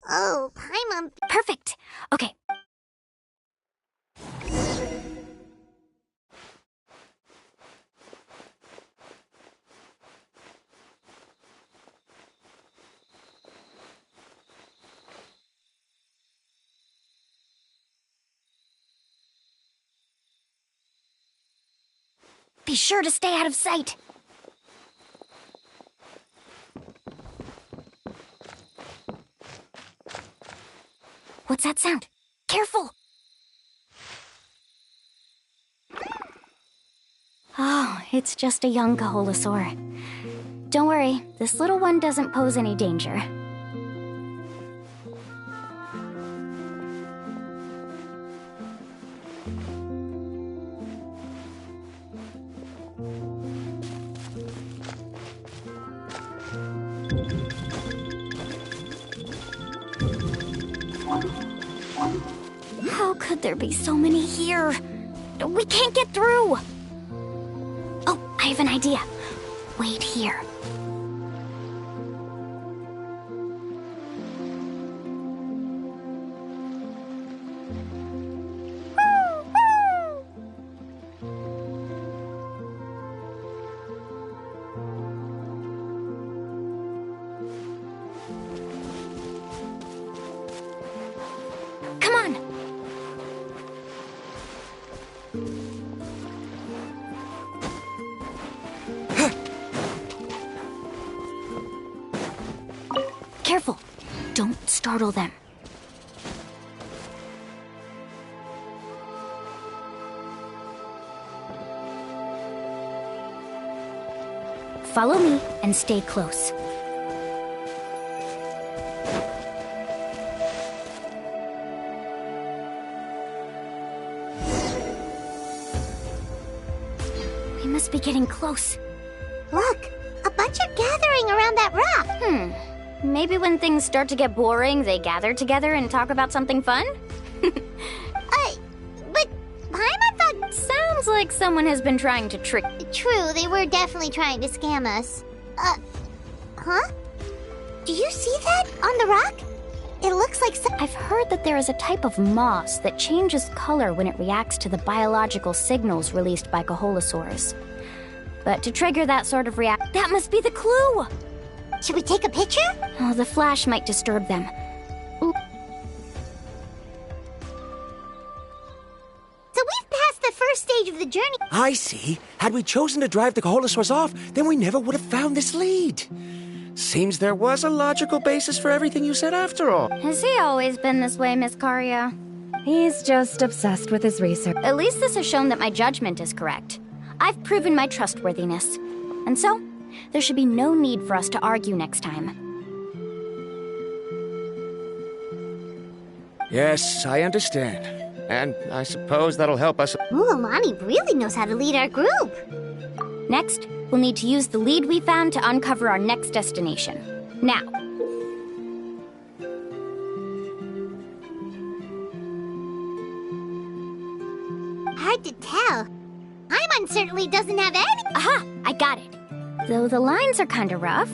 Oh, Paimon... Perfect. Okay. Be sure to stay out of sight. What's that sound? Careful! Oh, it's just a young Kaholasaur. Don't worry, this little one doesn't pose any danger. How could there be so many here? We can't get through! Oh, I have an idea. Wait here. Come on! Careful! Don't startle them. Follow me and stay close. We must be getting close. Look, a bunch are gathering around that rock. Maybe when things start to get boring, they gather together and talk about something fun? But Paimon thought... Sounds like someone has been trying to trick... True, they were definitely trying to scam us. Huh? Do you see that on the rock? It looks like I've heard that there is a type of moss that changes color when it reacts to the biological signals released by Kaholasaurs. But to trigger that sort of that must be the clue! Should we take a picture? Oh, the flash might disturb them. So we've passed the first stage of the journey. I see. Had we chosen to drive the Kaholasaurs off, then we never would have found this lead. Seems there was a logical basis for everything you said after all. Has he always been this way, Miss Karia? He's just obsessed with his research. At least this has shown that my judgment is correct. I've proven my trustworthiness. And so, there should be no need for us to argue next time. Yes, I understand. And I suppose that'll help us. Mualani really knows how to lead our group. Next, we'll need to use the lead we found to uncover our next destination. Now. Hard to tell. Paimon certainly doesn't have any. Aha! I got it. Though the lines are kind of rough,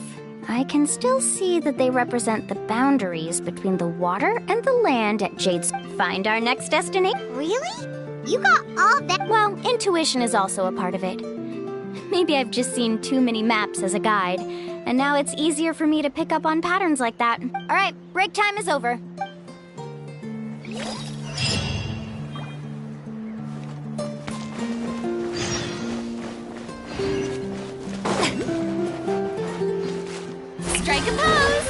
I can still see that they represent the boundaries between the water and the land at Jade's. Find our next destination. Really? You got all that? Well, intuition is also a part of it. Maybe I've just seen too many maps as a guide, and now it's easier for me to pick up on patterns like that. All right, break time is over. Strike a pose!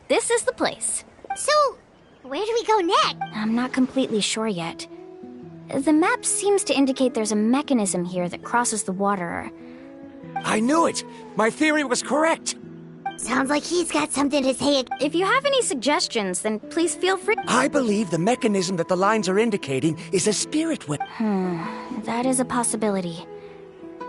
This is the place. So, where do we go next? I'm not completely sure yet. The map seems to indicate there's a mechanism here that crosses the water. I knew it! My theory was correct! Sounds like he's got something to say. If you have any suggestions, then please feel free. I believe the mechanism that the lines are indicating is a spirit way. That is a possibility.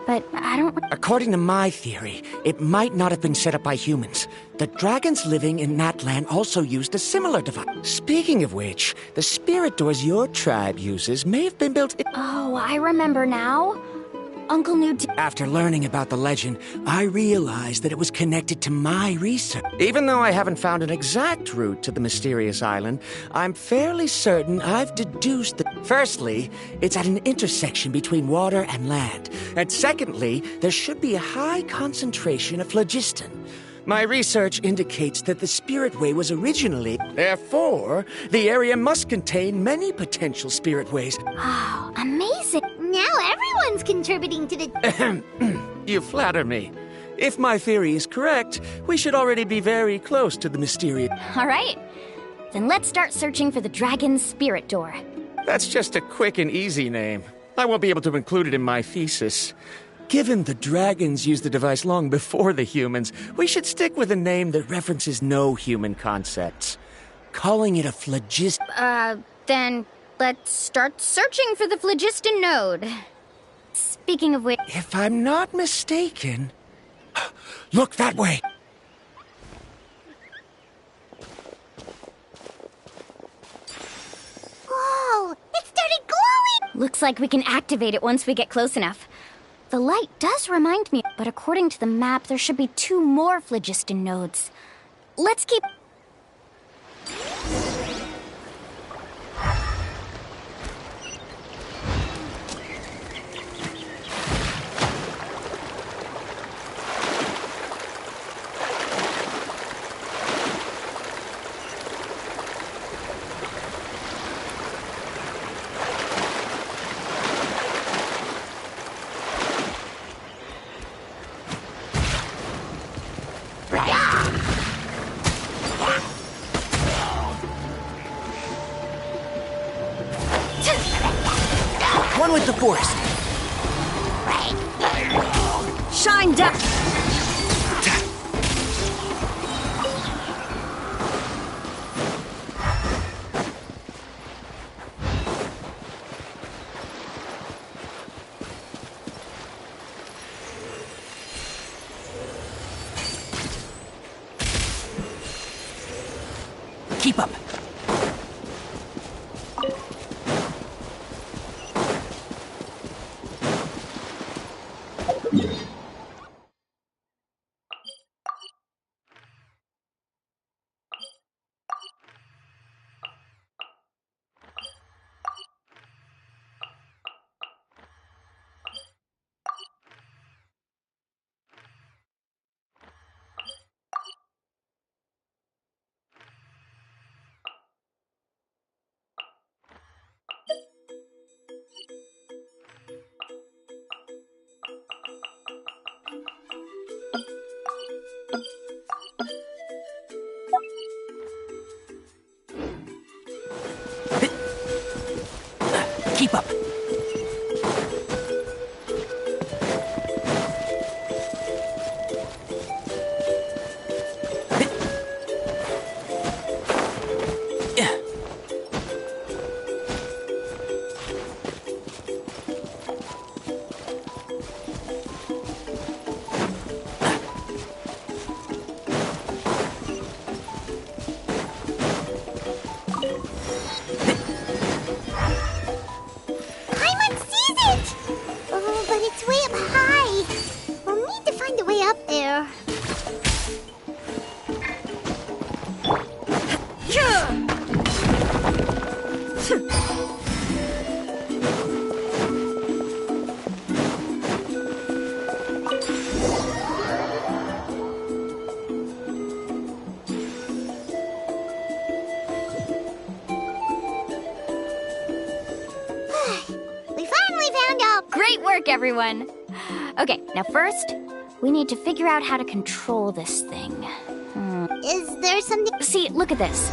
But I don't... According to my theory, it might not have been set up by humans. The dragons living in that land also used a similar device. Speaking of which, the spirit doors your tribe uses may have been built... Oh, I remember now. Uncle knew... After learning about the legend, I realized that it was connected to my research. Even though I haven't found an exact route to the mysterious island, I'm fairly certain I've deduced that... Firstly, it's at an intersection between water and land. And secondly, there should be a high concentration of phlogiston. My research indicates that the Spirit Way was originally... Therefore, the area must contain many potential Spirit Ways. Oh, amazing. Now everyone's contributing to the... You flatter me. If my theory is correct, we should already be very close to the mysterious... All right. Then let's start searching for the dragon's spirit door. That's just a quick and easy name. I won't be able to include it in my thesis. Given the dragons used the device long before the humans, we should stick with a name that references no human concepts. Calling it a Then let's start searching for the phlogiston node. Speaking of which... If I'm not mistaken... Look that way! Whoa! It started glowing! Looks like we can activate it once we get close enough. The light does remind me, but according to the map, there should be 2 more phlogiston nodes. Let's keep... One with the force. Shine down! Keep up. Keep up. Great work, everyone! Okay, now first, we need to figure out how to control this thing. Is there something? See, look at this.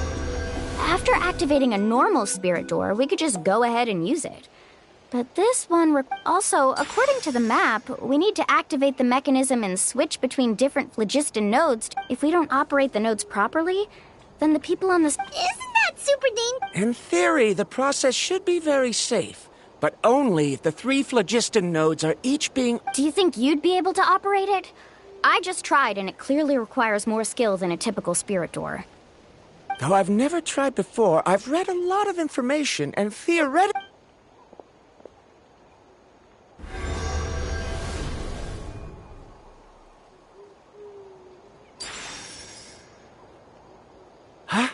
After activating a normal spirit door, we could just go ahead and use it. But this one... Also, according to the map, we need to activate the mechanism and switch between different phlogiston nodes. If we don't operate the nodes properly, then the people on the... Isn't that super dangerous? In theory, the process should be very safe, but only if the 3 phlogiston nodes are each being... Do you think you'd be able to operate it? I just tried, and it clearly requires more skill than a typical spirit door. Though I've never tried before, I've read a lot of information, and theoretically... Huh?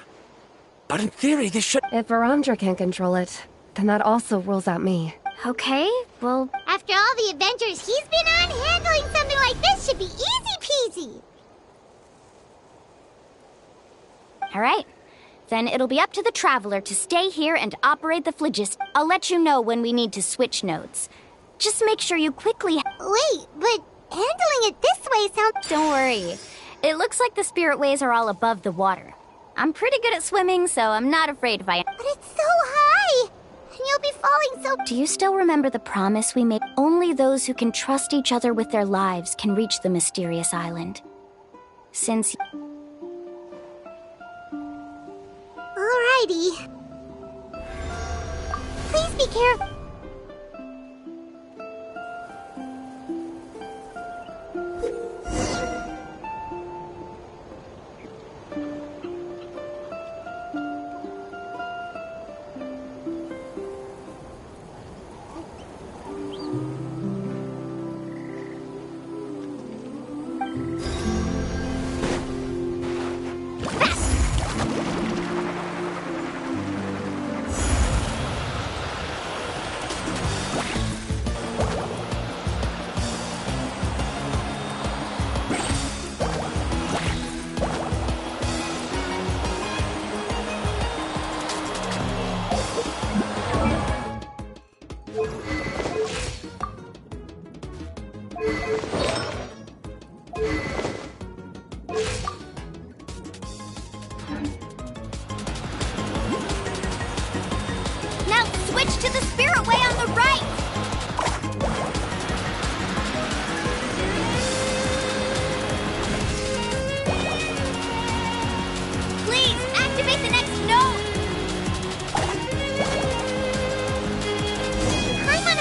But in theory, this should... If Verandra can't control it, then that also rules out me. Okay, well... After all the adventures he's been on, handling something like this should be easy peasy. Alright. Then it'll be up to the Traveler to stay here and operate the phlogiston. I'll let you know when we need to switch nodes. Just make sure you quickly... Wait, but handling it this way sounds... Don't worry. It looks like the spirit ways are all above the water. I'm pretty good at swimming, so I'm not afraid if I... But it's so high! And you'll be falling so... Do you still remember the promise we made? Only those who can trust each other with their lives can reach the mysterious island. Since... Alrighty. Please be careful. Now switch to the spirit way on the right! Please, activate the next node! Climb on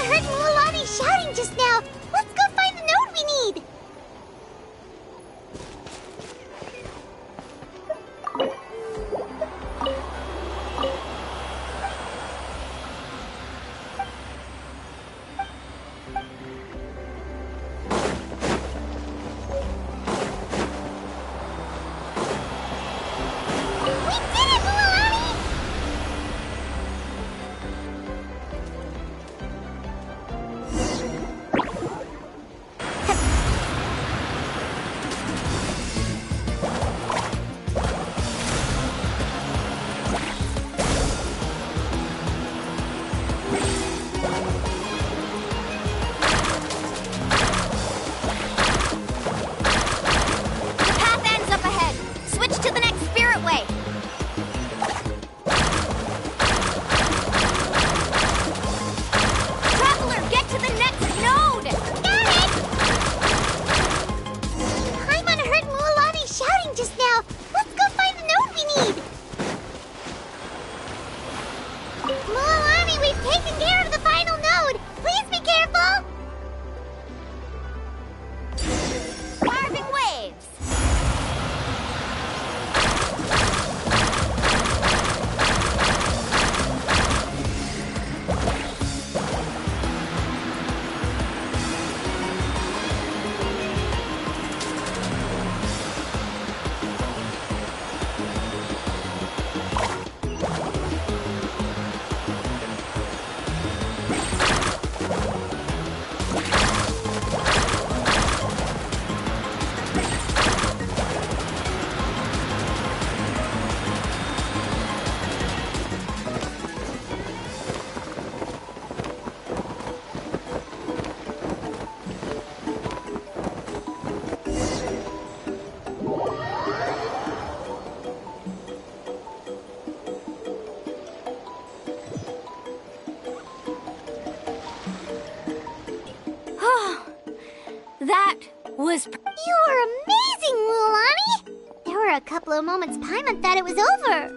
was... You're amazing, Mualani! There were a couple of moments Paimon thought it was over.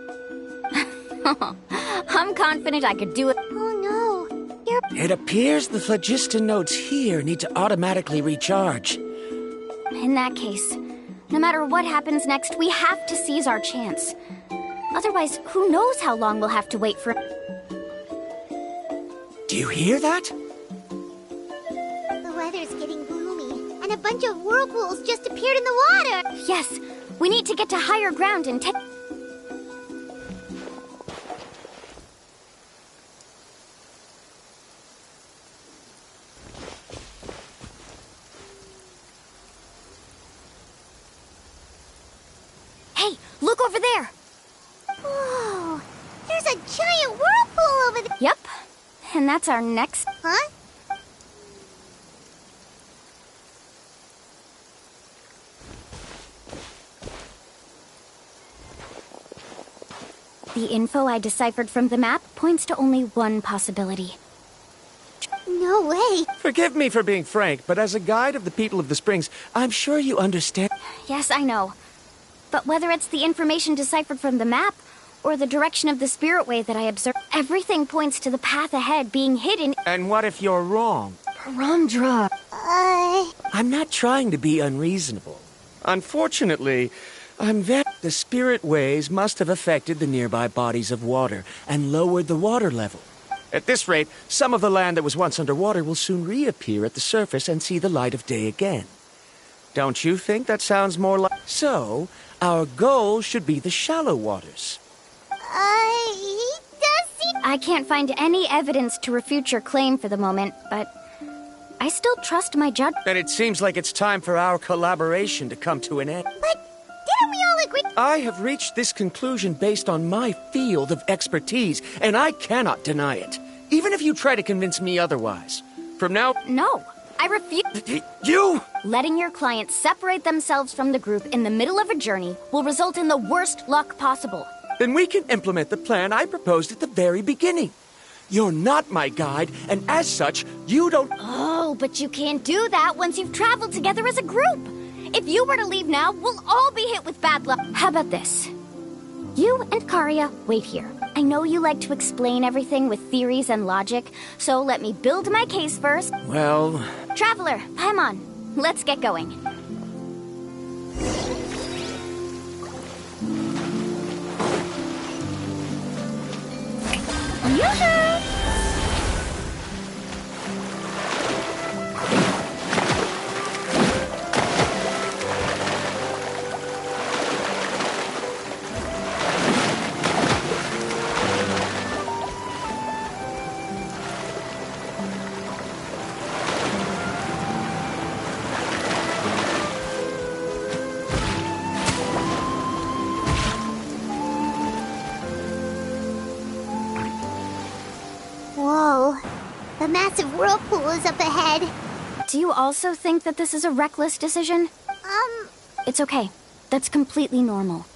I'm confident I could do it. Oh no. You're... It appears the phlogiston nodes here need to automatically recharge. In that case, no matter what happens next, we have to seize our chance. Otherwise, who knows how long we'll have to wait for... Do you hear that? The weather's getting gloomy, and a bunch of whirlpools just appeared in the water! Yes, we need to get to higher ground and take... Hey, look over there! Whoa! There's a giant whirlpool over there! Yep, and that's our next... Huh? The info I deciphered from the map points to only one possibility. No way! Forgive me for being frank, but as a guide of the people of the Springs, I'm sure you understand. Yes, I know. But whether it's the information deciphered from the map, or the direction of the spirit way that I observed, everything points to the path ahead being hidden. And what if you're wrong? Parandra! I'm not trying to be unreasonable. Unfortunately, the spirit ways must have affected the nearby bodies of water and lowered the water level. At this rate, some of the land that was once underwater will soon reappear at the surface and see the light of day again. Don't you think that sounds more like... So, our goal should be the shallow waters. He does seem... I can't find any evidence to refute your claim for the moment, but I still trust my judge. Then it seems like it's time for our collaboration to come to an end. But didn't we all agree... I have reached this conclusion based on my field of expertise, and I cannot deny it, even if you try to convince me otherwise. From now... No, I refuse... You! Letting your clients separate themselves from the group in the middle of a journey will result in the worst luck possible. Then we can implement the plan I proposed at the very beginning. You're not my guide, and as such, you don't... Oh, but you can't do that once you've traveled together as a group. If you were to leave now, we'll all be hit with bad luck. How about this? You and Karia, wait here. I know you like to explain everything with theories and logic, so let me build my case first. Well... Traveler, Paimon, let's get going. Yoo-hoo! Whoa. The massive whirlpool is up ahead. Do you also think that this is a reckless decision? It's okay. That's completely normal.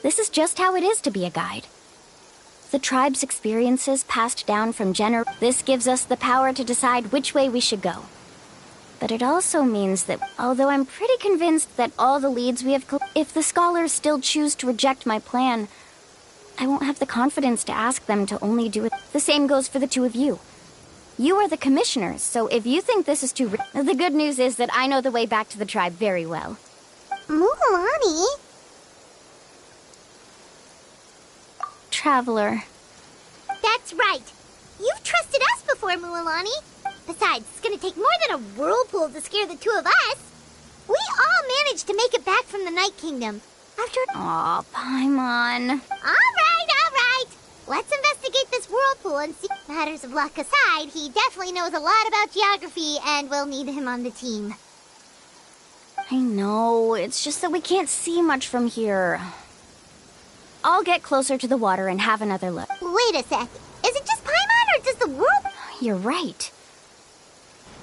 This is just how it is to be a guide. The tribe's experiences passed down from This gives us the power to decide which way we should go. But it also means that, although I'm pretty convinced that all the leads we have... If the scholars still choose to reject my plan, I won't have the confidence to ask them to only do it. The same goes for the two of you. You are the commissioners, so if you think this is too... The good news is that I know the way back to the tribe very well. Mualani? Traveler. That's right. You've trusted us before, Mualani. Besides, it's gonna take more than a whirlpool to scare the two of us. We all managed to make it back from the Night Kingdom. After... Aw, Paimon. All right. Let's investigate this whirlpool and see... Matters of luck aside, he definitely knows a lot about geography, and we'll need him on the team. I know, it's just that we can't see much from here. I'll get closer to the water and have another look. Wait a sec. Is it just Paimon, or does the whirlpool... You're right.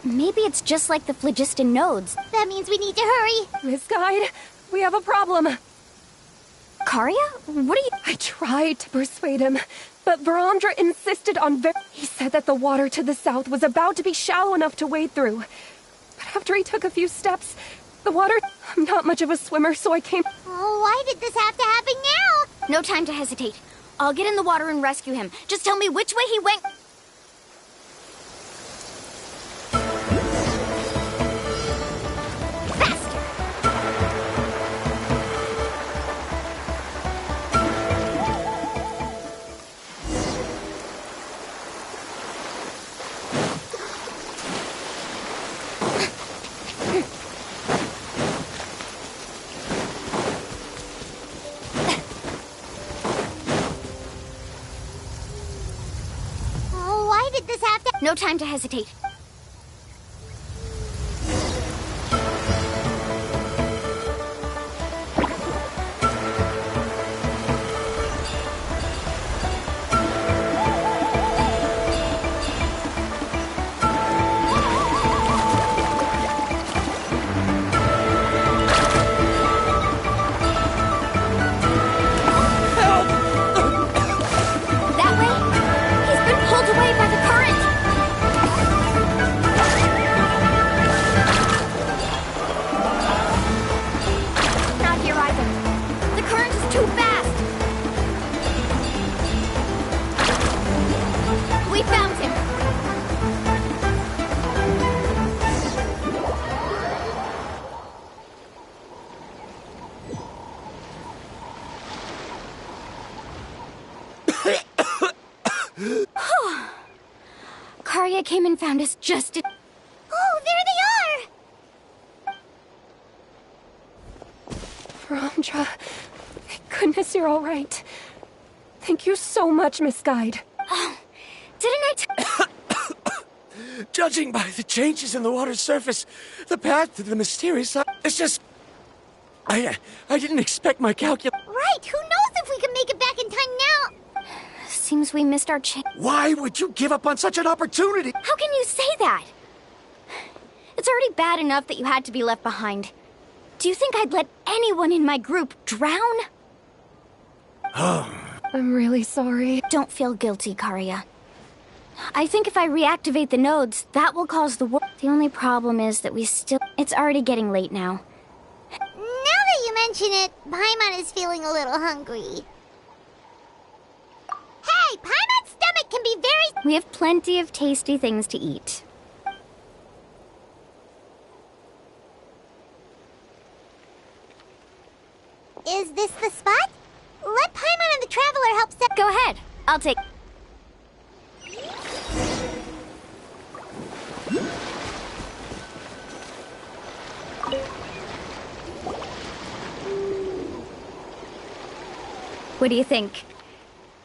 Maybe it's just like the phlogiston nodes. That means we need to hurry. Miss Guide, we have a problem. Karia? What are you... I tried to persuade him, but Verandra insisted on... He said that the water to the south was about to be shallow enough to wade through. But After he took a few steps, the water... I'm not much of a swimmer, so I came... Oh, why did this have to happen now? No time to hesitate. I'll get in the water and rescue him. Just tell me which way he went. Oh, why did this have to... No time to hesitate. That way? He's been pulled away by the current! Not here either. The current is too fast! We found him! Karya came and found us just at... Oh, there they are! Verandra, thank goodness you're all right. Thank you so much, Miss Guide. Oh, didn't I Judging by the changes in the water's surface, the path to the mysterious... It's just... I didn't expect my calculus... Right, who knows if we can make it back in time now? Seems we missed our chance. Why would you give up on such an opportunity? How can you say that? It's already bad enough that you had to be left behind. Do you think I'd let anyone in my group drown? I'm really sorry. Don't feel guilty, Karya. I think if I reactivate the nodes, that will cause the war. The only problem is that we still... It's already getting late now. Now that you mention it, Paimon is feeling a little hungry. Hey, Paimon's stomach can be very... We have plenty of tasty things to eat. Is this the spot? Let Paimon and the Traveler help set... Go ahead. I'll take... What do you think?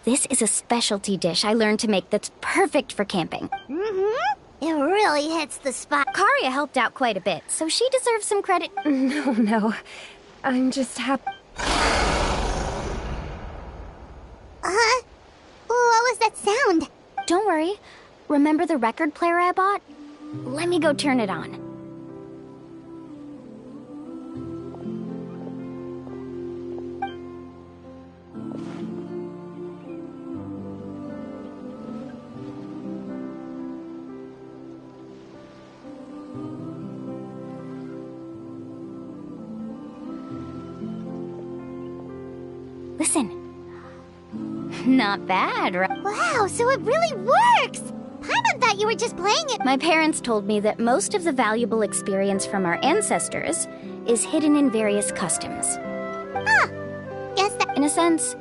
This is a specialty dish I learned to make that's perfect for camping. Mm-hmm. It really hits the spot. Karya helped out quite a bit, so she deserves some credit. No. I'm just happy... What was that sound? Don't worry. Remember the record player I bought? Let me go turn it on. Listen. Not bad, right? Wow, so it really works! Paimon thought you were just playing it. My parents told me that most of the valuable experience from our ancestors is hidden in various customs. Guess that... In a sense,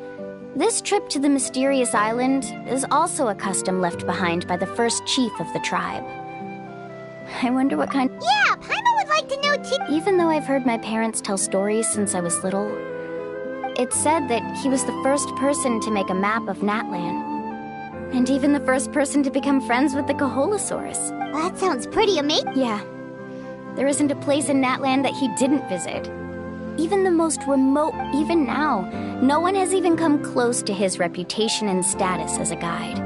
this trip to the mysterious island is also a custom left behind by the first chief of the tribe. I wonder what kind... Yeah, Paimon would like to know too. Even though I've heard my parents tell stories since I was little, it's said that he was the first person to make a map of Natlan. And even the first person to become friends with the Kaholosaurus. That sounds pretty amazing. Yeah. There isn't a place in Natlan that he didn't visit. Even the most remote, even now, no one has even come close to his reputation and status as a guide.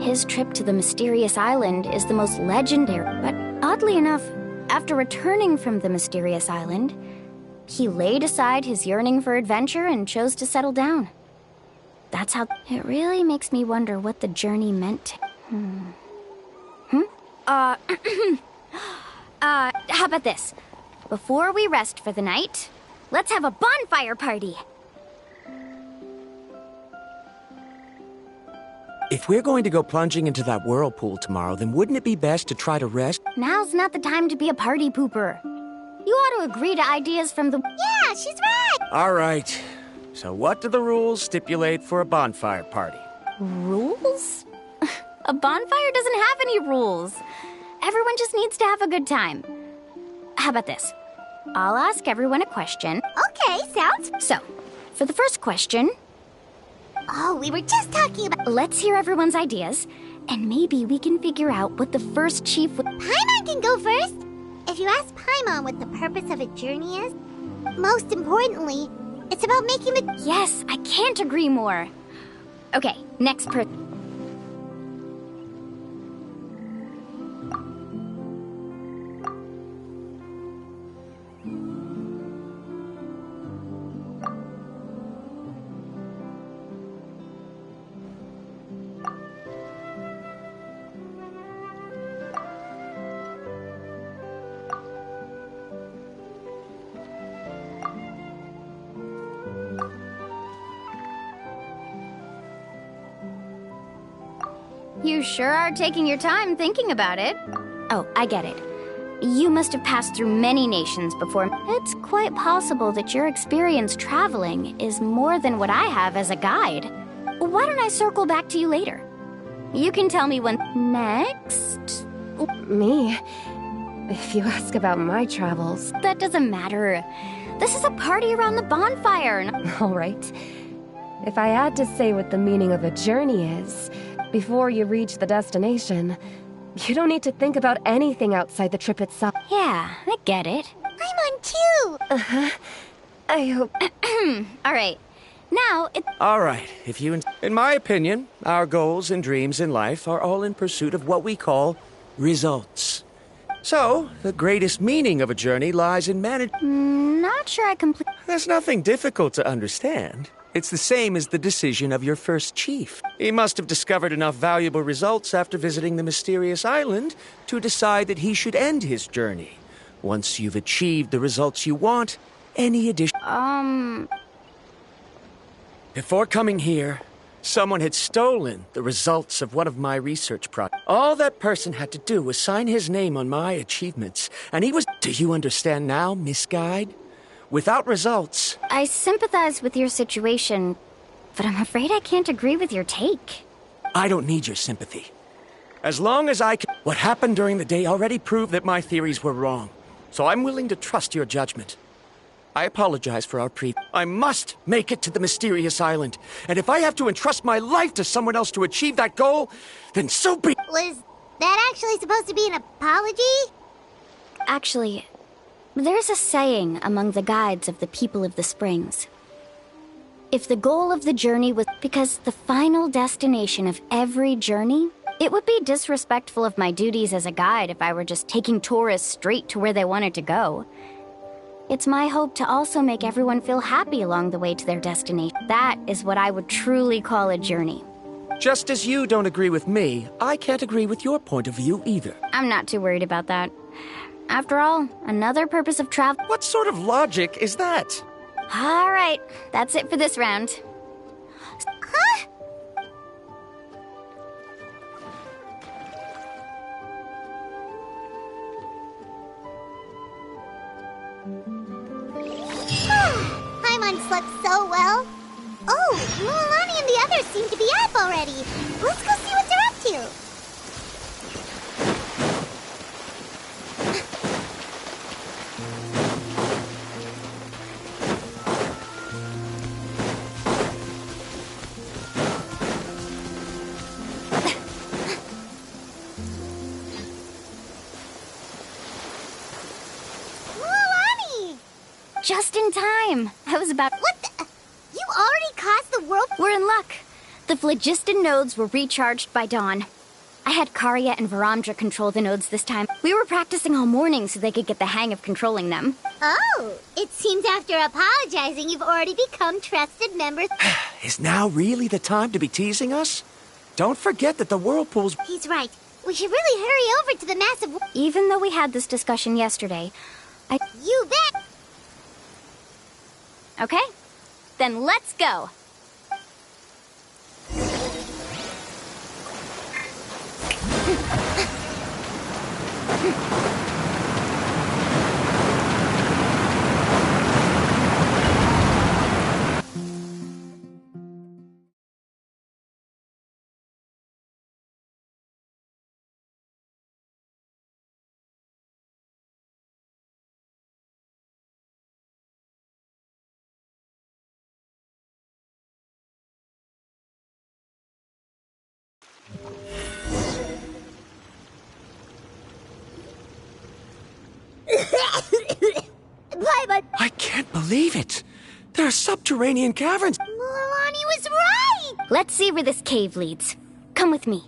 His trip to the mysterious island is the most legendary, but oddly enough, after returning from the mysterious island, he laid aside his yearning for adventure and chose to settle down. That's how... It really makes me wonder what the journey meant to... How about this? Before we rest for the night, let's have a bonfire party. If we're going to go plunging into that whirlpool tomorrow, then wouldn't it be best to try to rest? Now's not the time to be a party pooper. You ought to agree to ideas from the... Yeah, she's right! All right. So what do the rules stipulate for a bonfire party? Rules? A bonfire doesn't have any rules. Everyone just needs to have a good time. How about this? I'll ask everyone a question. Okay, sounds... So, for the first question... Oh, we were just talking about... Let's hear everyone's ideas, and maybe we can figure out what the first chief would... Paimon can go first! If you ask Paimon what the purpose of a journey is, most importantly, it's about making the... Yes, I can't agree more. Okay, next You sure are taking your time thinking about it. Oh, I get it. You must have passed through many nations before. It's quite possible that your experience traveling is more than what I have as a guide. Why don't I circle back to you later? You can tell me when... Next? Me? If you ask about my travels... That doesn't matter. This is a party around the bonfire. All right. If I had to say what the meaning of a journey is... Before you reach the destination, you don't need to think about anything outside the trip itself. Yeah, I get it. I'm on too! Uh-huh. I hope... All right. Now, All right, if you... In my opinion, our goals and dreams in life are all in pursuit of what we call results. So, the greatest meaning of a journey lies in Not sure I completely... There's nothing difficult to understand. It's the same as the decision of your first chief. He must have discovered enough valuable results after visiting the mysterious island to decide that he should end his journey. Once you've achieved the results you want, any addition... Before coming here, someone had stolen the results of one of my research projects. All that person had to do was sign his name on my achievements, and he was... Do you understand now, Miss Guide? Without results... I sympathize with your situation, but I'm afraid I can't agree with your take. I don't need your sympathy. As long as I can... What happened during the day already proved that my theories were wrong, so I'm willing to trust your judgment. I apologize for our I must make it to the mysterious island, and if I have to entrust my life to someone else to achieve that goal, then so be... Was that actually supposed to be an apology? Actually... There's a saying among the guides of the people of the springs. If the goal of the journey was... Because the final destination of every journey, it would be disrespectful of my duties as a guide if I were just taking tourists straight to where they wanted to go. It's my hope to also make everyone feel happy along the way to their destination. That is what I would truly call a journey. Just as you don't agree with me, I can't agree with your point of view either. I'm not too worried about that. After all, another purpose of travel... What sort of logic is that? All right, that's it for this round. Huh? Paimon slept so well. Oh, Mualani and the others seem to be up already. Let's go see what they're up to. Just in time. I was about... What the... You already caused the world... We're in luck. The phlogiston nodes were recharged by dawn. I had Karya and Varamdra control the nodes this time. We were practicing all morning so they could get the hang of controlling them. Oh, it seems after apologizing, you've already become trusted members... Is now really the time to be teasing us? Don't forget that the whirlpools... He's right. We should really hurry over to the massive... Even though we had this discussion yesterday, You bet! Okay, then let's go. I can't believe it. There are subterranean caverns. Mualani was right! Let's see where this cave leads. Come with me.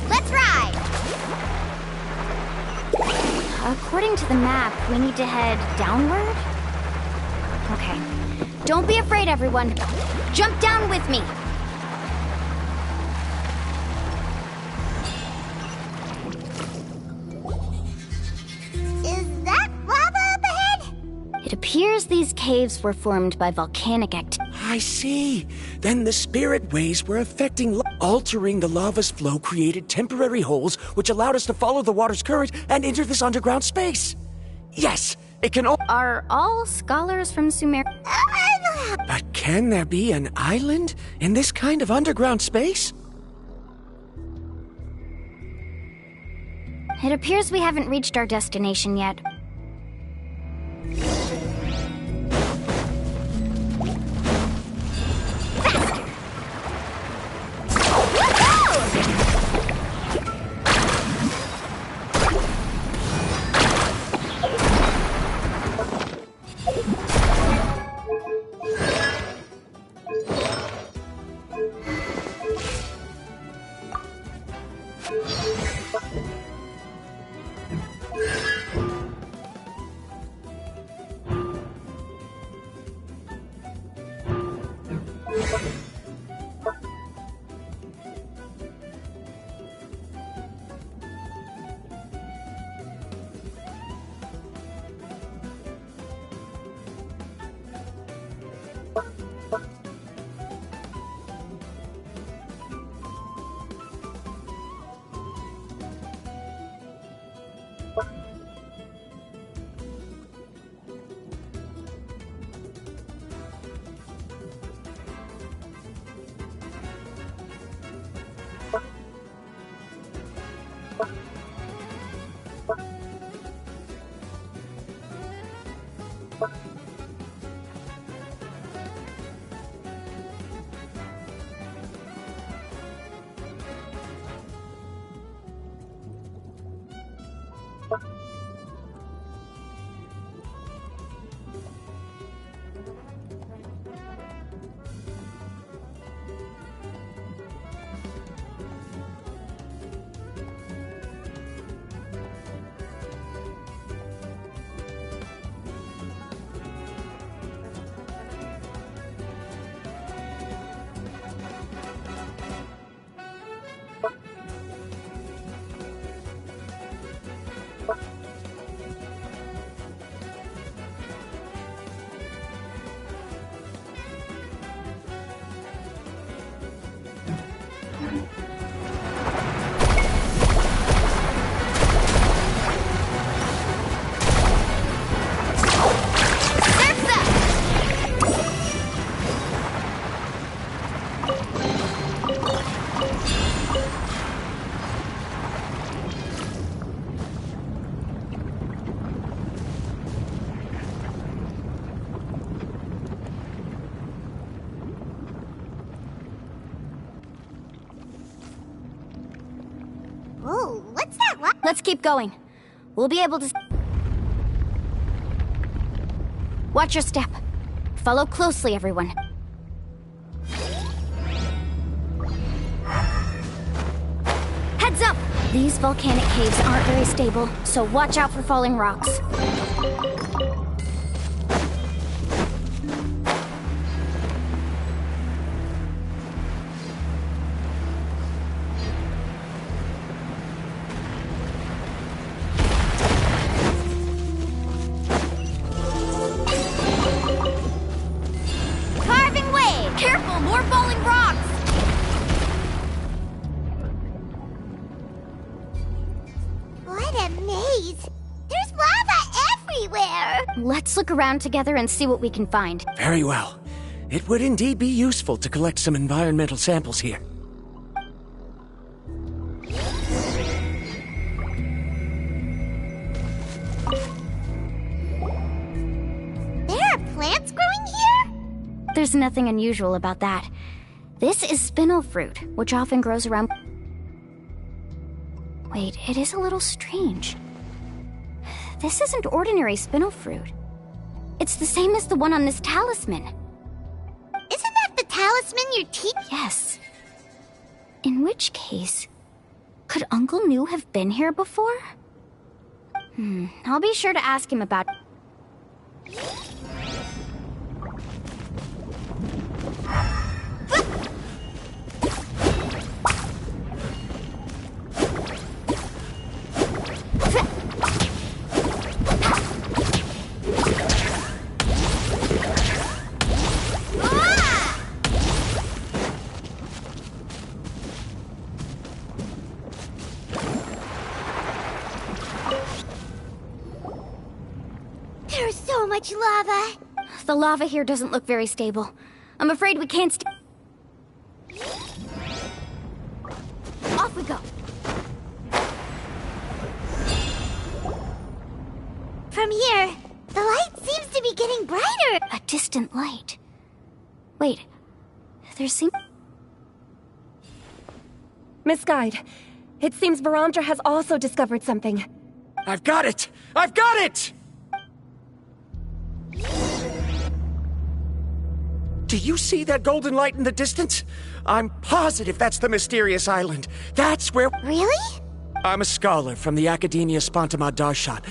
Let's ride! According to the map, we need to head downward? Okay. Don't be afraid, everyone. Jump down with me. Is that lava up ahead? It appears these caves were formed by volcanic activity. I see. Then the spirit waves were affecting, altering the lava's flow created temporary holes which allowed us to follow the water's current and enter this underground space. Yes, it can. Are all scholars from Sumer? But can there be an island in this kind of underground space? It appears we haven't reached our destination yet. Whoa, what's that? Let's keep going. We'll be able to... Watch your step. Follow closely, everyone. Heads up! These volcanic caves aren't very stable, so watch out for falling rocks. Carving way! Careful, more falling rocks! What a maze! There's lava everywhere! Let's look around together and see what we can find. Very well. It would indeed be useful to collect some environmental samples here. There are plants growing here? There's nothing unusual about that. This is spinel fruit, which often grows around... Wait, it is a little strange. This isn't ordinary spinel fruit. It's the same as the one on this talisman. Isn't that the talisman your teeth? Yes. In which case, could Uncle New have been here before? I'll be sure to ask him about... There's so much lava. The lava here doesn't look very stable. I'm afraid we can't Off we go. From here, the light seems to be getting brighter. A distant light. Wait, there seems... Miss Guide, it seems Verandra has also discovered something. I've got it! I've got it! Do you see that golden light in the distance? I'm positive that's the mysterious island. That's where... Really? I'm a scholar from the Academia Spontamad Darshat.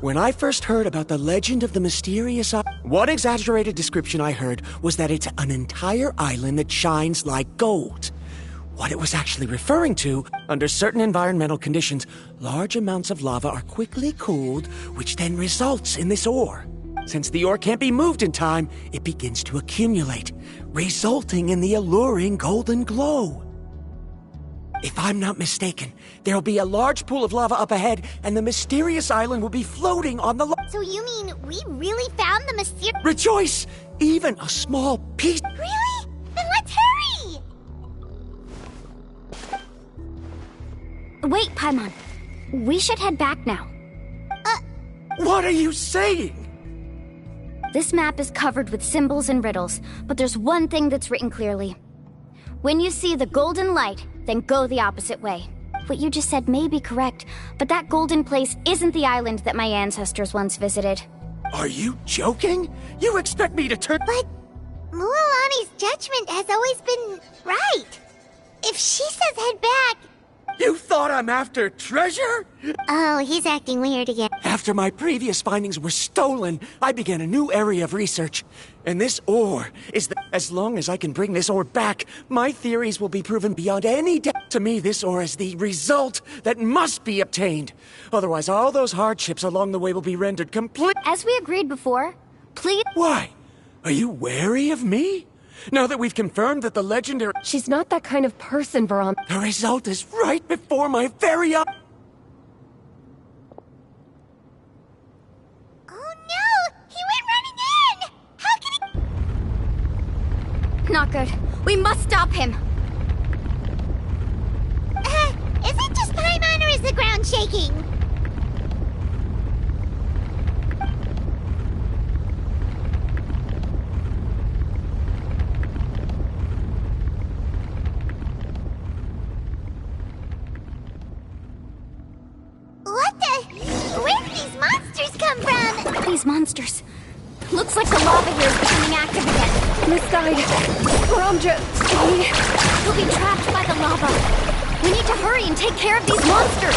When I first heard about the legend of the mysterious island, one exaggerated description I heard was that it's an entire island that shines like gold. What it was actually referring to, under certain environmental conditions, large amounts of lava are quickly cooled, which then results in this ore. Since the ore can't be moved in time, it begins to accumulate, resulting in the alluring golden glow. If I'm not mistaken, there'll be a large pool of lava up ahead, and the mysterious island will be floating on the So you mean we really found the mysterious... Rejoice! Even a small piece... Really? Then let's hurry! Wait, Paimon. We should head back now. What are you saying? This map is covered with symbols and riddles, but there's one thing that's written clearly. When you see the golden light, then go the opposite way. What you just said may be correct, but that golden place isn't the island that my ancestors once visited. Are you joking? You expect me to turn... But Mualani's judgment has always been right. If she says head back... You thought I'm after treasure? Oh, he's acting weird again. After my previous findings were stolen, I began a new area of research. And this ore is the... As long as I can bring this ore back, my theories will be proven beyond any doubt. To me, this ore is the result that must be obtained. Otherwise, all those hardships along the way will be rendered complete. As we agreed before, please... Why? Are you wary of me? Now that we've confirmed that the legendary... She's not that kind of person, Veron. The result is right before my very eyes. Oh no! He went running in! How can he... Not good. We must stop him. Is it just Paimon or is the ground shaking? What the... Where did these monsters come from? These monsters. Looks like the lava here is becoming active again. Miss Guide, Verandra, He'll be trapped by the lava. We need to hurry and take care of these monsters!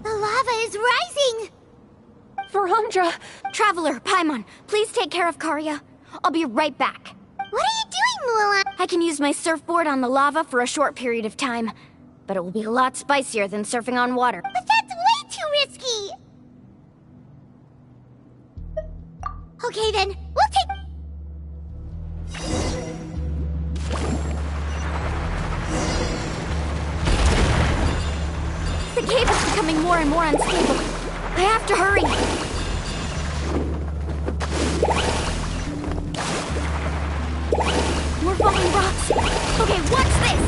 The lava is rising! Verandra! Traveler, Paimon, please take care of Karya. I'll be right back. What are you doing, Mulan? I can use my surfboard on the lava for a short period of time, but it will be a lot spicier than surfing on water. But that's way too risky! Okay then, we'll take... The cave is becoming more and more unstable. I have to hurry. More falling rocks. Okay, what's this?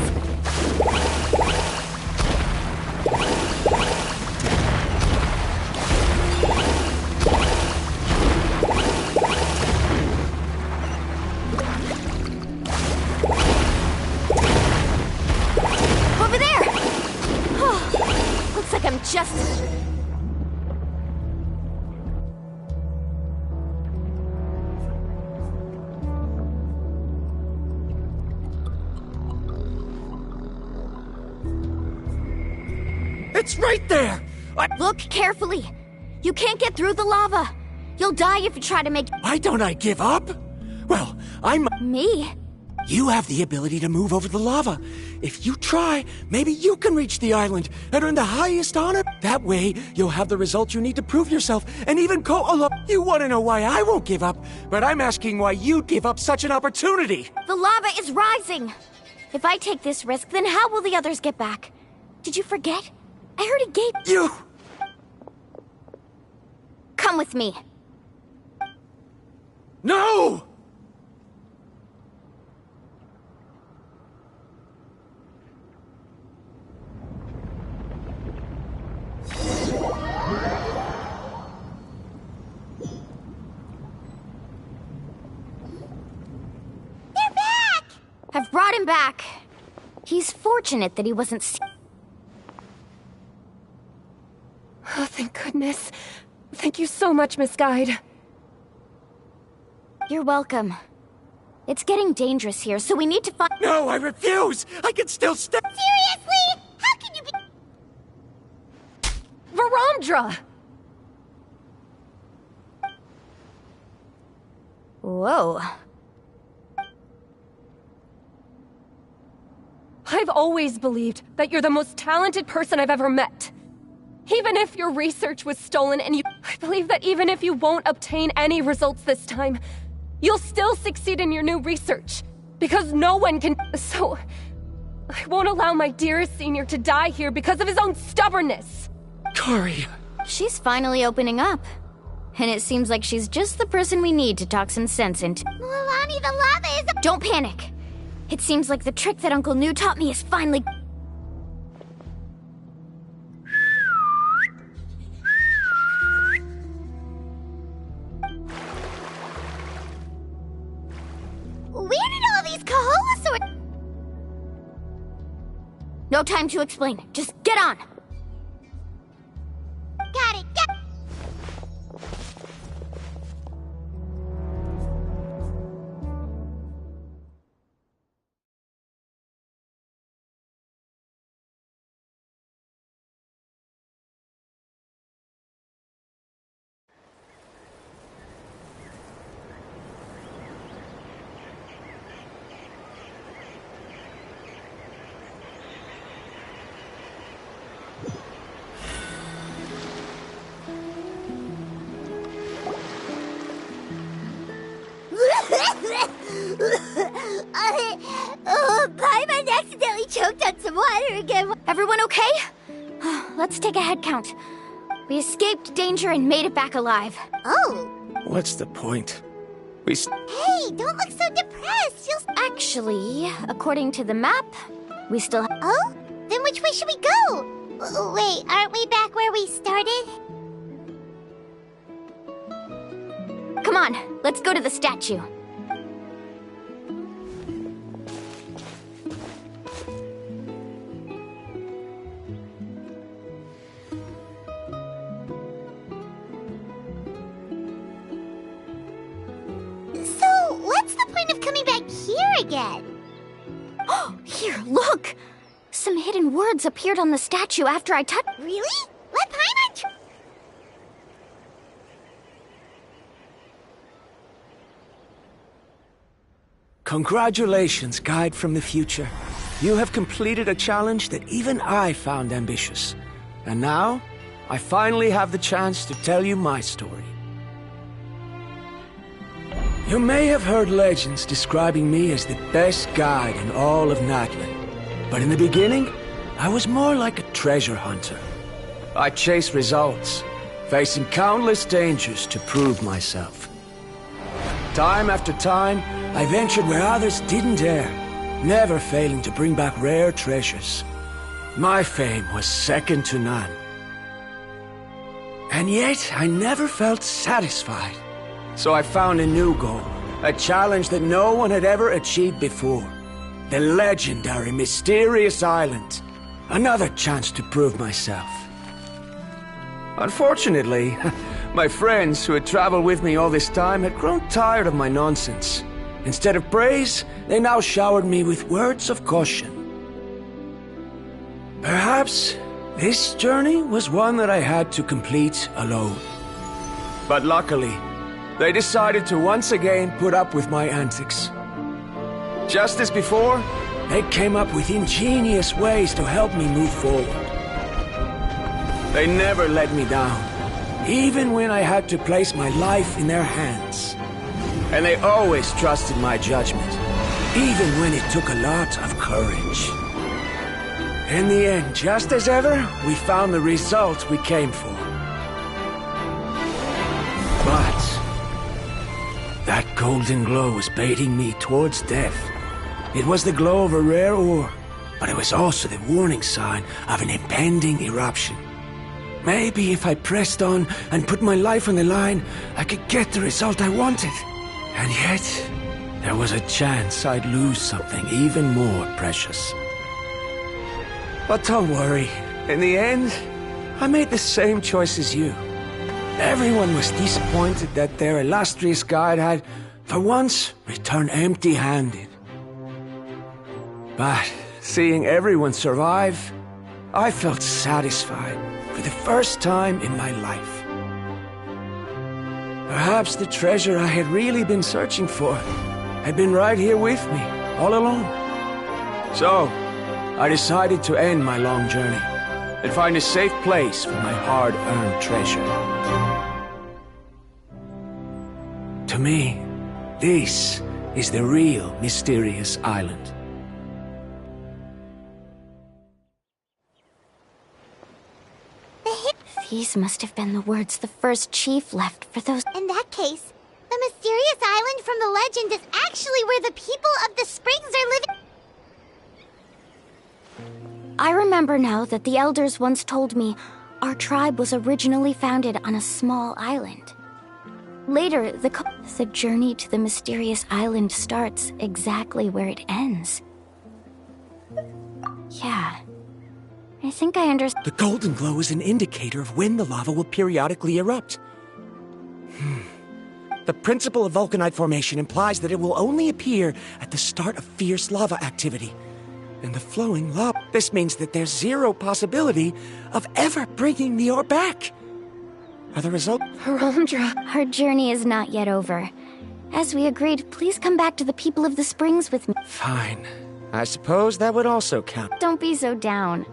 Over there! Oh, looks like I'm just... It's right there! Look carefully. You can't get through the lava. You'll die if you try to make... Why don't I give up? Well, I'm... Me? You have the ability to move over the lava. If you try, maybe you can reach the island and earn the highest honor. That way, you'll have the results you need to prove yourself and even go alone. You want to know why I won't give up, but I'm asking why you'd give up such an opportunity. The lava is rising. If I take this risk, then how will the others get back? Did you forget? I heard a gate... You... Come with me. No! They're back! I've brought him back. He's fortunate that he wasn't... Oh, thank goodness. Thank you so much, Miss Guide. You're welcome. It's getting dangerous here, so we need to find... No, I refuse! I can still stay... Seriously? How can you be... Verandra! Whoa. I've always believed that you're the most talented person I've ever met. Even if your research was stolen and you... I believe that even if you won't obtain any results this time, you'll still succeed in your new research. Because no one can... So... I won't allow my dearest senior to die here because of his own stubbornness. Karya. She's finally opening up. And it seems like she's just the person we need to talk some sense into. Mulan, the lava is... Don't panic. It seems like the trick that Uncle New taught me is finally... Where did all these Kaholasaurs... No time to explain. Just get on. Got it, get... Paimon accidentally choked on some water again. Everyone okay? Let's take a head count. We escaped danger and made it back alive. Oh. What's the point? We... Hey, don't look so depressed. You'll... Actually, according to the map, we still... Oh? Then which way should we go? Wait, aren't we back where we started? Come on, let's go to the statue. point of coming back here again? Oh, here, look! Some hidden words appeared on the statue after I touched. Really? Let Paimon try. Congratulations, Guide from the Future. You have completed a challenge that even I found ambitious. And now, I finally have the chance to tell you my story. You may have heard legends describing me as the best guide in all of Natlan. But in the beginning, I was more like a treasure hunter. I chased results, facing countless dangers to prove myself. Time after time, I ventured where others didn't dare, never failing to bring back rare treasures. My fame was second to none. And yet, I never felt satisfied. So I found a new goal, a challenge that no one had ever achieved before. The legendary Mysterious Island. Another chance to prove myself. Unfortunately, my friends who had traveled with me all this time had grown tired of my nonsense. Instead of praise, they now showered me with words of caution. Perhaps this journey was one that I had to complete alone. But luckily, they decided to once again put up with my antics. Just as before, they came up with ingenious ways to help me move forward. They never let me down, even when I had to place my life in their hands. And they always trusted my judgment, even when it took a lot of courage. In the end, just as ever, we found the result we came for. But that golden glow was baiting me towards death. It was the glow of a rare ore, but it was also the warning sign of an impending eruption. Maybe if I pressed on and put my life on the line, I could get the result I wanted. And yet, there was a chance I'd lose something even more precious. But don't worry. In the end, I made the same choice as you. Everyone was disappointed that their illustrious guide had, for once, returned empty-handed. But seeing everyone survive, I felt satisfied for the first time in my life. Perhaps the treasure I had really been searching for had been right here with me, all along. So, I decided to end my long journey and find a safe place for my hard-earned treasure. To me, this is the real Mysterious Island. These must have been the words the first chief left for those. In that case, the Mysterious Island from the legend is actually where the people of the springs are living. I remember now that the elders once told me our tribe was originally founded on a small island. Later, the journey to the Mysterious Island starts exactly where it ends. Yeah. I think I understand. The golden glow is an indicator of when the lava will periodically erupt. The principle of vulcanite formation implies that it will only appear at the start of fierce lava activity. And the flowing lava... This means that there's zero possibility of ever bringing the ore back. As a result... Verandra. Our journey is not yet over. As we agreed, please come back to the people of the springs with me. Fine. I suppose that would also count. Don't be so down.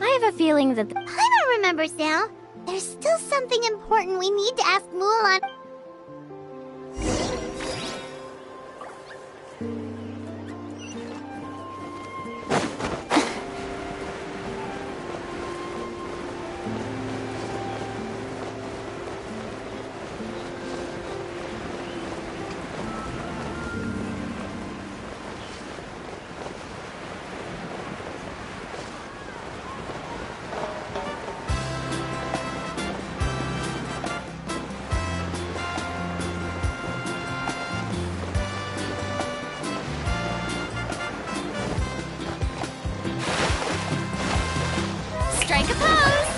I have a feeling that... Paimon remembers now. There's still something important we need to ask Mulan. Strike a pose!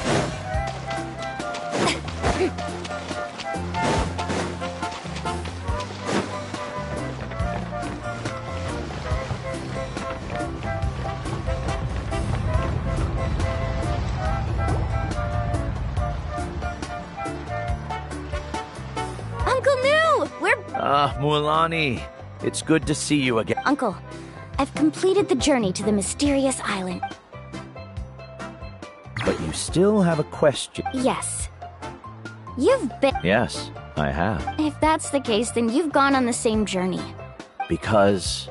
Ah, Mualani. It's good to see you again. Uncle, I've completed the journey to the mysterious island. But you still have a question. Yes. You've been... Yes, I have. If that's the case, then you've gone on the same journey. Because...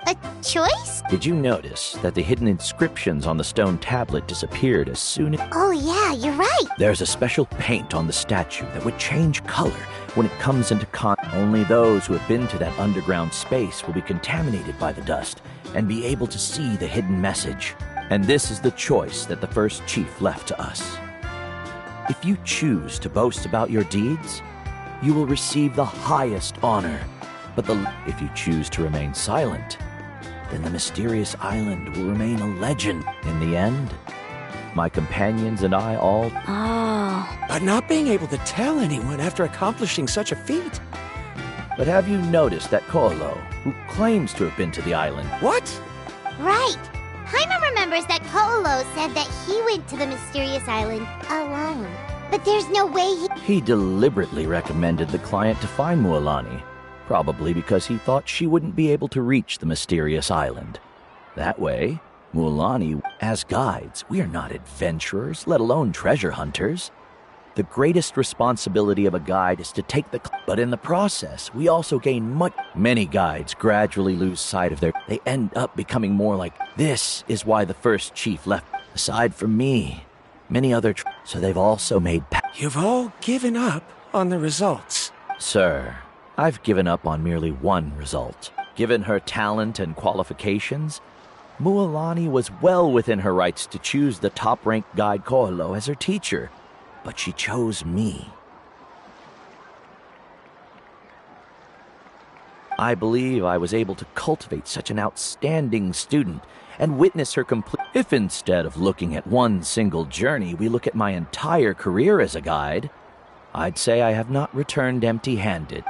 A choice? Did you notice that the hidden inscriptions on the stone tablet disappeared as soon as... Oh yeah, you're right. There's a special paint on the statue that would change color when it comes into contact. Only those who have been to that underground space will be contaminated by the dust and be able to see the hidden message. And this is the choice that the first chief left to us. If you choose to boast about your deeds, you will receive the highest honor. But if you choose to remain silent, then the mysterious island will remain a legend. In the end, my companions and I all... Oh. But not being able to tell anyone after accomplishing such a feat. But have you noticed that Kolo, who claims to have been to the island... What? Right. Paimon remembers that Koolo said that he went to the mysterious island alone. But there's no way He deliberately recommended the client to find Mualani, probably because he thought she wouldn't be able to reach the mysterious island. That way, Mualani, as guides, we are not adventurers, let alone treasure hunters. The greatest responsibility of a guide is to take the... But in the process, we also gain much... Many guides gradually lose sight of their... They end up becoming more like... This is why the first chief left. Aside from me, many other... So they've also made... You've all given up on the results. Sir, I've given up on merely one result. Given her talent and qualifications, Mualani was well within her rights to choose the top-ranked guide Koolo as her teacher. But she chose me. I believe I was able to cultivate such an outstanding student and witness her complete... If instead of looking at one single journey, we look at my entire career as a guide, I'd say I have not returned empty-handed.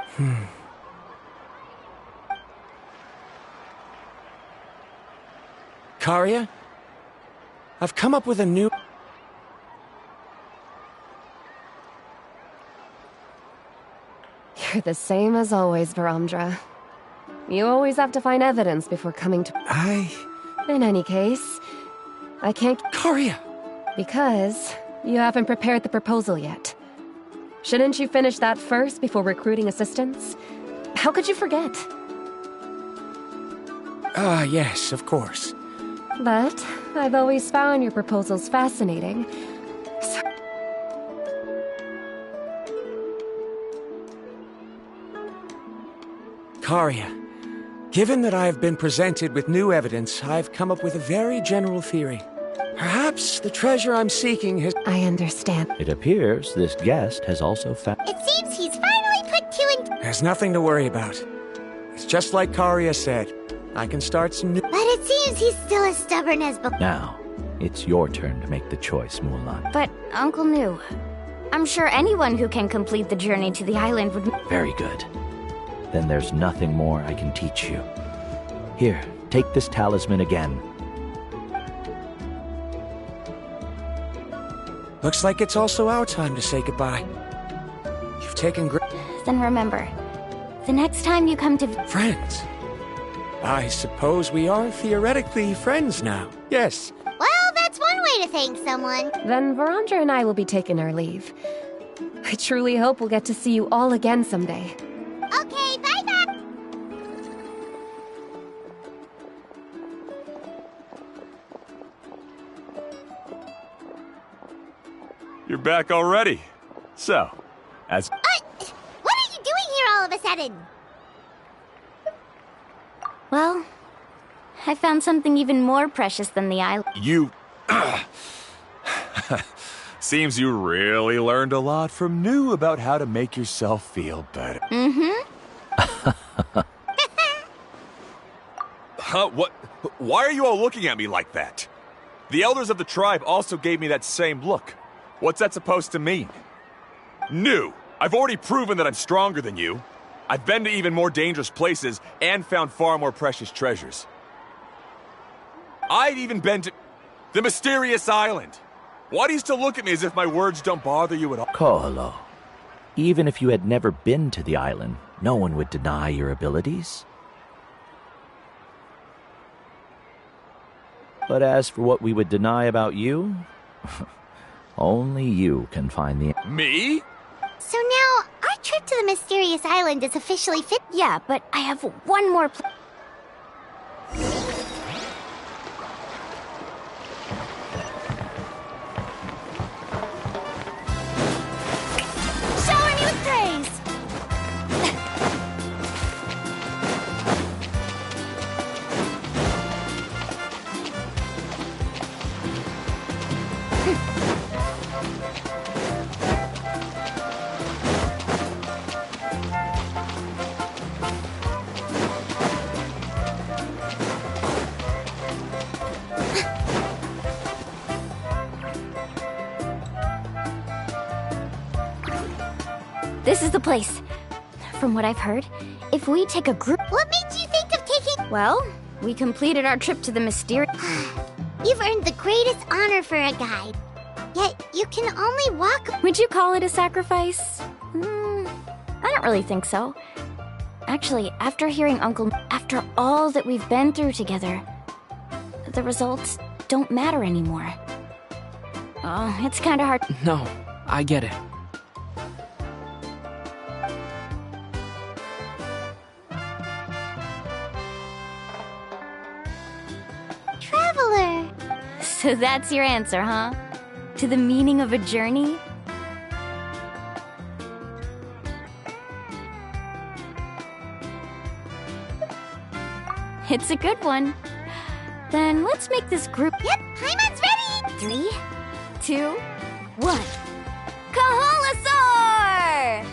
Karia, I've come up with a new... You're the same as always, Varamdra. You always have to find evidence before coming to... In any case, I can't... Karia! Because you haven't prepared the proposal yet. Shouldn't you finish that first before recruiting assistants? How could you forget? Yes, of course. But I've always found your proposals fascinating. Karia, given that I have been presented with new evidence, I've come up with a very general theory. Perhaps the treasure I'm seeking has... I understand. It appears this guest has also found... It seems he's finally put two and... There's nothing to worry about. It's just like Karia said. I can start some new... But it seems he's still as stubborn as before. Now, it's your turn to make the choice, Mualani. But, Uncle Nu, I'm sure anyone who can complete the journey to the island would... Very good. Then there's nothing more I can teach you. Here, take this talisman again. Looks like it's also our time to say goodbye. You've taken great... Then remember, the next time you come to... Friends. I suppose we are theoretically friends now. Yes. Well, that's one way to thank someone. Then Varamdra and I will be taking our leave. I truly hope we'll get to see you all again someday. Okay, bye-bye. You're back already. So, as... What are you doing here all of a sudden? Well, I found something even more precious than the island. You... Seems you really learned a lot from Nu about how to make yourself feel better. Huh? What? Why are you all looking at me like that? The elders of the tribe also gave me that same look. What's that supposed to mean? Nu, I've already proven that I'm stronger than you. I've been to even more dangerous places and found far more precious treasures. I've even been to the mysterious island. Why do you still look at me as if my words don't bother you at all? Koolo, Even if you had never been to the island, no one would deny your abilities. But as for what we would deny about you, only you can find the... Me? So now, our trip to the mysterious island is officially fit. Yeah, but I have one more Shower me with praise! This is the place. From what I've heard, if we take a group... What made you think of taking... Well, we completed our trip to the mysterious... You've earned the greatest honor for a guide. Yet, you can only walk... Would you call it a sacrifice? I don't really think so. Actually, after hearing after all that we've been through together, the results don't matter anymore. Oh, it's kinda hard... No, I get it. Traveler! So that's your answer, huh? To the meaning of a journey? It's a good one. Then let's make this group... Yep, Paimon's ready! 3, 2, 1. Kaholasaur!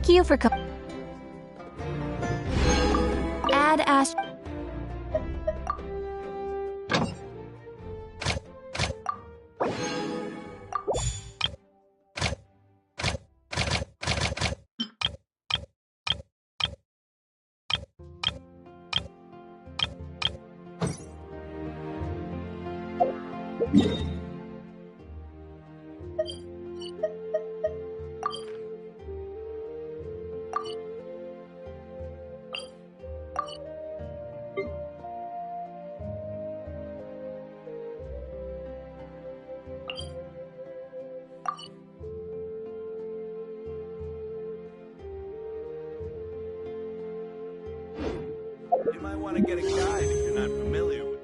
Thank you for Add Ash. You might want to get a guide if you're not familiar with